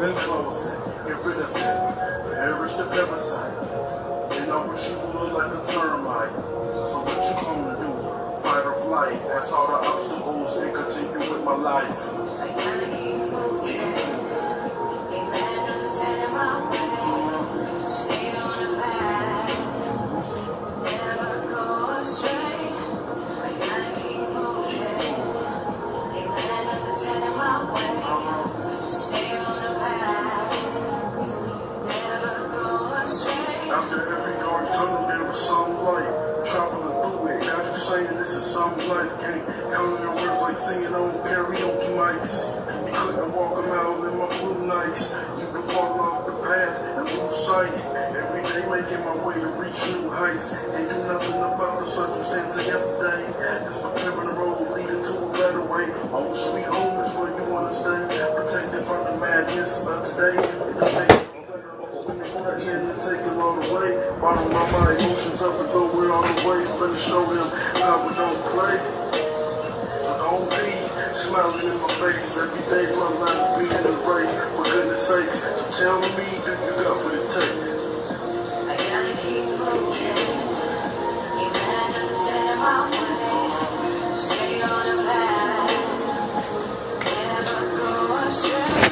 been closing. Get rid of it. Perish the parasite. And I wish you would look like a termite. So what you gonna do? Fight or flight? That's all the obstacles and continue with my life. I gotta keep moving. Ain't let nothing stand in my way. Stay on the path. Never go astray. I gotta keep moving. Ain't let nothing stand in my way. Stay on the path. Never go astray. After every dark tunnel, there was some light. Traveling through it, got you saying this is some life. Can't count your words like singing on karaoke mics. You couldn't walk a mile in my blue nights. You could fall off the path and lose sight. Every day making my way to reach new heights. Ain't do nothing about the circumstance of yesterday. Just preparing the road leading to a better way. Home sweet home is where you wanna stay. Protected from the madness of today. Take it all away. Bottle my emotions up and throw it all away. Finna show them how we don't play. So don't be smiling in my face. Every day my life's being embraced. For goodness sakes, so tell me, do you got what it takes? I gotta keep moving. Ain't let nothing stand in my way. Stay on the path. Never go astray.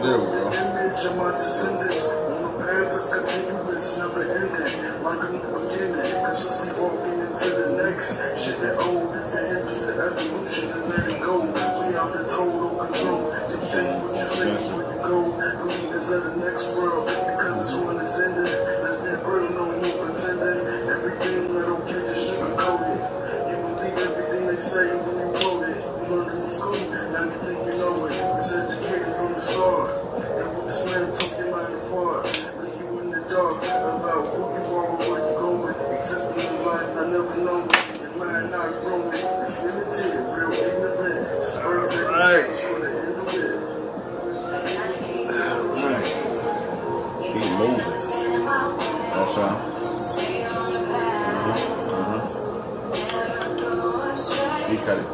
There we go. Image of my descendants on the path that's continuous, never ending, like a new beginning. Consistently walking into the next. Shit that old, if you're interested, evolution and let it go. We out the total control. Dictate what you say before you go. The leaders of the next world, because this one is ended. Let's be real, no more pretending. Everything that okay, just sugarcoat it. You believe everything they say when you quote it. You learn it from school, now you think you know it. It's educated from the start. And with this man took your mind apart. Leave you in the dark about who you are and where you're going. Accepting the life I never know. Your mind not growing. It's limited, real ignorant. It's perfect. Right. For the end of it. Right. Keep moving. That's right. You cut it.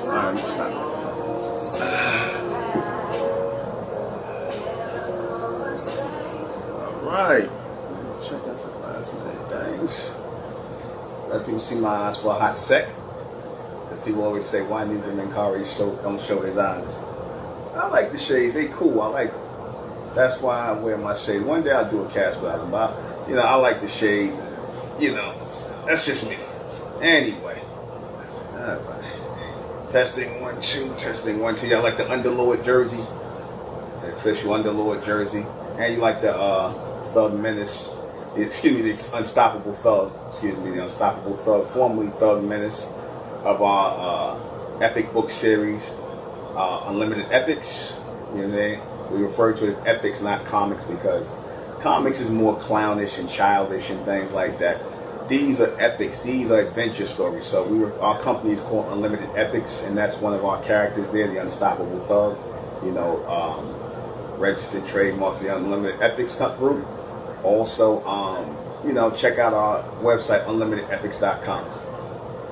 Alright, stop. Alright. Check out some last minute things. Let people see my eyes for a hot sec. Because people always say, why neither Minkari don't show his eyes? I like the shades, they cool. I like them. That's why I wear my shades. One day I'll do a cast without them, but you know, I like the shades. You know, that's just me. Anyway. Alright. Testing 1 2, testing 1 2. Y'all like the Underlord jersey? The official Underlord jersey. And you like the Thug Menace, excuse me, the Unstoppable Thug, the Unstoppable Thug, formerly Thug Menace of our epic book series, Unlimited Epics. You know what I mean? We refer to it as epics, not comics, because comics is more clownish and childish and things like that. These are epics. These are adventure stories. So our company is called Unlimited Epics, and that's one of our characters there, the Unstoppable Thug. You know, registered trademarks, the Unlimited Epics group. Also, you know, check out our website, unlimitedepics.com.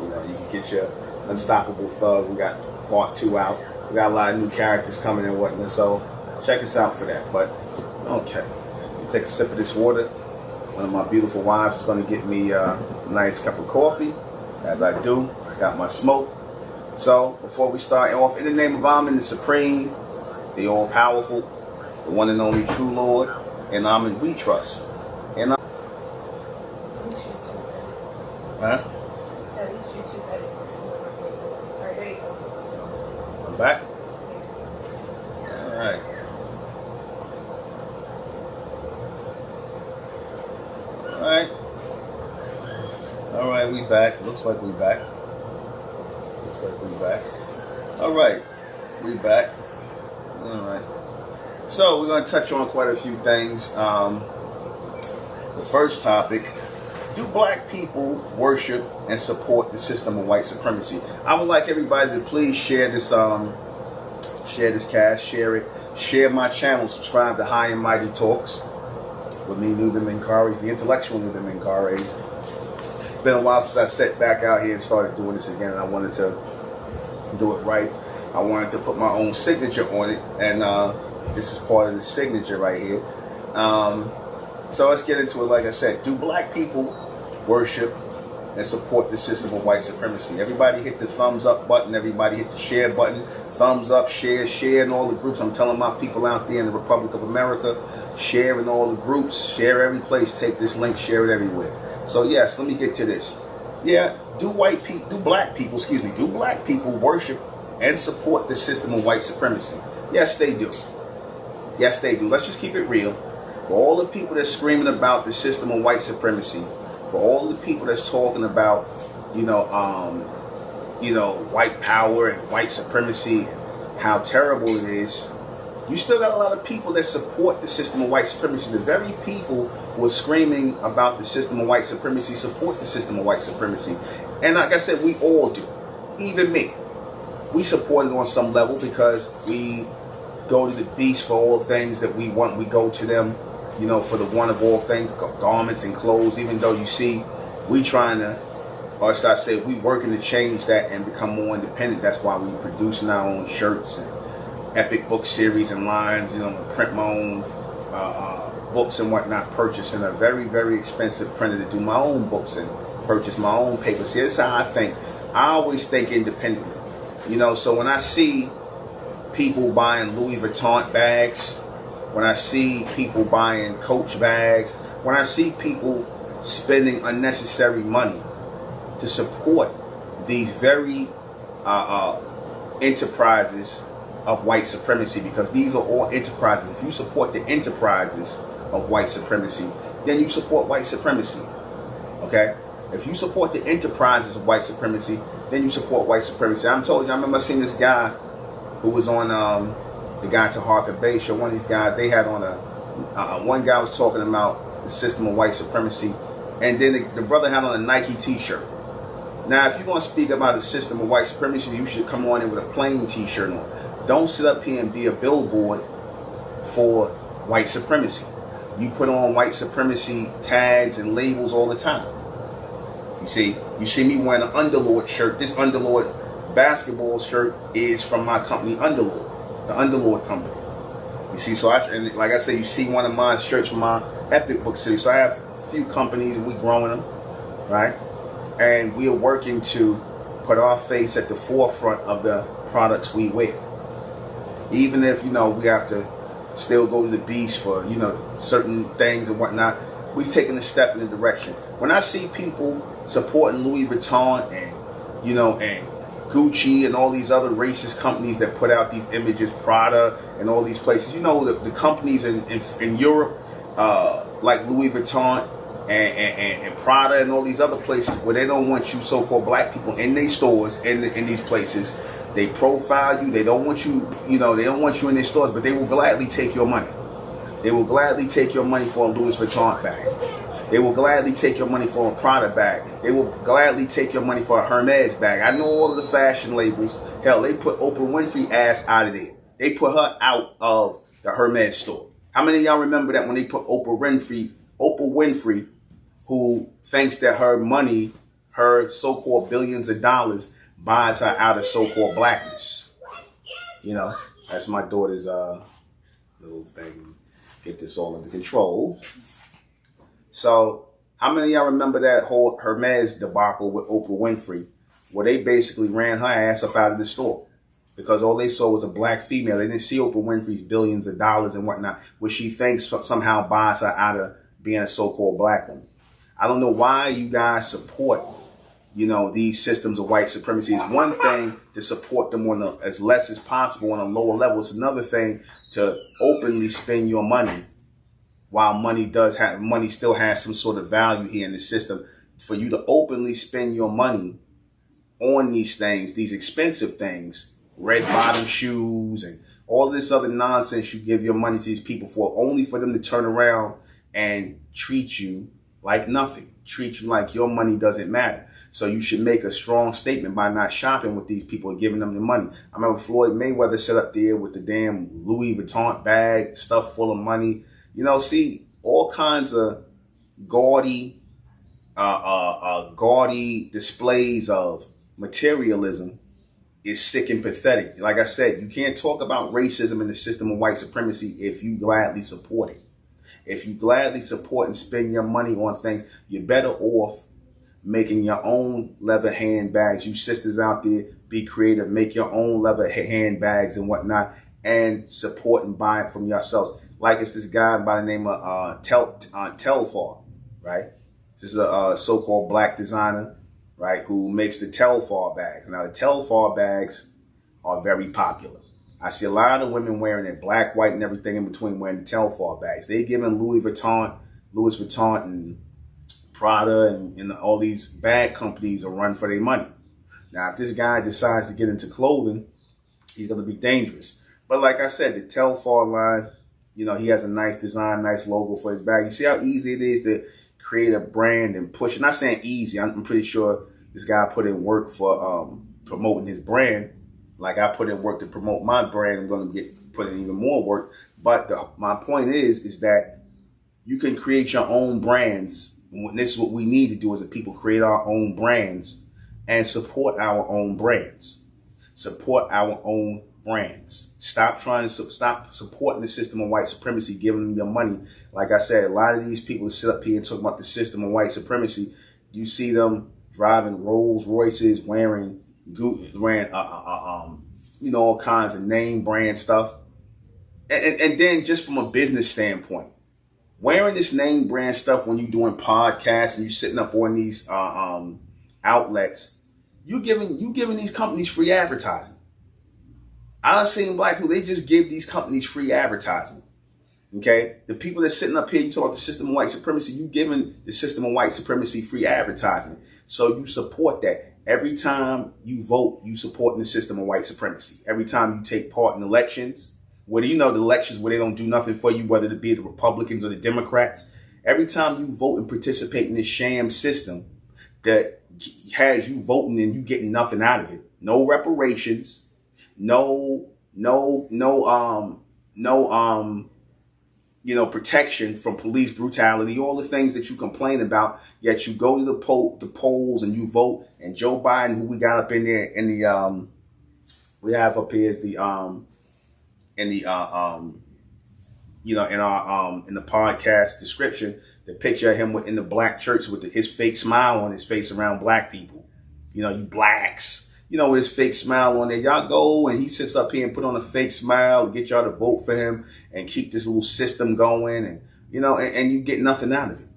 You know, you can get your Unstoppable Thug. We got part 2 out. We got a lot of new characters coming and whatnot. So check us out for that. But okay, take a sip of this water. One of my beautiful wives is going to get me a nice cup of coffee. As I do, I got my smoke. So before we start off, in the name of Amen, the Supreme, the All-Powerful, the one and only True Lord, and Amen we trust. And huh? I'm back. All right. All right, we back. Looks like we back. Looks like we back. All right, we back. All right. So we're going to touch on quite a few things. The first topic: do black people worship and support the system of white supremacy? I would like everybody to please share this cast, share it, share my channel, subscribe to High and Mighty Talks with me, Nuben Menkares, the intellectual Nuben Menkares. It's been a while since I sat back out here and started doing this again, and I wanted to do it right. I wanted to put my own signature on it, and this is part of the signature right here. So let's get into it. Like I said, do black people worship and support the system of white supremacy? Everybody hit the thumbs up button. Everybody hit the share button. Thumbs up, share in all the groups. I'm telling my people out there in the Republic of America, share in all the groups, share every place. Take this link, share it everywhere. So yes, let me get to this. Yeah, do black people worship and support the system of white supremacy? Yes, they do. Yes, they do. Let's just keep it real. For all the people that's screaming about the system of white supremacy, for all the people that's talking about, white power and white supremacy and how terrible it is, you still got a lot of people that support the system of white supremacy. The very people who are screaming about the system of white supremacy support the system of white supremacy. And like I said, we all do. Even me. We support it on some level because we go to the beast for all things that we want. We go to them, for the one of all things, garments and clothes, even though you see, we trying to, or should I say, we working to change that and become more independent. That's why we producing our own shirts and epic book series and lines, print my own books and whatnot, purchasing a very, very expensive printer to do my own books and purchase my own paper. See, that's how I think. I always think independently. So when I see people buying Louis Vuitton bags, when I see people buying Coach bags, when I see people spending unnecessary money to support these very enterprises of white supremacy, because these are all enterprises. If you support the enterprises of white supremacy, then you support white supremacy. Okay? If you support the enterprises of white supremacy, then you support white supremacy. I'm told you, I remember seeing this guy who was on the Guy to Harker Bay show. One of these guys, they had on one guy was talking about the system of white supremacy, and then the brother had on a Nike t-shirt. Now, if you're going to speak about the system of white supremacy, you should come on in with a plain t-shirt on. Don't sit up here and be a billboard for white supremacy. You put on white supremacy tags and labels all the time. You see me wearing an Underlord shirt. This Underlord basketball shirt is from my company, Underlord, the Underlord company. You see, so like I said, you see one of my shirts from my Epic Book series. So I have a few companies and we're growing them, right? And we are working to put our face at the forefront of the products we wear. Even if, we have to still go to the beast for, certain things and whatnot, we've taken a step in the direction. When I see people supporting Louis Vuitton and, and Gucci and all these other racist companies that put out these images, Prada and all these places, the companies in Europe, like Louis Vuitton and Prada and all these other places where they don't want you so-called black people in their stores, in these places. They profile you. They don't want you, they don't want you in their stores, but they will gladly take your money. They will gladly take your money for a Louis Vuitton bag. They will gladly take your money for a Prada bag. They will gladly take your money for a Hermes bag. I know all of the fashion labels. Hell, they put Oprah Winfrey ass out of there. They put her out of the Hermes store. How many of y'all remember that when they put Oprah Winfrey, who thinks that her money, her so-called billions of dollars, buys her out of so-called blackness? That's my daughter's little thing. Get this all under control. So, how many of y'all remember that whole Hermes debacle with Oprah Winfrey, where they basically ran her ass up out of the store because all they saw was a black female? They didn't see Oprah Winfrey's billions of dollars and whatnot, which she thinks somehow buys her out of being a so-called black woman. I don't know why you guys support, these systems of white supremacy. It's one thing to support them on as less as possible on a lower level. It's another thing to openly spend your money while money still has some sort of value here in the system. For you to openly spend your money on these things, these expensive things, red bottom shoes and all this other nonsense you give your money to these people for, only for them to turn around and treat you like nothing, treat you like your money doesn't matter. So you should make a strong statement by not shopping with these people and giving them the money. I remember Floyd Mayweather sat up there with the damn Louis Vuitton bag, stuff full of money. You know, see, all kinds of gaudy displays of materialism is sick and pathetic. Like I said, you can't talk about racism and the system of white supremacy if you gladly support it. If you gladly support and spend your money on things, you're better off making your own leather handbags. You sisters out there, be creative, make your own leather handbags and whatnot, and support and buy it from yourselves. Like it's this guy by the name of Telfar, right? This is a so-called black designer, right, who makes the Telfar bags. Now, the Telfar bags are very popular. I see a lot of women wearing it, black, white, and everything in between, wearing the Telfar bags. They giving Louis Vuitton and Prada and all these bag companies a run for their money. Now, if this guy decides to get into clothing, he's going to be dangerous. But like I said, the Telfar line, you know, he has a nice design, nice logo for his bag. You see how easy it is to create a brand and push it. Not saying easy. I'm pretty sure this guy put in work for promoting his brand. Like I put in work to promote my brand. I'm going to put in even more work. But my point is that you can create your own brands. And this is what we need to do as a people, create our own brands and support our own brands. Support our own brands. Stop supporting the system of white supremacy, giving them your money. Like I said, a lot of these people sit up here and talk about the system of white supremacy. You see them driving Rolls Royces, wearing all kinds of name brand stuff. And then just from a business standpoint, wearing this name brand stuff when you're doing podcasts and you're sitting up on these outlets, you giving these companies free advertising. I've seen black people, they just give these companies free advertising. Okay? The people that's sitting up here, you talk about the system of white supremacy, you giving the system of white supremacy free advertising. So you support that. Every time you vote, you supporting the system of white supremacy. Every time you take part in elections, whether you know the elections where they don't do nothing for you, whether it be the Republicans or the Democrats, every time you vote and participate in this sham system that has you voting and you getting nothing out of it. No reparations, no protection from police brutality, all the things that you complain about, yet you go to the polls and you vote, and Joe Biden, who we got up in there in the we have up here is the in the podcast description, the picture of him in the black church with his fake smile on his face around black people. You know, you blacks. You know, with his fake smile on there. Y'all go and he sits up here and put on a fake smile to get y'all to vote for him and keep this little system going, and you know, and you get nothing out of it.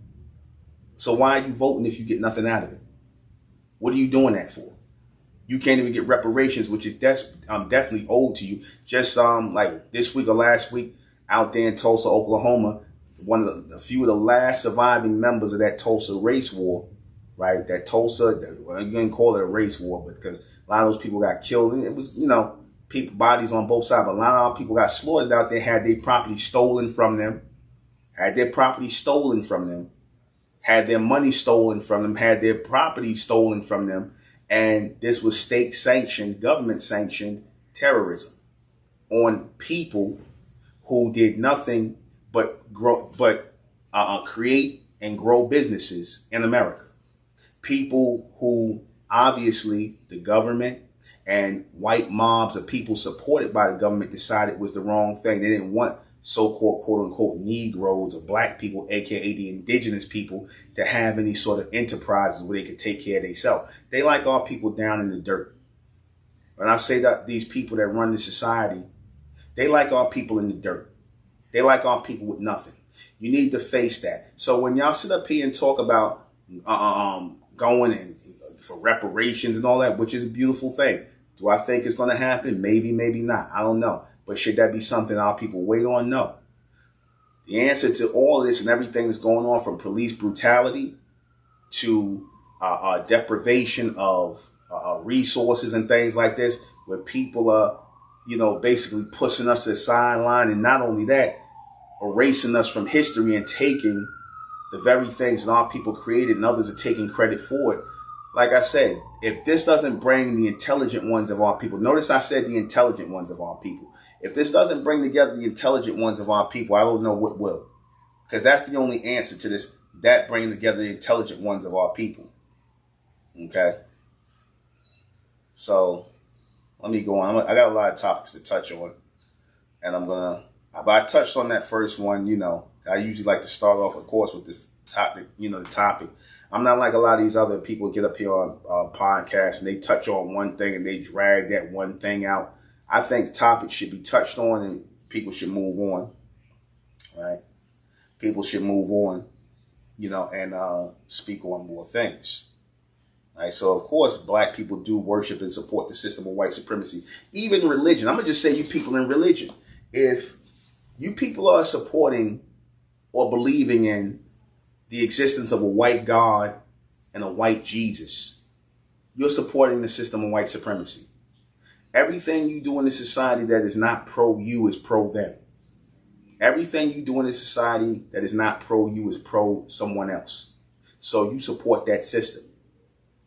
So why are you voting if you get nothing out of it? What are you doing that for? You can't even get reparations, which is definitely owed to you. Just like this week or last week out there in Tulsa, Oklahoma, a few of the last surviving members of that Tulsa race war, right? That Tulsa, well, you can call it a race war, but because a lot of those people got killed, and it was, you know, bodies on both sides, but a lot of people got slaughtered out there, had their property stolen from them, had their money stolen from them, had their property stolen from them. And this was state-sanctioned, government-sanctioned terrorism on people who did nothing but create and grow businesses in America. People who obviously the government and white mobs of people supported by the government decided was the wrong thing. They didn't want so-called quote-unquote Negroes or black people, aka the indigenous people, to have any sort of enterprises where they could take care of themselves. They like our people down in the dirt. When I say that these people that run the society, they like our people in the dirt. They like our people with nothing. You need to face that. So when y'all sit up here and talk about going and for reparations and all that, which is a beautiful thing. Do I think it's going to happen? Maybe, maybe not. I don't know. But should that be something our people wait on? No. The answer to all this and everything that's going on, from police brutality to deprivation of resources and things like this, where people are, basically pushing us to the sideline, and not only that, erasing us from history and taking the very things that our people created and others are taking credit for it. Like I said, if this doesn't bring the intelligent ones of our people, notice I said the intelligent ones of our people. If this doesn't bring together the intelligent ones of our people, I don't know what will. Because that's the only answer to this, that bringing together the intelligent ones of our people. Okay? So, let me go on. I got a lot of topics to touch on. And I touched on that first one, I usually like to start off, of course, with the topic, the topic. I'm not like a lot of these other people get up here on podcasts and they touch on one thing and they drag that one thing out. I think topics should be touched on and people should move on, right? People should move on, and speak on more things. Right? So, of course, black people do worship and support the system of white supremacy. Even religion. I'm going to just say you people in religion. If you people are supporting or believing in the existence of a white God and a white Jesus, you're supporting the system of white supremacy. Everything you do in this society that is not pro-you is pro-them. Everything you do in this society that is not pro-you is pro-someone else. So you support that system.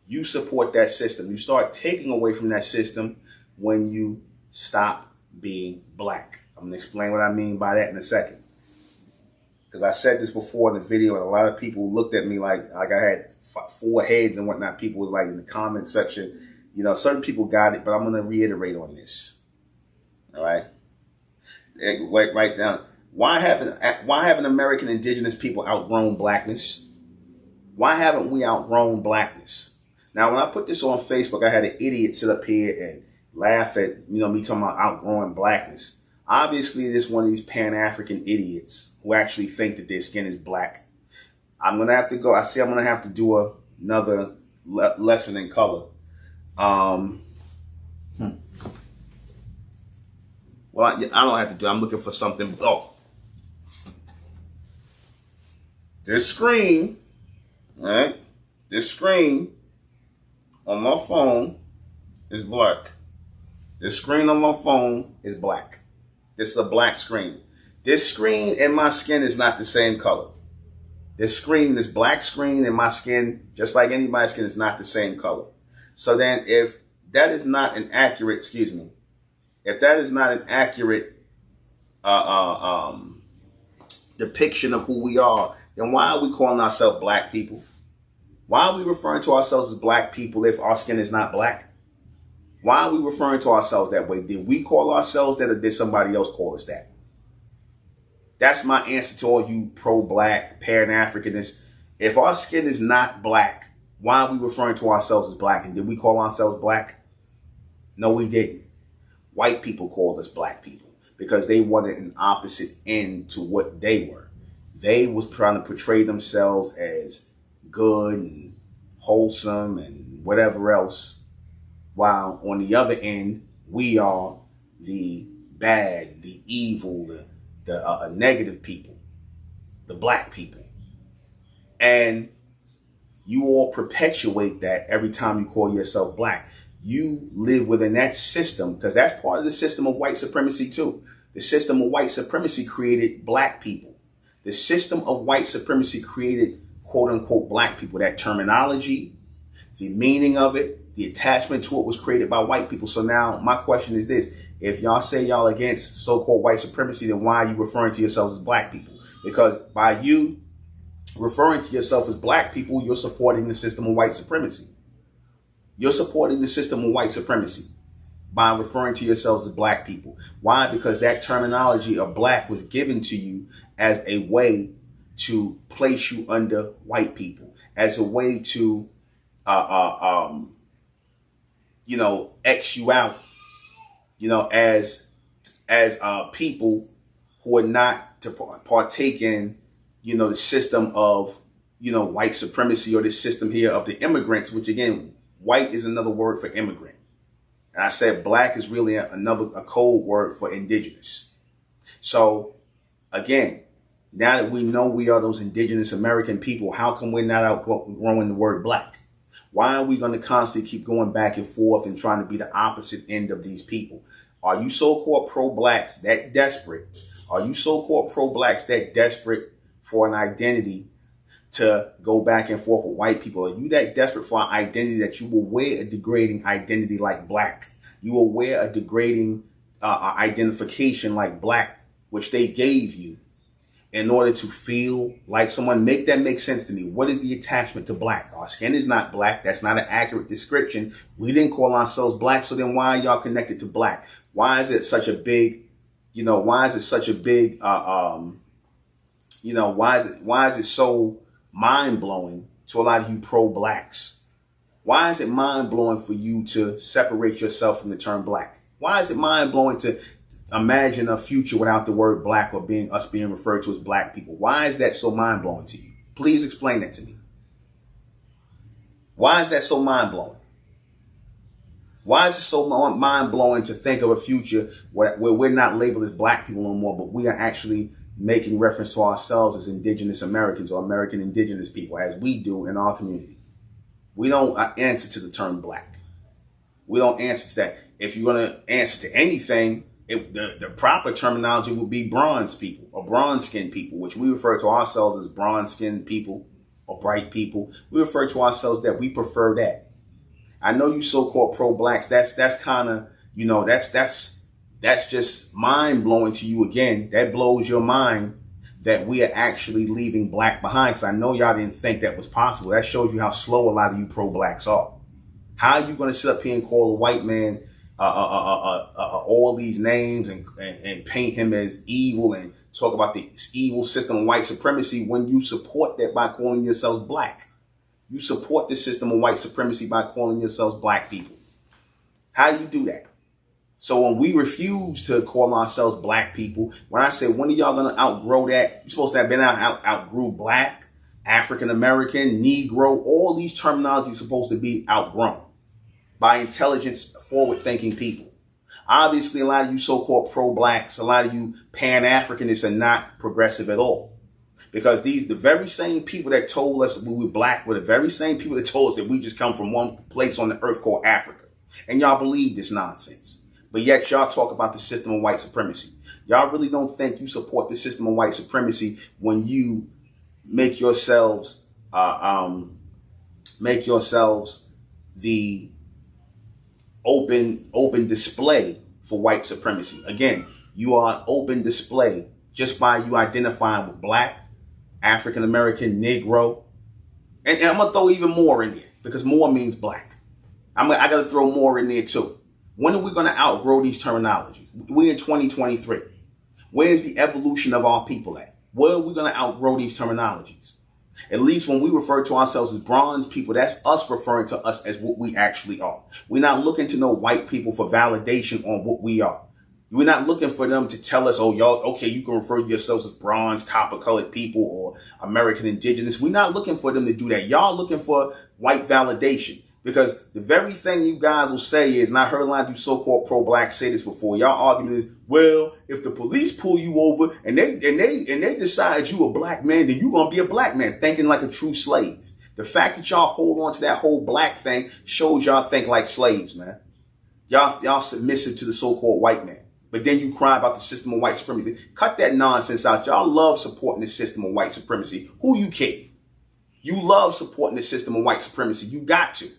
You support that system. You start taking away from that system when you stop being black. I'm going to explain what I mean by that in a second. Because I said this before in the video, and a lot of people looked at me like I had 4 heads and whatnot. People was like in the comment section, certain people got it, but I'm going to reiterate on this. All right. Write down. Why haven't American indigenous people outgrown blackness? Why haven't we outgrown blackness? Now, when I put this on Facebook, I had an idiot sit up here and laugh at, me talking about outgrowing blackness. Obviously, this is one of these Pan-African idiots who actually think that their skin is black. I'm going to have to go. I'm going to have to do another lesson in color. Well, I don't have to do it. I'm looking for something. Oh. This screen, right? This screen on my phone is black. This screen on my phone is black. This is a black screen. This screen and my skin is not the same color. This black screen and my skin, just like anybody's skin, is not the same color. So then if that is not an accurate, if that is not an accurate depiction of who we are, then why are we calling ourselves black people? Why are we referring to ourselves as black people if our skin is not black? Why are we referring to ourselves that way? Did we call ourselves that, or did somebody else call us that? That's my answer to all you pro-black, Pan-Africanists. If our skin is not black, why are we referring to ourselves as black? And did we call ourselves black? No, we didn't. White people called us black people because they wanted an opposite end to what they were. They was trying to portray themselves as good and wholesome and whatever else, while on the other end, we are the bad, the evil, the negative people, the black people. And you all perpetuate that every time you call yourself black. You live within that system because that's part of the system of white supremacy too. The system of white supremacy created black people. The system of white supremacy created quote unquote black people. That terminology, the meaning of it, the attachment to it was created by white people. So now my question is this. If y'all say y'all against so-called white supremacy, then why are you referring to yourselves as black people? Because by you referring to yourself as black people, you're supporting the system of white supremacy. You're supporting the system of white supremacy by referring to yourselves as black people. Why? Because that terminology of black was given to you as a way to place you under white people, as a way to, X you out, as people who are not to partake in, the system of, white supremacy, or the system here of the immigrants, which again, white is another word for immigrant. And I said black is really a code word for indigenous. So again, now that we know we are those indigenous American people, how come we're not outgrowing the word black? Why are we going to constantly keep going back and forth and trying to be the opposite end of these people? Are you so-called pro-blacks that desperate? Are you so-called pro-blacks that desperate for an identity to go back and forth with white people? Are you that desperate for an identity that you will wear a degrading identity like black? You will wear a degrading identification like black, which they gave you in order to feel like someone. Make that make sense to me. What is the attachment to black? Our skin is not black. That's not an accurate description. We didn't call ourselves black. So then why are y'all connected to black? Why is it such a big, why is it such a big, why is it so mind blowing to a lot of you pro-blacks? Why is it mind blowing for you to separate yourself from the term black? Why is it mind blowing to imagine a future without the word black or us being referred to as black people? Why is that so mind blowing to you? Please explain that to me. Why is that so mind blowing? Why is it so mind blowing to think of a future where we're not labeled as black people no more, but we are actually making reference to ourselves as indigenous Americans or American indigenous people, as we do in our community? We don't answer to the term black. We don't answer to that. If you're going to answer to anything, the proper terminology would be bronze people or bronze skinned people, which we refer to ourselves as bronze skinned people or bright people. We refer to ourselves that. We prefer that. I know you so-called pro-blacks. That's kind of, that's just mind blowing to you again. That blows your mind that we are actually leaving black behind. Because I know y'all didn't think that was possible. That shows you how slow a lot of you pro-blacks are. How are you going to sit up here and call a white man all these names and paint him as evil and talk about the evil system of white supremacy when you support that by calling yourselves black? You support the system of white supremacy by calling yourselves black people. How do you do that? So when we refuse to call ourselves black people, when I say, when are y'all going to outgrow that? You're supposed to have been outgrew black, African American, Negro. All these terminologies are supposed to be outgrown by intelligent, forward-thinking people. Obviously, a lot of you so-called pro-blacks, a lot of you Pan-Africanists are not progressive at all. Because the very same people that told us we were black were the very same people that told us that we just come from one place on the earth called Africa. And y'all believe this nonsense. But yet y'all talk about the system of white supremacy. Y'all really don't think you support the system of white supremacy when you make yourselves the open display for white supremacy. Again, you are an open display just by you identifying with black, African American, Negro. And I'm going to throw even more in there because more means black. I got to throw more in there too. When are we going to outgrow these terminologies? We're in 2023. Where's the evolution of our people at? Where are we going to outgrow these terminologies? At least when we refer to ourselves as bronze people, that's us referring to us as what we actually are. We're not looking to no white people for validation on what we are. We're not looking for them to tell us, oh, y'all, okay, you can refer to yourselves as bronze, copper-colored people or American indigenous. We're not looking for them to do that. Y'all looking for white validation. Because the very thing you guys will say is, and I heard a lot of you so-called pro-black say this before, y'all argument is, well, if the police pull you over and they decide you a black man, then you're going to be a black man, thinking like a true slave. The fact that y'all hold on to that whole black thing shows y'all think like slaves, man. Y'all submissive to the so-called white man. But then you cry about the system of white supremacy. Cut that nonsense out. Y'all love supporting the system of white supremacy. Who you kidding? You love supporting the system of white supremacy. You got to.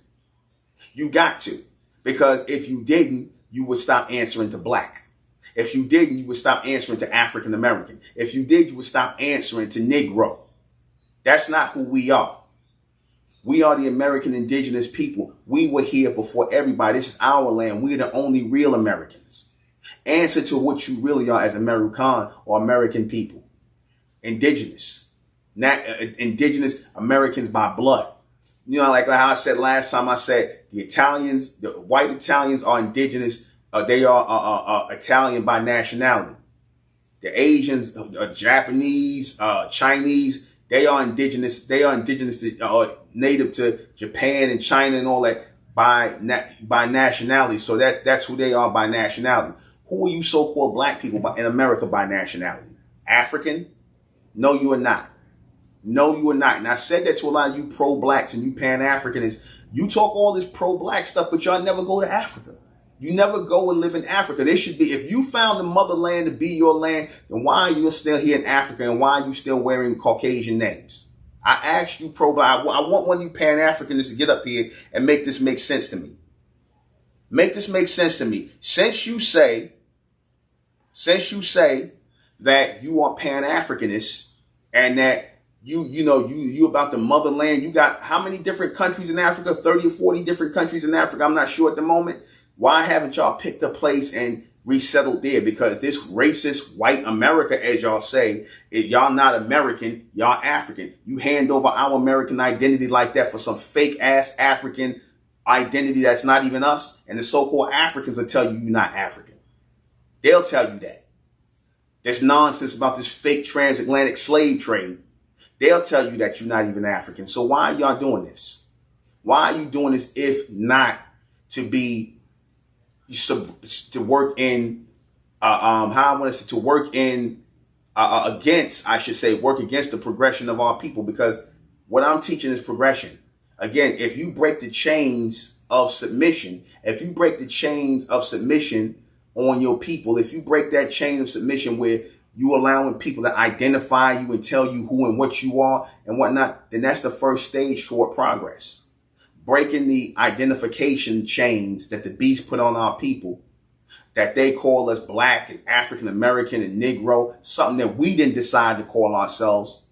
You got to. Because if you didn't, you would stop answering to black. If you didn't, you would stop answering to African American. If you did, you would stop answering to Negro. That's not who we are. We are the American indigenous people. We were here before everybody. This is our land. We're the only real Americans. Answer to what you really are as American or American people. Indigenous. Not indigenous Americans by blood. You know, like how I said last time, I said the Italians, the white Italians are indigenous. They are Italian by nationality. The Asians, Japanese, Chinese, they are indigenous. They are indigenous, native to Japan and China and all that by nationality. So that's who they are by nationality. Who are you so-called black people in America by nationality? African? No, you are not. No, you are not. And I said that to a lot of you pro-blacks and you Pan-Africanists. You talk all this pro-black stuff, but y'all never go to Africa. You never go and live in Africa. There should be, if you found the motherland to be your land, then why are you still here in Africa and why are you still wearing Caucasian names? I asked you pro-black. I want one of you Pan-Africanists to get up here and make this make sense to me. Make this make sense to me. Since you say that you are Pan-Africanists and that you about the motherland, you got how many different countries in Africa? 30 or 40 different countries in Africa. I'm not sure at the moment. Why haven't y'all picked a place and resettled there? Because this racist white America, as y'all say, y'all not American, y'all African. You hand over our American identity like that for some fake ass African identity that's not even us. And the so-called Africans will tell you you're not African. They'll tell you that. There's nonsense about this fake transatlantic slave trade. They'll tell you that you're not even African. So why are y'all doing this? Why are you doing this if not to be to work in against the progression of our people? Because what I'm teaching is progression. Again, if you break the chains of submission, on your people, if you break that chain of submission where you allowing people to identify you and tell you who and what you are and whatnot, then that's the first stage toward progress. Breaking the identification chains that the beast put on our people, that they call us black and African American and Negro, something that we didn't decide to call ourselves.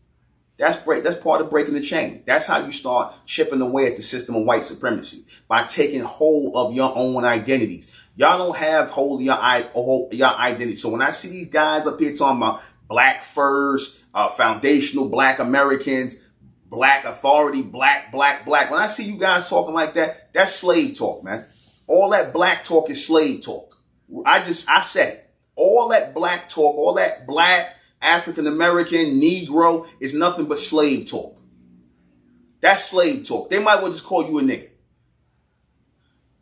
That's part of breaking the chain. That's how you start chipping away at the system of white supremacy, by taking hold of your own identities. Y'all don't have hold of your identity. So when I see these guys up here talking about black first, foundational black Americans, black authority, black. When I see you guys talking like that, that's slave talk, man. All that black talk is slave talk. I said it. All that black talk, all that black, African American, Negro is nothing but slave talk. That's slave talk. They might well just call you a nigga.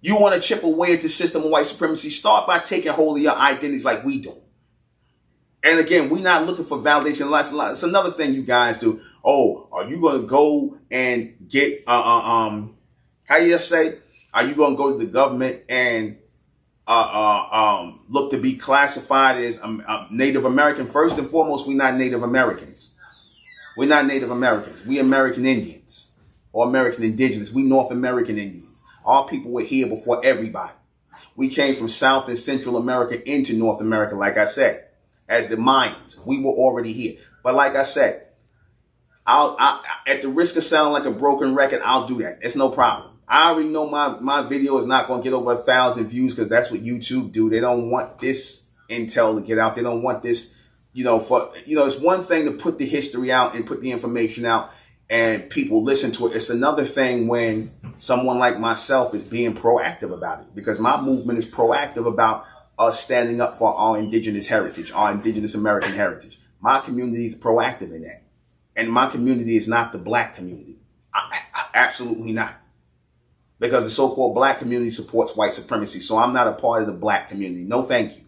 You want to chip away at the system of white supremacy? Start by taking hold of your identities like we do. And again, we're not looking for validation. It's another thing you guys do. Oh, are you going to go and get, how you just say, are you going to go to the government and look to be classified as Native American? First and foremost, we're not Native Americans. We're not Native Americans. We American Indians or American Indigenous. We North American Indians. Our people were here before everybody. We came from South and Central America into North America, like I said, as the Mayans. We were already here. But like I said, at the risk of sounding like a broken record, I'll do that. It's no problem. I already know my video is not going to get over 1,000 views because that's what YouTube do. They don't want this intel to get out. They don't want this, it's one thing to put the history out and put the information out and people listen to it. It's another thing when someone like myself is being proactive about it, because my movement is proactive about us standing up for our indigenous heritage, our indigenous American heritage. My community is proactive in that. And my community is not the black community. Absolutely not. Because the so-called black community supports white supremacy. So I'm not a part of the black community. No, thank you.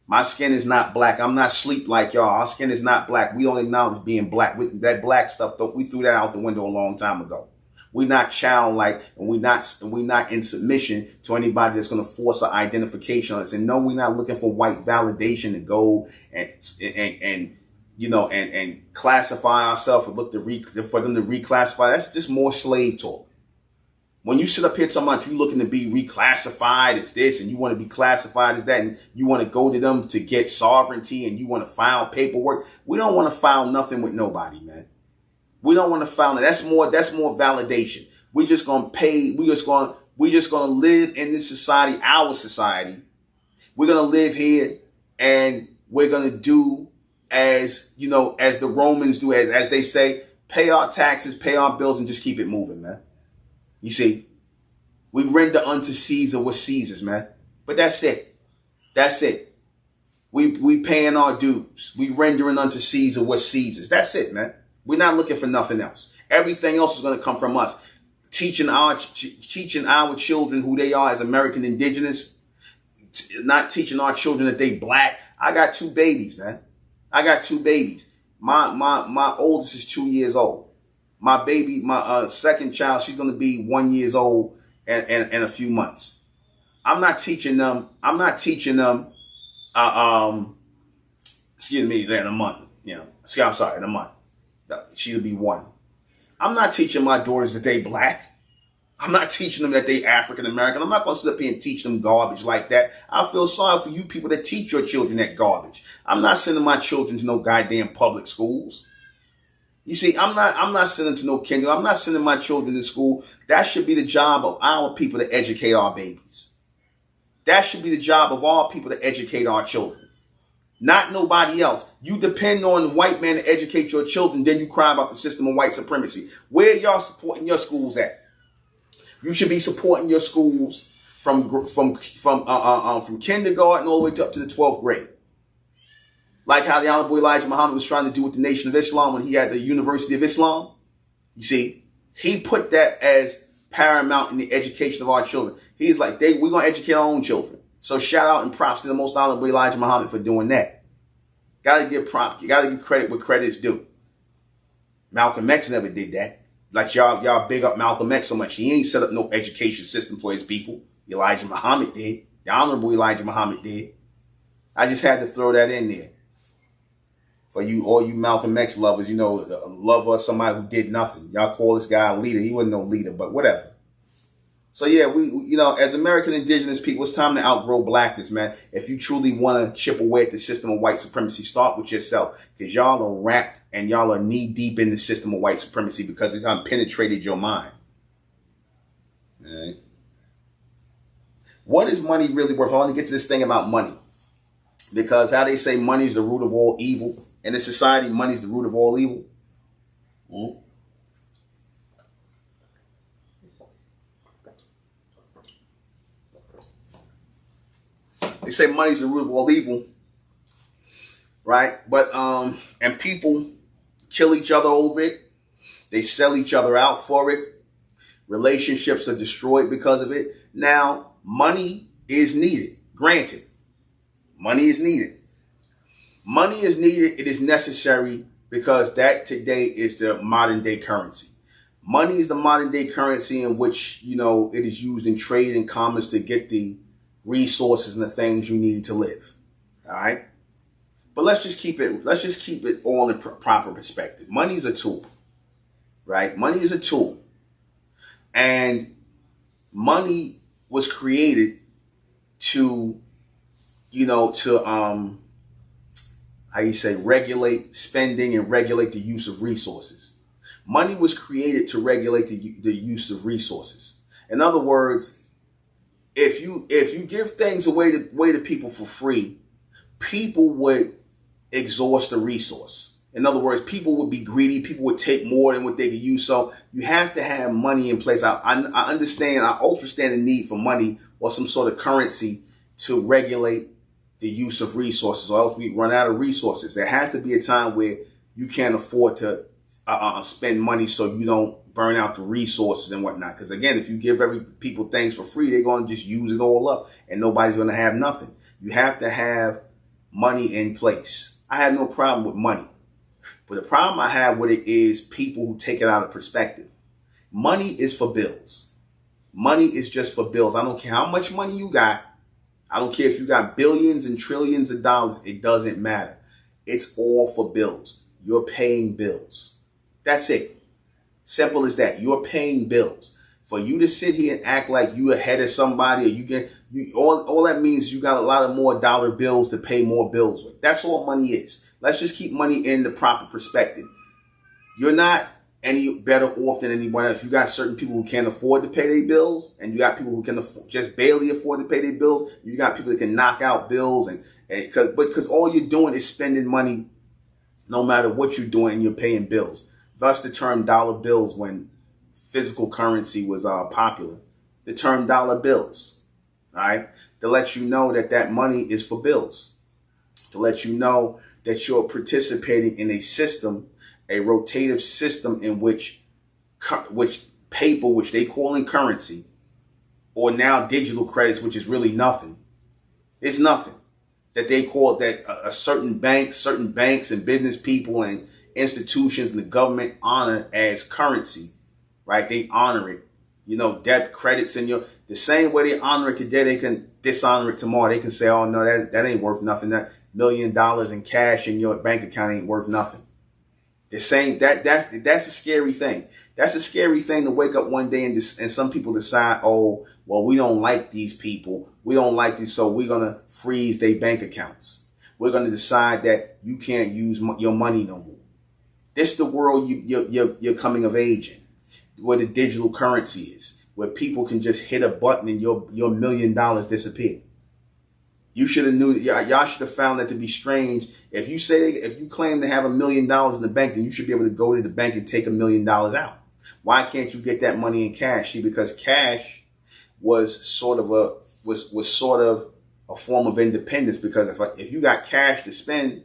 My skin is not black. I'm not sleep like y'all. Our skin is not black. We don't acknowledge being black. That black stuff, we threw that out the window a long time ago. We're not childlike, and we're not in submission to anybody that's going to force an identification on us. And no, we're not looking for white validation to go and classify ourselves and for them to reclassify. That's just more slave talk. When you sit up here talking about you looking to be reclassified as this and you want to be classified as that and you want to go to them to get sovereignty and you want to file paperwork, we don't want to file nothing with nobody, man. We don't want to file it. That's more validation. We're just going to pay. We're just going to live in this society, our society. We're going to live here and we're going to do as the Romans do, as they say, pay our taxes, pay our bills, and just keep it moving, man. You see, we render unto Caesar what's Caesar's, man. But that's it. That's it. We paying our dues. We rendering unto Caesar what's Caesar's. That's it, man. We're not looking for nothing else. Everything else is going to come from us. Teaching our children who they are as American indigenous. Not teaching our children that they black. I got 2 babies, man. I got 2 babies. My oldest is 2 years old. My baby, my second child, she's going to be 1 year old in a few months. I'm not teaching them. Excuse me, in a month. You know, I'm sorry, in a month. She'll be 1. I'm not teaching my daughters that they black. I'm not teaching them that they African American. I'm not going to sit up here and teach them garbage like that. I feel sorry for you people that teach your children that garbage. I'm not sending my children to no goddamn public schools. You see, I'm not sending them to no kindergarten. I'm not sending my children to school. That should be the job of our people to educate our babies. That should be the job of all people to educate our children. Not nobody else. You depend on white men to educate your children, then you cry about the system of white supremacy. Where y'all supporting your schools at? You should be supporting your schools from kindergarten all the way up to the 12th grade. Like how the Honorable Elijah Muhammad was trying to do with the Nation of Islam when he had the University of Islam. You see, he put that as paramount in the education of our children. He's like, we're going to educate our own children. So shout out and props to the Most Honorable Elijah Muhammad for doing that. Got to give credit where credit is due. Malcolm X never did that. Like y'all big up Malcolm X so much. He ain't set up no education system for his people. Elijah Muhammad did. The Honorable Elijah Muhammad did. I just had to throw that in there. For you, all you Malcolm X lovers, you know, a lover of somebody who did nothing. Y'all call this guy a leader. He wasn't no leader, but whatever. So yeah, we you know, as American indigenous people, it's time to outgrow blackness, man. If you truly want to chip away at the system of white supremacy, start with yourself. Because y'all are wrapped and y'all are knee deep in the system of white supremacy because it's penetrated your mind. All right. What is money really worth? I want to get to this thing about money. Because how they say money is the root of all evil. In this society, money is the root of all evil. They say money is the root of all evil, right? But and people kill each other over it. They sell each other out for it. Relationships are destroyed because of it. Now, money is needed. Granted, money is needed. Money is needed. It is necessary because that today is the modern day currency. Money is the modern day currency in which, you know, it is used in trade and commerce to get the resources and the things you need to live. All right. But let's just keep it all in proper perspective. Money is a tool, right? Money is a tool. And money was created to, you know, regulate spending and regulate the use of resources. Money was created to regulate the use of resources. In other words, if you give things away to people for free, people would exhaust the resource. In other words, people would be greedy. People would take more than what they could use. So you have to have money in place. I understand. I understand the need for money or some sort of currency to regulate the use of resources, or else we run out of resources. There has to be a time where you can't afford to spend money so you don't burn out the resources and whatnot. Because again, if you give people things for free, they're going to just use it all up and nobody's going to have nothing. You have to have money in place. I have no problem with money. But the problem I have with it is people who take it out of perspective. Money is for bills. Money is just for bills. I don't care how much money you got. I don't care if you got billions and trillions of dollars. It doesn't matter. It's all for bills. You're paying bills. That's it. Simple as that. You're paying bills. For you to sit here and act like you ahead of somebody, or all that means is you got a lot of more dollar bills to pay more bills with. That's all money is. Let's just keep money in the proper perspective. You're not any better off than anyone else. You got certain people who can't afford to pay their bills, and you got people who can just barely afford to pay their bills. You got people that can knock out bills, because all you're doing is spending money, no matter what you're doing, you're paying bills. Thus, the term dollar bills, when physical currency was popular, the term dollar bills, all right, to let you know that money is for bills, to let you know that you're participating in a system, a rotative system in which paper, which they call in currency, or now digital credits, which is really nothing. It's nothing. That they call that certain banks and business people and institutions and the government honor as currency, right? They honor it. You know, debt credits in your, the same way they honor it today, they can dishonor it tomorrow. They can say, oh no, that ain't worth nothing. That $1 million in cash in your bank account ain't worth nothing. The same, that's a scary thing. That's a scary thing to wake up one day and some people decide, oh, well, we don't like these people. We don't like these, so we're going to freeze their bank accounts. We're going to decide that you can't use your money no more. This is the world you're coming of age in, where the digital currency is, where people can just hit a button and your $1 million disappear. You should have knew, y'all should have found that to be strange. If you claim to have $1 million in the bank, then you should be able to go to the bank and take $1 million out. Why can't you get that money in cash? See, because cash was sort of a form of independence. Because if you got cash to spend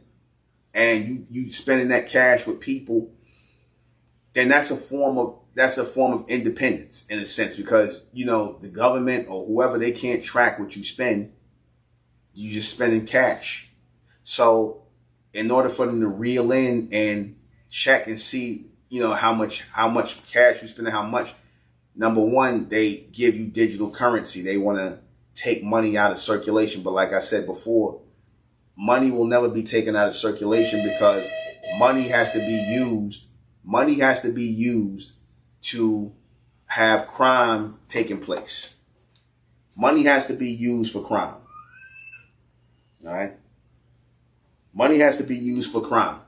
and you spending that cash with people, then that's a form of independence in a sense, because, you know, the government or whoever, they can't track what you spend. You just spending cash. So in order for them to reel in and check and see, you know, how much cash you spend and how much, number one, they give you digital currency. They want to take money out of circulation. But like I said before, money will never be taken out of circulation, because money has to be used. Money has to be used to have crime taking place. Money has to be used for crime. All right. Money has to be used for crime.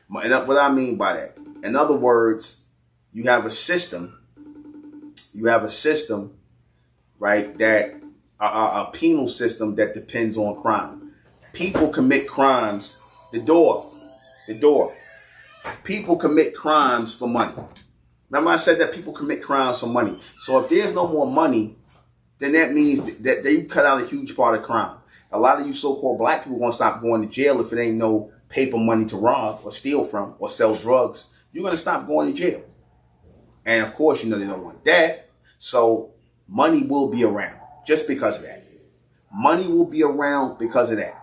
And what I mean by that, in other words, you have a system, right, that a penal system that depends on crime. People commit crimes. The door. People commit crimes for money. Remember I said that people commit crimes for money. So if there's no more money, then that means that they cut out a huge part of crime. A lot of you so-called black people are going to stop going to jail if it ain't no paper money to rob or steal from or sell drugs. You're going to stop going to jail. And of course, you know, they don't want that. So money will be around just because of that. Money will be around because of that.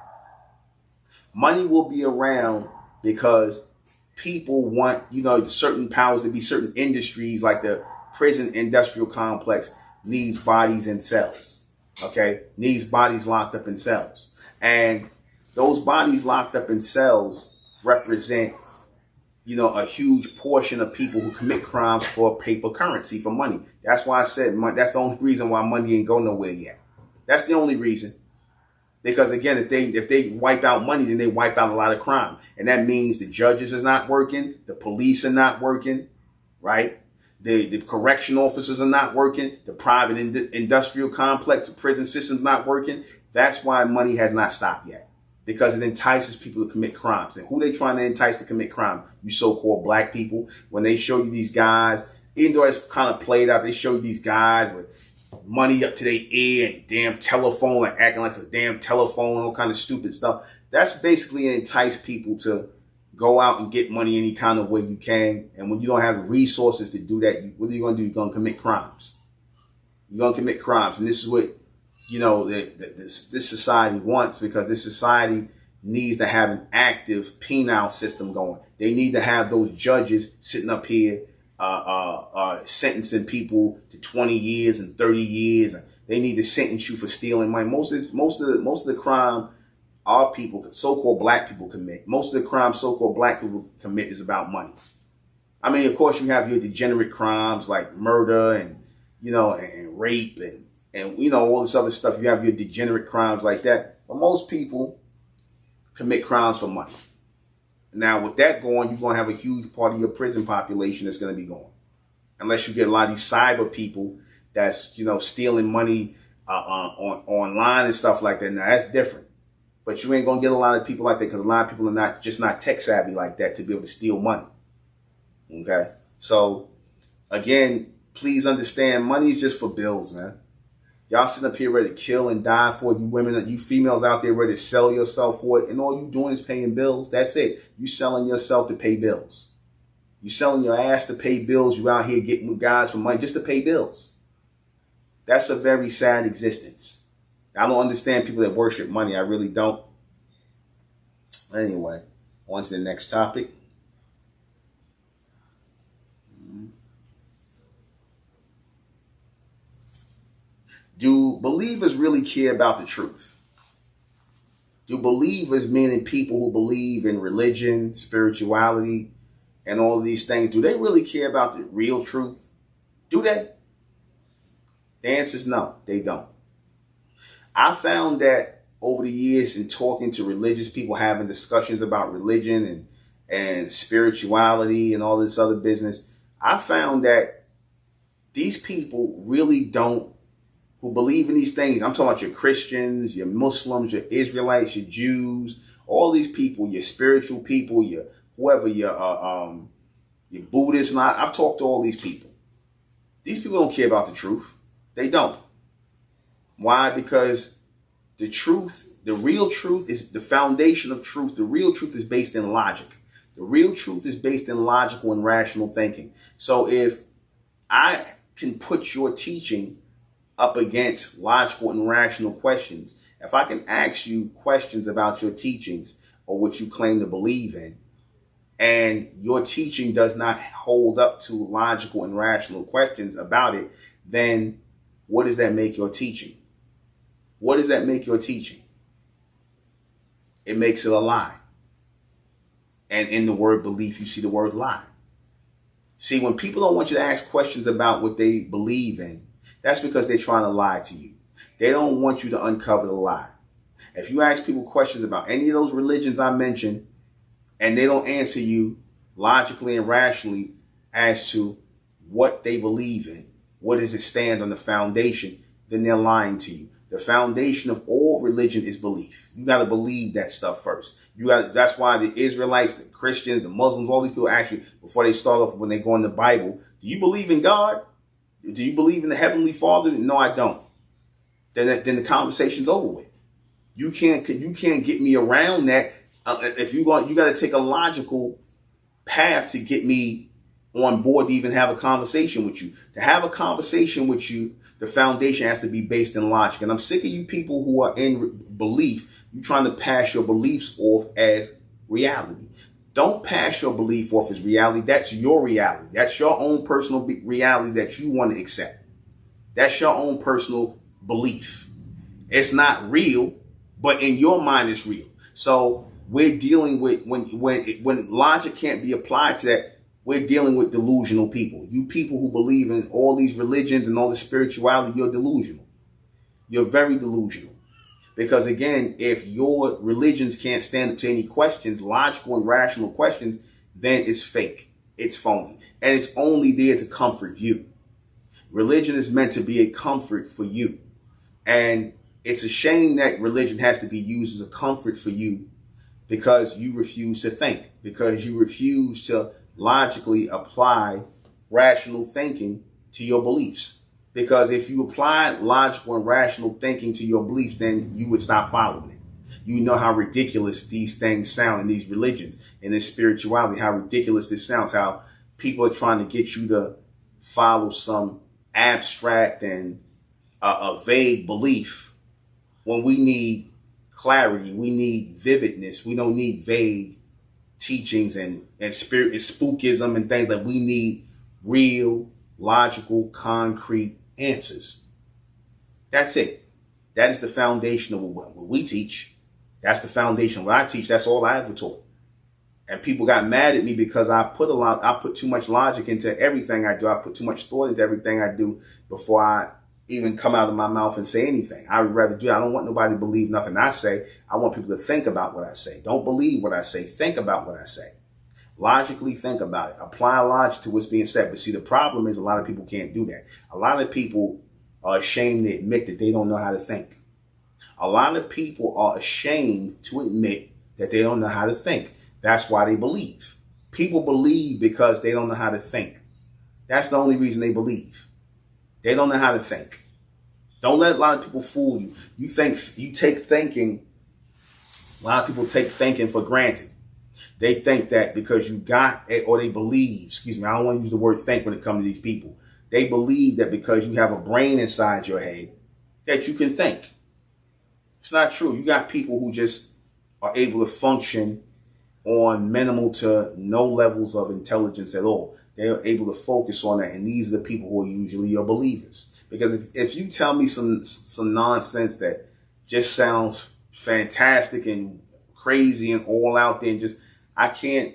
Money will be around because people want, you know, certain powers to be, certain industries like the prison industrial complex needs bodies in cells. Okay, needs bodies locked up in cells. And those bodies locked up in cells represent, you know, a huge portion of people who commit crimes for paper currency, for money. That's why I said that's the only reason why money ain't go nowhere yet. That's the only reason. Because again, if they wipe out money, then they wipe out a lot of crime. And that means the judges is not working, the police are not working, right? The correction officers are not working. The private industrial complex, the prison system is not working. That's why money has not stopped yet, because it entices people to commit crimes. And who they trying to entice to commit crime? You so-called black people. When they show you these guys, even though it's kind of played out, they show you these guys with money up to their ear and damn telephone, like acting like it's a damn telephone, all kind of stupid stuff. That's basically to entice people to go out and get money any kind of way you can. And when you don't have resources to do that, what are you going to do? You're going to commit crimes. You're going to commit crimes. And this is what, you know, this society wants, because this society needs to have an active penal system going. They need to have those judges sitting up here sentencing people to 20 years and 30 years. And they need to sentence you for stealing money. Most of the crime our people, so-called black people, commit. Most of the crime so-called black people commit is about money. I mean, of course, you have your degenerate crimes like murder and, you know, and rape and you know, all this other stuff. You have your degenerate crimes like that. But most people commit crimes for money. Now, with that going, you're going to have a huge part of your prison population that's going to be gone. Unless you get a lot of these cyber people that's, you know, stealing money online and stuff like that. Now, that's different. But you ain't going to get a lot of people like that, because a lot of people are not tech savvy like that to be able to steal money. Okay? So, again, please understand, money is just for bills, man. Y'all sitting up here ready to kill and die for it. You women, you females out there ready to sell yourself for it. And all you doing is paying bills. That's it. You selling yourself to pay bills. You selling your ass to pay bills. You out here getting with guys for money just to pay bills. That's a very sad existence. I don't understand people that worship money. I really don't. Anyway, on to the next topic. Do believers really care about the truth? Do believers, meaning people who believe in religion, spirituality, and all of these things, do they really care about the real truth? Do they? The answer is no, they don't. I found that over the years in talking to religious people, having discussions about religion and spirituality and all this other business, I found that these people really don't, who believe in these things. I'm talking about your Christians, your Muslims, your Israelites, your Jews, all these people, your spiritual people, your whoever, your Buddhists. And I've talked to all these people. These people don't care about the truth. They don't. Why? Because the truth, the real truth is the foundation of truth. The real truth is based in logic. The real truth is based in logical and rational thinking. So if I can put your teaching up against logical and rational questions, if I can ask you questions about your teachings or what you claim to believe in, and your teaching does not hold up to logical and rational questions about it, then what does that make your teaching? What does that make your teaching? It makes it a lie. And in the word belief, you see the word lie. See, when people don't want you to ask questions about what they believe in, that's because they're trying to lie to you. They don't want you to uncover the lie. If you ask people questions about any of those religions I mentioned, and they don't answer you logically and rationally as to what they believe in, what does it stand on the foundation, then they're lying to you. The foundation of all religion is belief. You got to believe that stuff first. That's why the Israelites, the Christians, the Muslims, all these people ask you before they start off, when they go in the Bible, do you believe in God? Do you believe in the Heavenly Father? No, I don't. Then the conversation's over with. You can't get me around that. If you got to take a logical path to get me on board to even have a conversation with you. To have a conversation with you, the foundation has to be based in logic. And I'm sick of you people who are in belief. You trying to pass your beliefs off as reality. Don't pass your belief off as reality. That's your reality. That's your own personal reality that you want to accept. That's your own personal belief. It's not real, but in your mind it's real. So we're dealing with, when logic can't be applied to that, we're dealing with delusional people. You people who believe in all these religions and all this spirituality, you're delusional. You're very delusional. Because again, if your religions can't stand up to any questions, logical and rational questions, then it's fake. It's phony. And it's only there to comfort you. Religion is meant to be a comfort for you. And it's a shame that religion has to be used as a comfort for you because you refuse to think, because you refuse to logically apply rational thinking to your beliefs. Because if you apply logical and rational thinking to your beliefs, then you would stop following it. You know how ridiculous these things sound in these religions, in this spirituality, how ridiculous this sounds, how people are trying to get you to follow some abstract and a vague belief when we need clarity, we need vividness. We don't need vague teachings and spirit and spookism and things. That we need real, logical, concrete answers. That's it. That is the foundation of what we teach. That's the foundation of what I teach. That's all I ever taught. And people got mad at me because I put too much logic into everything I do. I put too much thought into everything I do before I even come out of my mouth and say anything. I would rather do that. I don't want nobody to believe nothing I say. I want people to think about what I say. Don't believe what I say. Think about what I say. Logically think about it. Apply logic to what's being said. But see, the problem is a lot of people can't do that. A lot of people are ashamed to admit that they don't know how to think. A lot of people are ashamed to admit that they don't know how to think. That's why they believe. People believe because they don't know how to think. That's the only reason they believe. They don't know how to think. Don't let a lot of people fool you. You take thinking. A lot of people take thinking for granted. They think that because you got it, or they believe, I don't want to use the word think when it comes to these people. They believe that because you have a brain inside your head, that you can think. It's not true. You got people who just are able to function on minimal to no levels of intelligence at all. They're able to focus on that. And these are the people who are usually your believers. Because if you tell me some nonsense that just sounds fantastic and crazy and all out there, and just I can't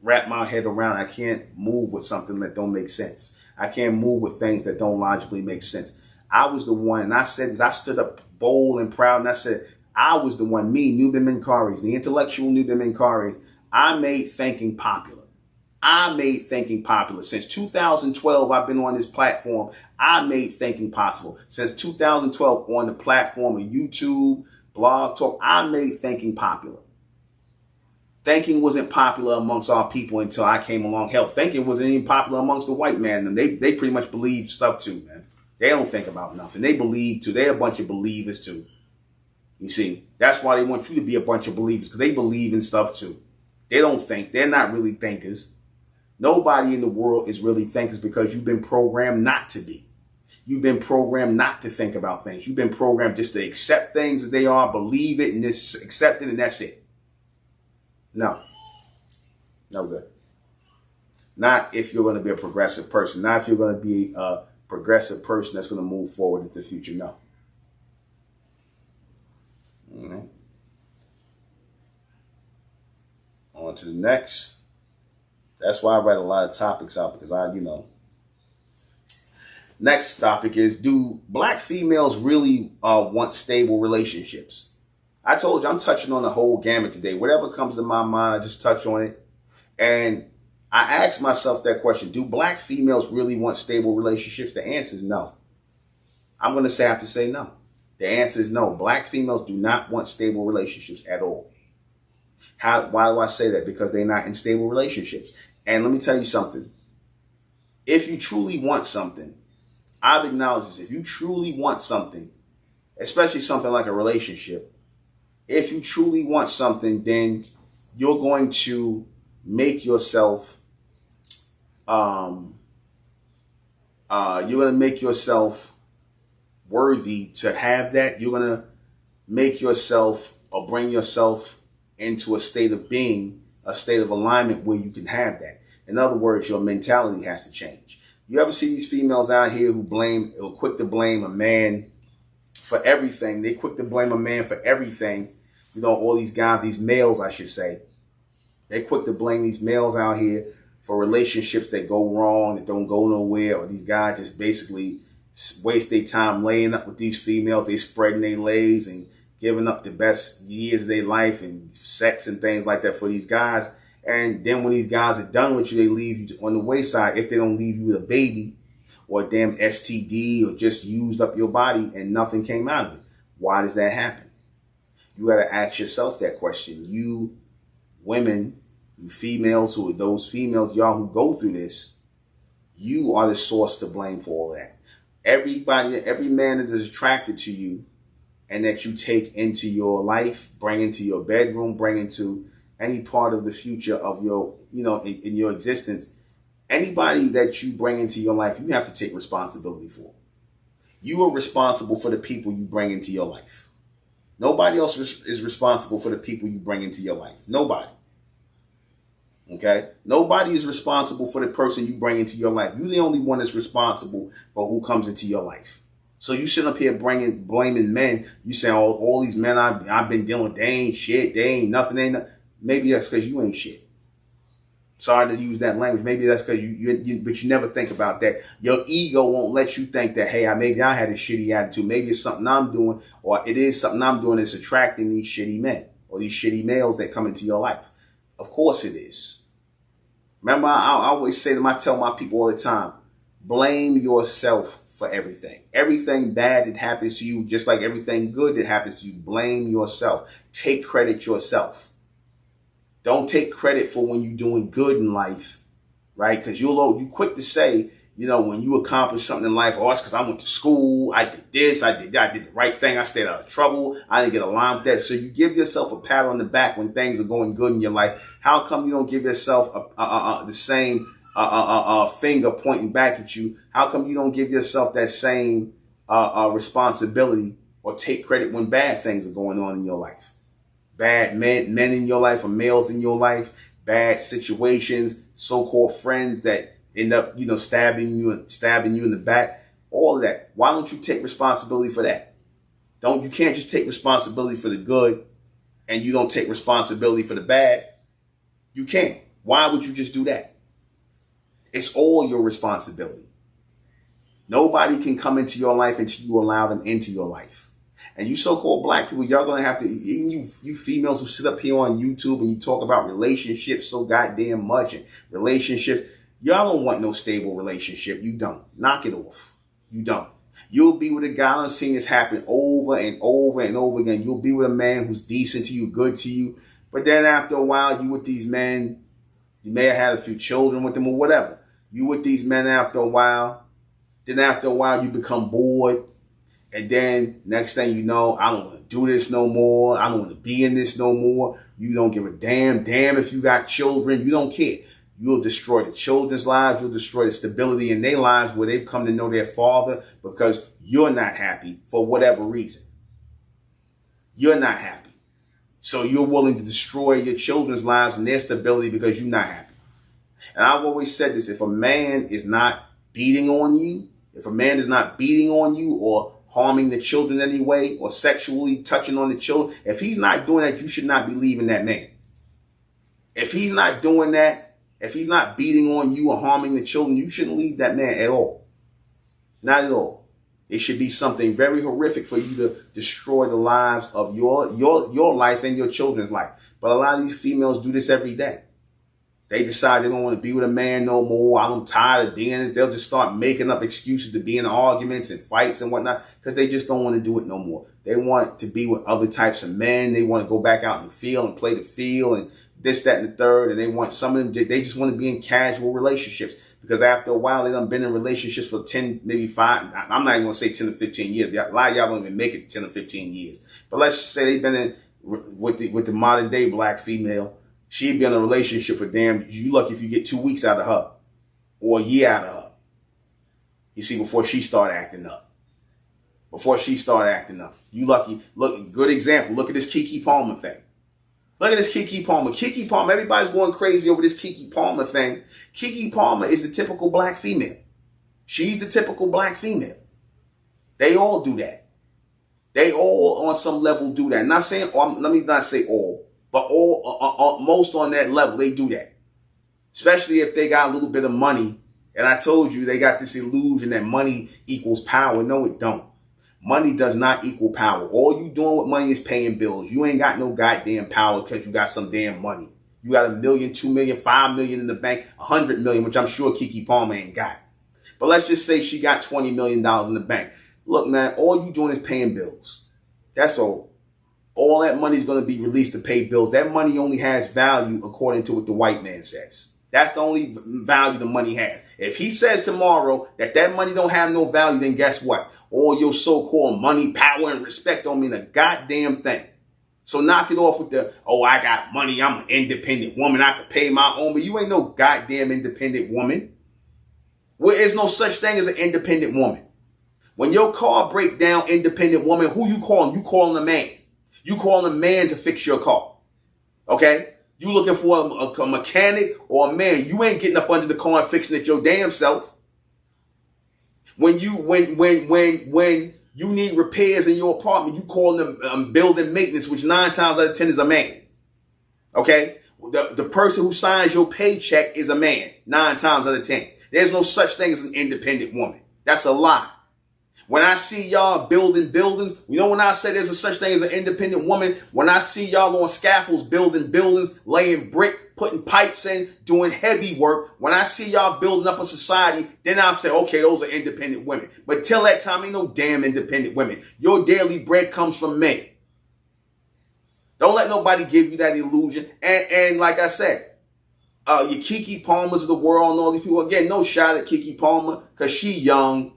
wrap my head around. I can't move with something that don't make sense. I can't move with things that don't logically make sense. I was the one, and I said this, I stood up bold and proud, and I said, I was the one, me, Nuben Menkaris, the intellectual Nuben Menkaris, I made thinking popular. I made thinking popular. Since 2012, I've been on this platform. I made thinking possible. Since 2012, on the platform of YouTube, Blog Talk, I made thinking popular. Thinking wasn't popular amongst our people until I came along. Hell, thinking wasn't even popular amongst the white man. And they pretty much believe stuff too, man. They don't think about nothing. They believe too. They're a bunch of believers too. You see, that's why they want you to be a bunch of believers, because they believe in stuff too. They don't think. They're not really thinkers. Nobody in the world is really thinkers because you've been programmed not to be. You've been programmed not to think about things. You've been programmed just to accept things as they are, believe it, and just accept it, and that's it. No. No good. Not if you're going to be a progressive person. Not if you're going to be a progressive person that's going to move forward into the future. No. All right. On to the next. That's why I write a lot of topics out, because Next topic is, do black females really want stable relationships? I told you I'm touching on the whole gamut today. Whatever comes to my mind, I just touch on it. And I asked myself that question. Do black females really want stable relationships? The answer is no. I'm going to have to say no. The answer is no. Black females do not want stable relationships at all. Why do I say that? Because they're not in stable relationships. And let me tell you something. If you truly want something, I've acknowledged this. If you truly want something, especially something like a relationship, if you truly want something, then you're going to make yourself, worthy to have that. You're going to make yourself or bring yourself into a state of being, a state of alignment where you can have that. In other words, your mentality has to change. You ever see these females out here who are quick to blame a man for everything? They quick to blame a man for everything. You know, all these guys, these males, I should say, they quick to blame these males out here for relationships that go wrong, that don't go nowhere, or these guys just basically waste their time laying up with these females. They spreading their legs and giving up the best years of their life and sex and things like that for these guys. And then when these guys are done with you, they leave you on the wayside if they don't leave you with a baby or a damn STD or just used up your body and nothing came out of it. Why does that happen? You got to ask yourself that question. You women, you females, who are those females, y'all who go through this, you are the source to blame for all that. Everybody, every man that is attracted to you and that you take into your life, bring into your bedroom, bring into any part of the future of your, in your existence, anybody that you bring into your life, you have to take responsibility for. You are responsible for the people you bring into your life. Nobody else is responsible for the people you bring into your life. Nobody. Okay? Nobody is responsible for the person you bring into your life. You're the only one that's responsible for who comes into your life. So you sit up here blaming men. You say, oh, all these men I've been dealing with, they ain't shit. They ain't nothing. Maybe that's because you ain't shit. Sorry to use that language. Maybe that's because but you never think about that. Your ego won't let you think that, hey, maybe I had a shitty attitude. Maybe it's something I'm doing, or it is something I'm doing that's attracting these shitty men or these shitty males that come into your life. Of course it is. Remember, I always say I tell my people all the time, blame yourself for everything. Everything bad that happens to you, just like everything good that happens to you, blame yourself. Take credit yourself. Don't take credit for when you're doing good in life, right? Because you quick to say, when you accomplish something in life, oh, it's because I went to school, I did this, I did that, I did the right thing, I stayed out of trouble, I didn't get along with that. So you give yourself a pat on the back when things are going good in your life. How come you don't give yourself the same finger pointing back at you? How come you don't give yourself that same responsibility or take credit when bad things are going on in your life? Bad men in your life or males in your life, bad situations, so-called friends that end up, stabbing you in the back, all of that. Why don't you take responsibility for that? You can't just take responsibility for the good and you don't take responsibility for the bad. You can't. Why would you just do that? It's all your responsibility. Nobody can come into your life until you allow them into your life. And you so-called black people, y'all going to have to, even you females who sit up here on YouTube and you talk about relationships so goddamn much and relationships, y'all don't want no stable relationship. You don't. Knock it off. You don't. You'll be with a guy, I've seen this happen over and over and over again. You'll be with a man who's decent to you, good to you. But then after a while, you with these men, you may have had a few children with them or whatever. You with these men after a while. Then after a while, you become bored. And then next thing you know, I don't want to do this no more. I don't want to be in this no more. You don't give a damn. Damn if you got children. You don't care. You'll destroy the children's lives. You'll destroy the stability in their lives where they've come to know their father because you're not happy for whatever reason. You're not happy. So you're willing to destroy your children's lives and their stability because you're not happy. And I've always said this, if a man is not beating on you, or harming the children in any way or sexually touching on the children, if he's not doing that, you should not be leaving that man. If he's not doing that, if he's not beating on you or harming the children, you shouldn't leave that man at all. Not at all. It should be something very horrific for you to destroy the lives of your life and your children's life. But a lot of these females do this every day. They decide they don't want to be with a man no more. I'm tired of being it. They'll just start making up excuses to be in arguments and fights and whatnot because they just don't want to do it no more. They want to be with other types of men. They want to go back out in the field and play the field and this, that, and the third. And they want some of them, they just want to be in casual relationships because after a while, they done been in relationships for 10, maybe 5. I'm not even going to say 10 to 15 years. A lot of y'all won't even make it to 10 or 15 years. But let's just say they've been in with the modern day black female. She'd be in a relationship for you lucky if you get 2 weeks out of her or a year out of her. You see, before she start acting up. You lucky. Look, good example. Look at this Keke Palmer thing. Keke Palmer, everybody's going crazy over this Keke Palmer thing. Keke Palmer is the typical black female. She's the typical black female. They all do that. They all on some level do that. Not saying, let me not say all. But most on that level, they do that. Especially if they got a little bit of money. And I told you, they got this illusion that money equals power. No, it don't. Money does not equal power. All you doing with money is paying bills. You ain't got no goddamn power because you got some damn money. You got $1 million, $2 million, $5 million in the bank, $100 million, which I'm sure Keke Palmer ain't got. But let's just say she got $20 million in the bank. Look, man, all you doing is paying bills. That's all. All that money is going to be released to pay bills. That money only has value according to what the white man says. That's the only value the money has. If he says tomorrow that money don't have no value, then guess what? All your so-called money, power, and respect don't mean a goddamn thing. So knock it off with I got money. I'm an independent woman. I can pay my own. But you ain't no goddamn independent woman. There is no such thing as an independent woman. When your car break down, independent woman, who you calling? You calling a man. You calling a man to fix your car. Okay? You looking for a mechanic or a man. You ain't getting up under the car and fixing it your damn self. When you need repairs in your apartment, you calling them building maintenance, which 9 times out of 10 is a man. Okay? The person who signs your paycheck is a man. 9 times out of 10. There's no such thing as an independent woman. That's a lie. When I see y'all building buildings, when I say there's a such thing as an independent woman, when I see y'all on scaffolds building buildings, laying brick, putting pipes in, doing heavy work, when I see y'all building up a society, then I'll say, okay, those are independent women. But till that time, ain't no damn independent women. Your daily bread comes from men. Don't let nobody give you that illusion. And like I said, your Keke Palmers of the world and all these people, again, no shot at Keke Palmer because she young.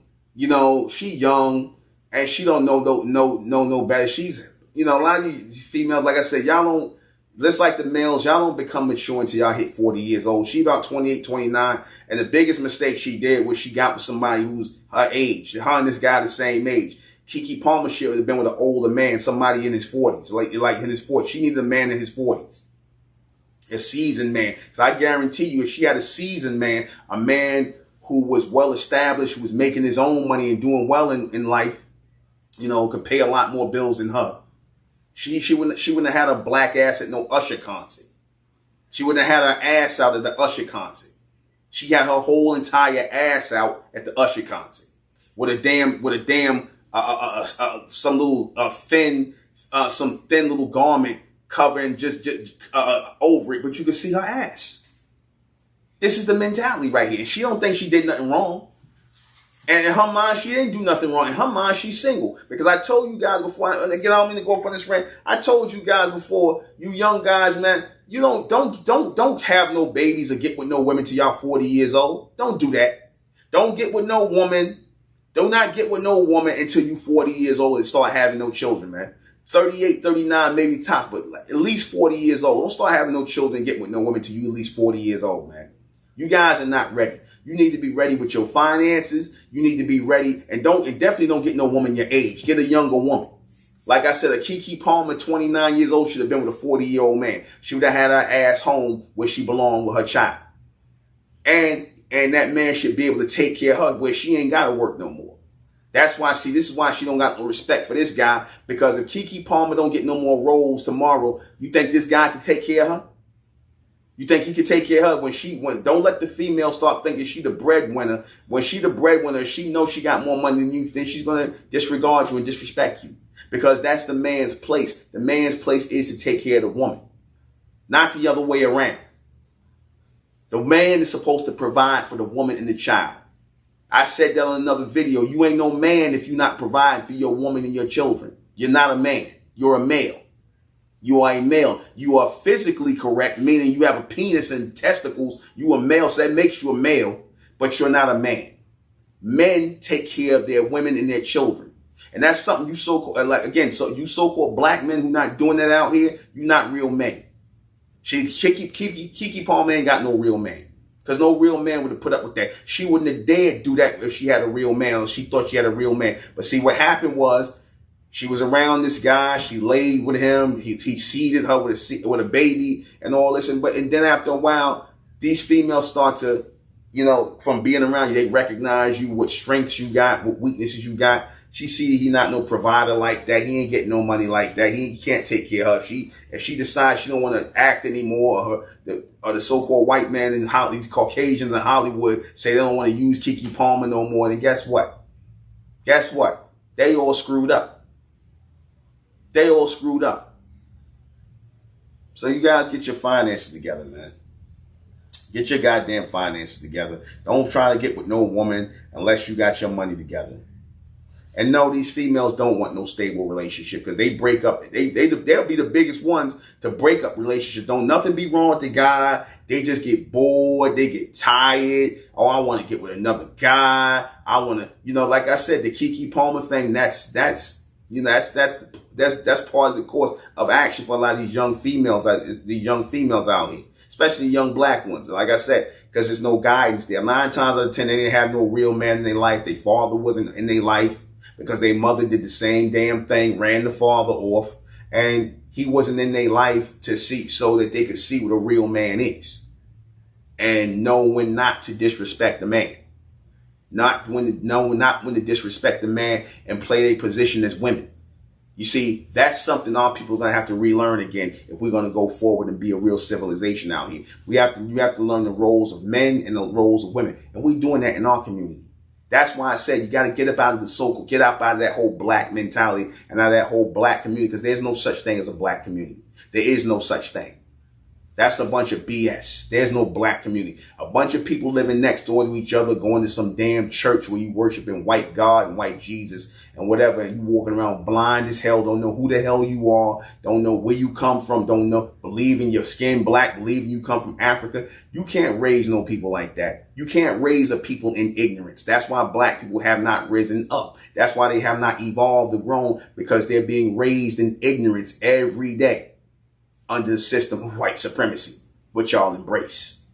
She young and she don't know no better. She's, a lot of these females, like I said, y'all don't, just like the males, y'all don't become mature until y'all hit 40 years old. She about 28, 29. And the biggest mistake she did was she got with somebody who's her age. Her and this guy the same age. Keke Palmer should have been with an older man, somebody in his 40s, like in his 40s. She needed a man in his 40s. A seasoned man. So I guarantee you, if she had a seasoned man, a man who was well established, who was making his own money and doing well in life, you know, could pay a lot more bills than her. She wouldn't have had a black ass at no Usher concert. She wouldn't have had her ass out at the Usher concert. She had her whole entire ass out at the Usher concert with a damn some little some thin little garment covering just over it, but you can see her ass. This is the mentality right here. She don't think she did nothing wrong. And in her mind, she didn't do nothing wrong. In her mind, she's single. Because I told you guys before, again, I don't mean to go off on this rant. I told you guys before, you young guys, man, you don't have no babies or get with no women till y'all 40 years old. Don't do that. Don't get with no woman. Do not get with no woman until you 40 years old and start having no children, man. 38, 39, maybe top, but at least 40 years old. Don't start having no children and get with no woman till you at least 40 years old, man. You guys are not ready. You need to be ready with your finances. You need to be ready, and definitely don't get no woman your age. Get a younger woman. Like I said, a Keke Palmer, 29 years old, should have been with a 40-year-old man. She would have had her ass home where she belonged with her child. And that man should be able to take care of her where she ain't got to work no more. That's why, see, this is why she don't got no respect for this guy, because if Keke Palmer don't get no more roles tomorrow, you think this guy can take care of her? You think he can take care of her don't let the female start thinking she the breadwinner. When she the breadwinner, she knows she got more money than you, then she's going to disregard you and disrespect you. Because that's the man's place. The man's place is to take care of the woman, not the other way around. The man is supposed to provide for the woman and the child. I said that on another video. You ain't no man if you're not providing for your woman and your children. You're not a man. You're a male. You are a male. You are physically correct, meaning you have a penis and testicles. You are male, so that makes you a male, but you're not a man. Men take care of their women and their children. And that's something you so-called, like, again, so you so-called black men who not doing that out here, you're not real men. Keke Palmer ain't got no real man. Because no real man would have put up with that. She wouldn't have dared do that if she had a real man or she thought she had a real man. But see, what happened was, she was around this guy. She laid with him. He seeded her with a baby and all this. And then after a while, these females start to, you know, from being around you, they recognize you, what strengths you got, what weaknesses you got. She see he not no provider like that. He ain't getting no money like that. He can't take care of her. If she decides she don't want to act anymore, or the so-called white man in these Caucasians in Hollywood say they don't want to use Keke Palmer no more, then guess what? Guess what? They all screwed up. They all screwed up. So you guys get your finances together, man. Get your goddamn finances together. Don't try to get with no woman unless you got your money together. And no, these females don't want no stable relationship because they break up. They'll be the biggest ones to break up relationships. Don't nothing be wrong with the guy. They just get bored. They get tired. Oh, I want to get with another guy. I want to, you know, like I said, the Keke Palmer thing, that's part of the course of action for a lot of these young females out here, especially young black ones. Like I said, because there's no guidance there. 9 times out of 10, they didn't have no real man in their life. Their father wasn't in their life because their mother did the same damn thing, ran the father off, and he wasn't in their life to see so that they could see what a real man is and know when not to disrespect the man. Not when to disrespect the man and play their position as women. You see, that's something our people are going to have to relearn again if we're going to go forward and be a real civilization out here. You have to learn the roles of men and the roles of women. And we're doing that in our community. That's why I said you got to get up out of the so-called, get up out of that whole black mentality and out of that whole black community, because there's no such thing as a black community. There is no such thing. That's a bunch of BS. There's no black community. A bunch of people living next door to each other, going to some damn church where you worshiping white God and white Jesus and whatever, and you walking around blind as hell, don't know who the hell you are, don't know where you come from, don't know, believing your skin black, believing you come from Africa. You can't raise no people like that. You can't raise a people in ignorance. That's why black people have not risen up. That's why they have not evolved or grown, because they're being raised in ignorance every day under the system of white supremacy, which y'all embrace.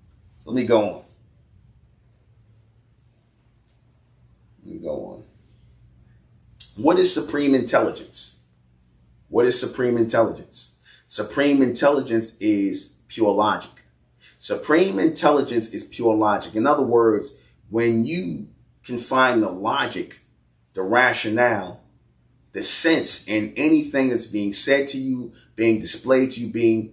Let me go on. What is supreme intelligence? What is supreme intelligence? Supreme intelligence is pure logic. Supreme intelligence is pure logic. In other words, when you can find the logic, the rationale, the sense in anything that's being said to you, being displayed to you, being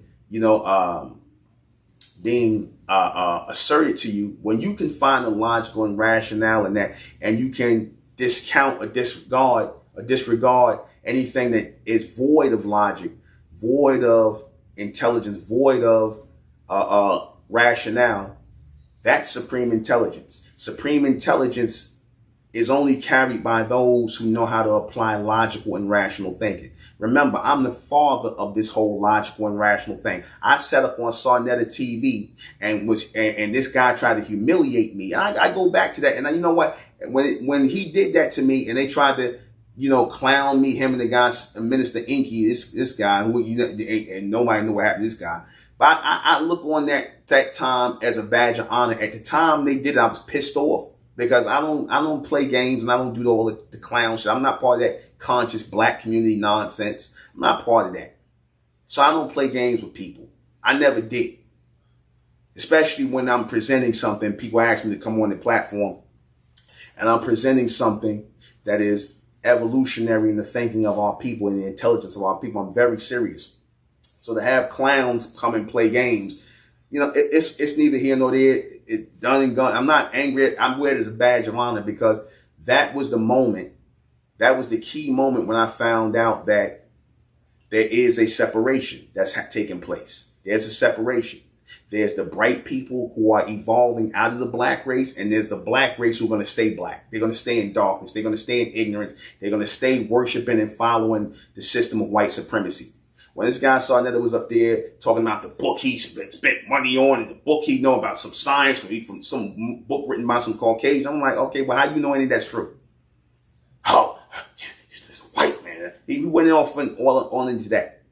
asserted to you, when you can find the logical and rationale in that, and you can discount or disregard anything that is void of logic, void of intelligence, void of rationale, that's supreme intelligence. Supreme intelligence is only carried by those who know how to apply logical and rational thinking. Remember, I'm the father of this whole logical and rational thing. I set up on Sarnetta TV and this guy tried to humiliate me. I go back to that, and you know what? When he did that to me, and they tried to, clown me, him and the guy, Minister Inky, this guy who and nobody knew what happened to this guy. But I look on that time as a badge of honor. At the time they did it, I was pissed off. Because I don't play games, and I don't do all the clown shit. I'm not part of that conscious black community nonsense. I'm not part of that. So I don't play games with people. I never did. Especially when I'm presenting something, people ask me to come on the platform, and I'm presenting something that is evolutionary in the thinking of our people and the intelligence of our people. I'm very serious. So to have clowns come and play games, it's neither here nor there. It done and gone. I'm not angry. I'm wearing it as a badge of honor, because that was the moment. That was the key moment when I found out that there is a separation that's taking place. There's a separation. There's the bright people who are evolving out of the black race, and there's the black race who are going to stay black. They're going to stay in darkness. They're going to stay in ignorance. They're going to stay worshiping and following the system of white supremacy. When this guy saw that it was up there talking about the book he spent money on, and the book he know about some science from some book written by some Caucasian, I'm like, okay, well, how do you know any of that's true? Oh, this white man. He went off and all into that.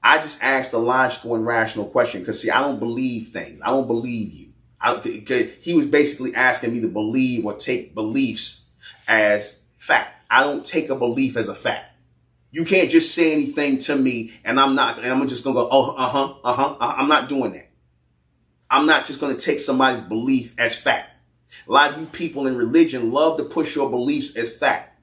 I just asked a logical and rational question, because, see, I don't believe things. I don't believe you. He was basically asking me to believe or take beliefs as fact. I don't take a belief as a fact. You can't just say anything to me and I'm just going to go, I'm not doing that. I'm not just going to take somebody's belief as fact. A lot of you people in religion love to push your beliefs as fact.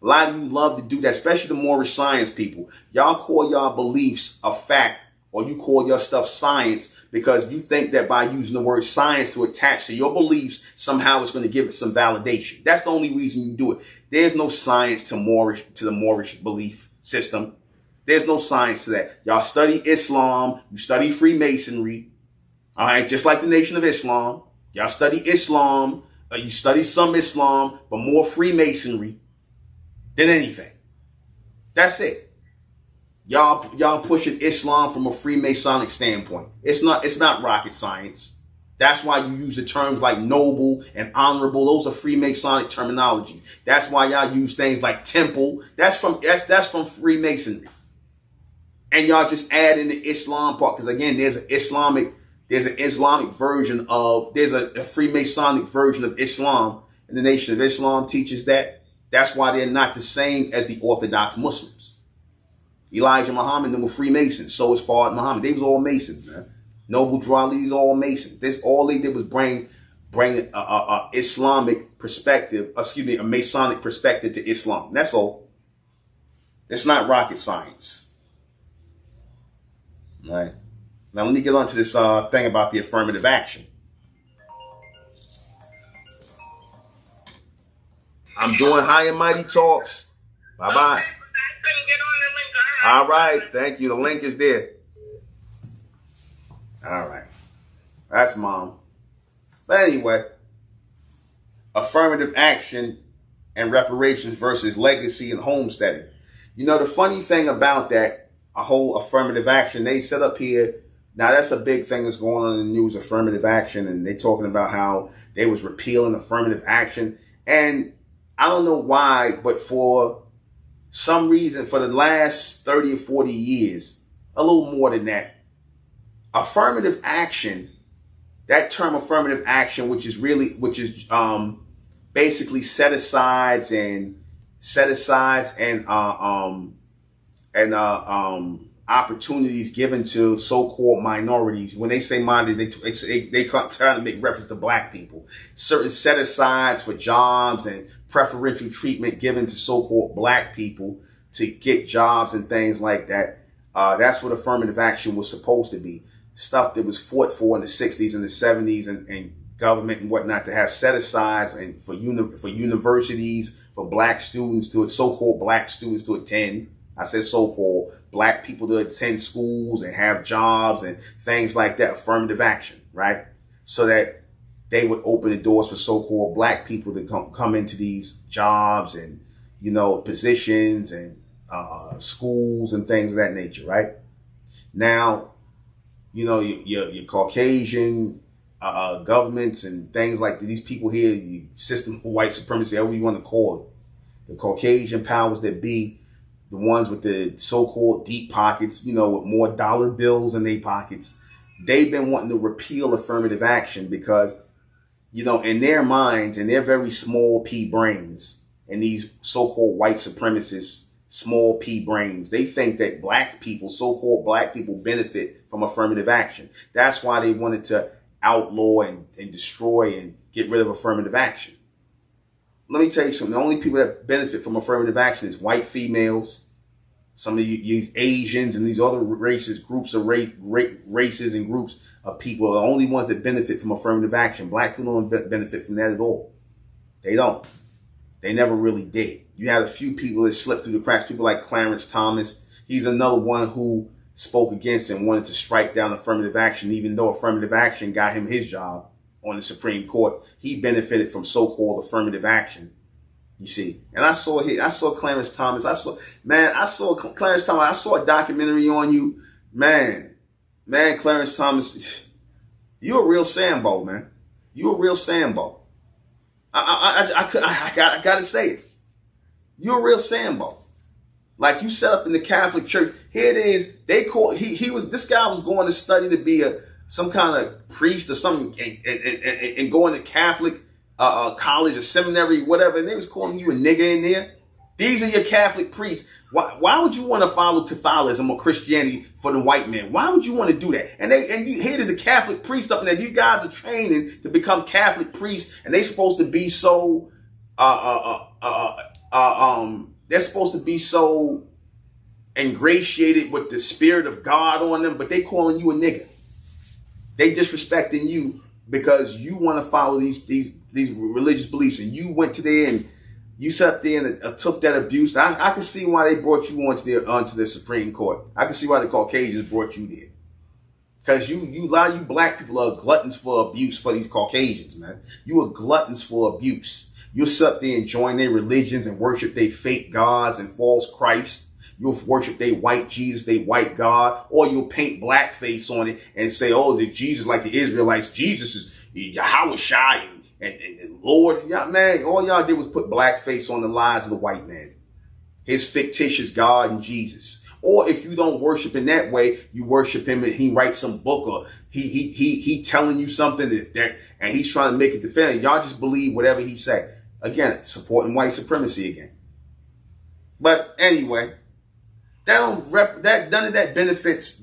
A lot of you love to do that, especially the Moorish science people. Y'all call y'all beliefs a fact, or you call your stuff science, because you think that by using the word science to attach to your beliefs, somehow it's going to give it some validation. That's the only reason you do it. There's no science to the Moorish belief system. There's no science to that. Y'all study Islam. You study Freemasonry. All right. Just like the Nation of Islam. Y'all study Islam. You study some Islam, but more Freemasonry than anything. That's it. Y'all pushing Islam from a Freemasonic standpoint. It's not rocket science. That's why you use the terms like noble and honorable. Those are Freemasonic terminology. That's why y'all use things like temple. That's from Freemasonry. And y'all just add in the Islam part, because again, there's a Freemasonic version of Islam, and the Nation of Islam teaches that. That's why they're not the same as the Orthodox Muslims. Elijah Muhammad, they were Freemasons. So is Fard Muhammad. They was all Masons, man. Noble Drew Ali's all Masons. This all they did was bring a Islamic perspective, a Masonic perspective to Islam. That's all. It's not rocket science. All right. Now let me get on to this thing about the affirmative action. I'm doing high and mighty talks. Bye-bye. All right. Thank you. The link is there. All right. That's Mom. But anyway, affirmative action and reparations versus legacy and homesteading. The funny thing about that, a whole affirmative action, they set up here. Now, that's a big thing that's going on in the news, affirmative action. And they talking about how they was repealing affirmative action. And I don't know why, but for some reason, for the last 30 or 40 years, a little more than that, affirmative action, that term affirmative action, which is basically set asides and opportunities given to so-called minorities. When they say minorities, they try to make reference to black people. Certain set-asides for jobs and preferential treatment given to so-called black people to get jobs and things like that. That's what affirmative action was supposed to be. Stuff that was fought for in the 60s and the 70s and government and whatnot, to have set-asides and for universities, for black students, to so-called black students to attend. I said so-called black people to attend schools and have jobs and things like that. Affirmative action, right? So that they would open the doors for so-called black people to come into these jobs and, you know, positions and schools and things of that nature, right? Now, you know, your Caucasian governments and things like these people here, the system of white supremacy, however you want to call it, the Caucasian powers that be, the ones with the so-called deep pockets, you know, with more dollar bills in their pockets, they've been wanting to repeal affirmative action because, you know, in their minds, in their very small p brains, and these so-called white supremacists, small p brains, they think that black people, so-called black people, benefit from affirmative action. That's why they wanted to outlaw and destroy and get rid of affirmative action. Let me tell you something. The only people that benefit from affirmative action is white females, some of these Asians and these other races, groups of races and groups of people are the only ones that benefit from affirmative action. Black people don't benefit from that at all. They don't. They never really did. You had a few people that slipped through the cracks. People like Clarence Thomas. He's another one who spoke against and wanted to strike down affirmative action, even though affirmative action got him his job on the Supreme Court. He benefited from so-called affirmative action, you see. And I saw Clarence Thomas. I saw Clarence Thomas. I saw a documentary on you. Man, Clarence Thomas, you're a real Sambo, man. You're a real Sambo. I gotta say it. You're a real Sambo. Like, you set up in the Catholic Church. Here it is. This guy was going to study to be some kind of priest or something and going to Catholic college or seminary, whatever. And they was calling you a nigger in there. These are your Catholic priests. Why would you want to follow Catholicism or Christianity for the white man? Why would you want to do that? And here there's a Catholic priest up in there. These guys are training to become Catholic priests, and they're supposed to be so they're supposed to be so ingratiated with the spirit of God on them, but they calling you a nigger. They disrespecting you because you want to follow these religious beliefs, and you went to there and you sat there and took that abuse. I can see why they brought you onto the Supreme Court. I can see why the Caucasians brought you there. Because a lot of you black people are gluttons for abuse for these Caucasians, man. You are gluttons for abuse. You'll sit up there and join their religions and worship their fake gods and false Christ. You'll worship their white Jesus, their white God, or you'll paint blackface on it and say, oh, the Jesus, like the Israelites, Jesus is Yahweh Shai and Lord. Y'all, man, all y'all did was put blackface on the lies of the white man, his fictitious God and Jesus. Or if you don't worship in that way, you worship him and he writes some book, or he telling you something that and he's trying to make it defend. Y'all just believe whatever he say. Again, supporting white supremacy again. But anyway, none of that benefits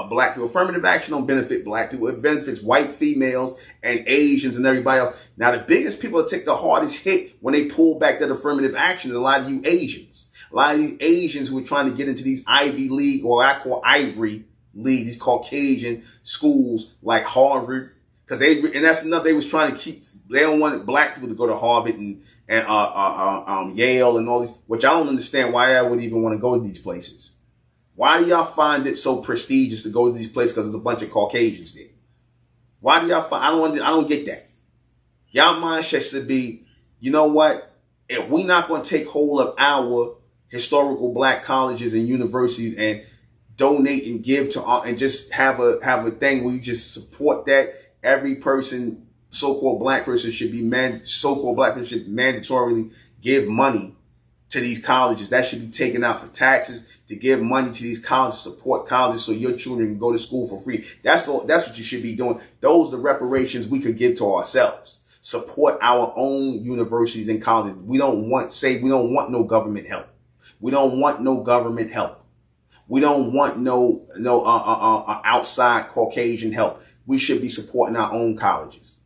black people. Affirmative action don't benefit black people. It benefits white females and Asians and everybody else. Now, the biggest people that take the hardest hit when they pull back that affirmative action is a lot of you Asians. A lot of these Asians who are trying to get into these Ivy League, or I call Ivory League, these Caucasian schools like Harvard. Because that's another, they was trying to keep, they don't want black people to go to Harvard and Yale and all these, which I don't understand why I would even want to go to these places. Why do y'all find it so prestigious to go to these places? Because there's a bunch of Caucasians there. Why do y'all find, I don't get that. Y'all mindset should be, you know what? If we not going to take hold of our historical black colleges and universities and donate and give to, and just have a thing where you just support that, every person, so-called black person should mandatorily give money to these colleges. That should be taken out for taxes, to give money to these colleges, support colleges so your children can go to school for free. That's what you should be doing. Those are the reparations we could give to ourselves. Support our own universities and colleges. We don't want no government help. We don't want no government help. We don't want no outside Caucasian help. We should be supporting our own colleges.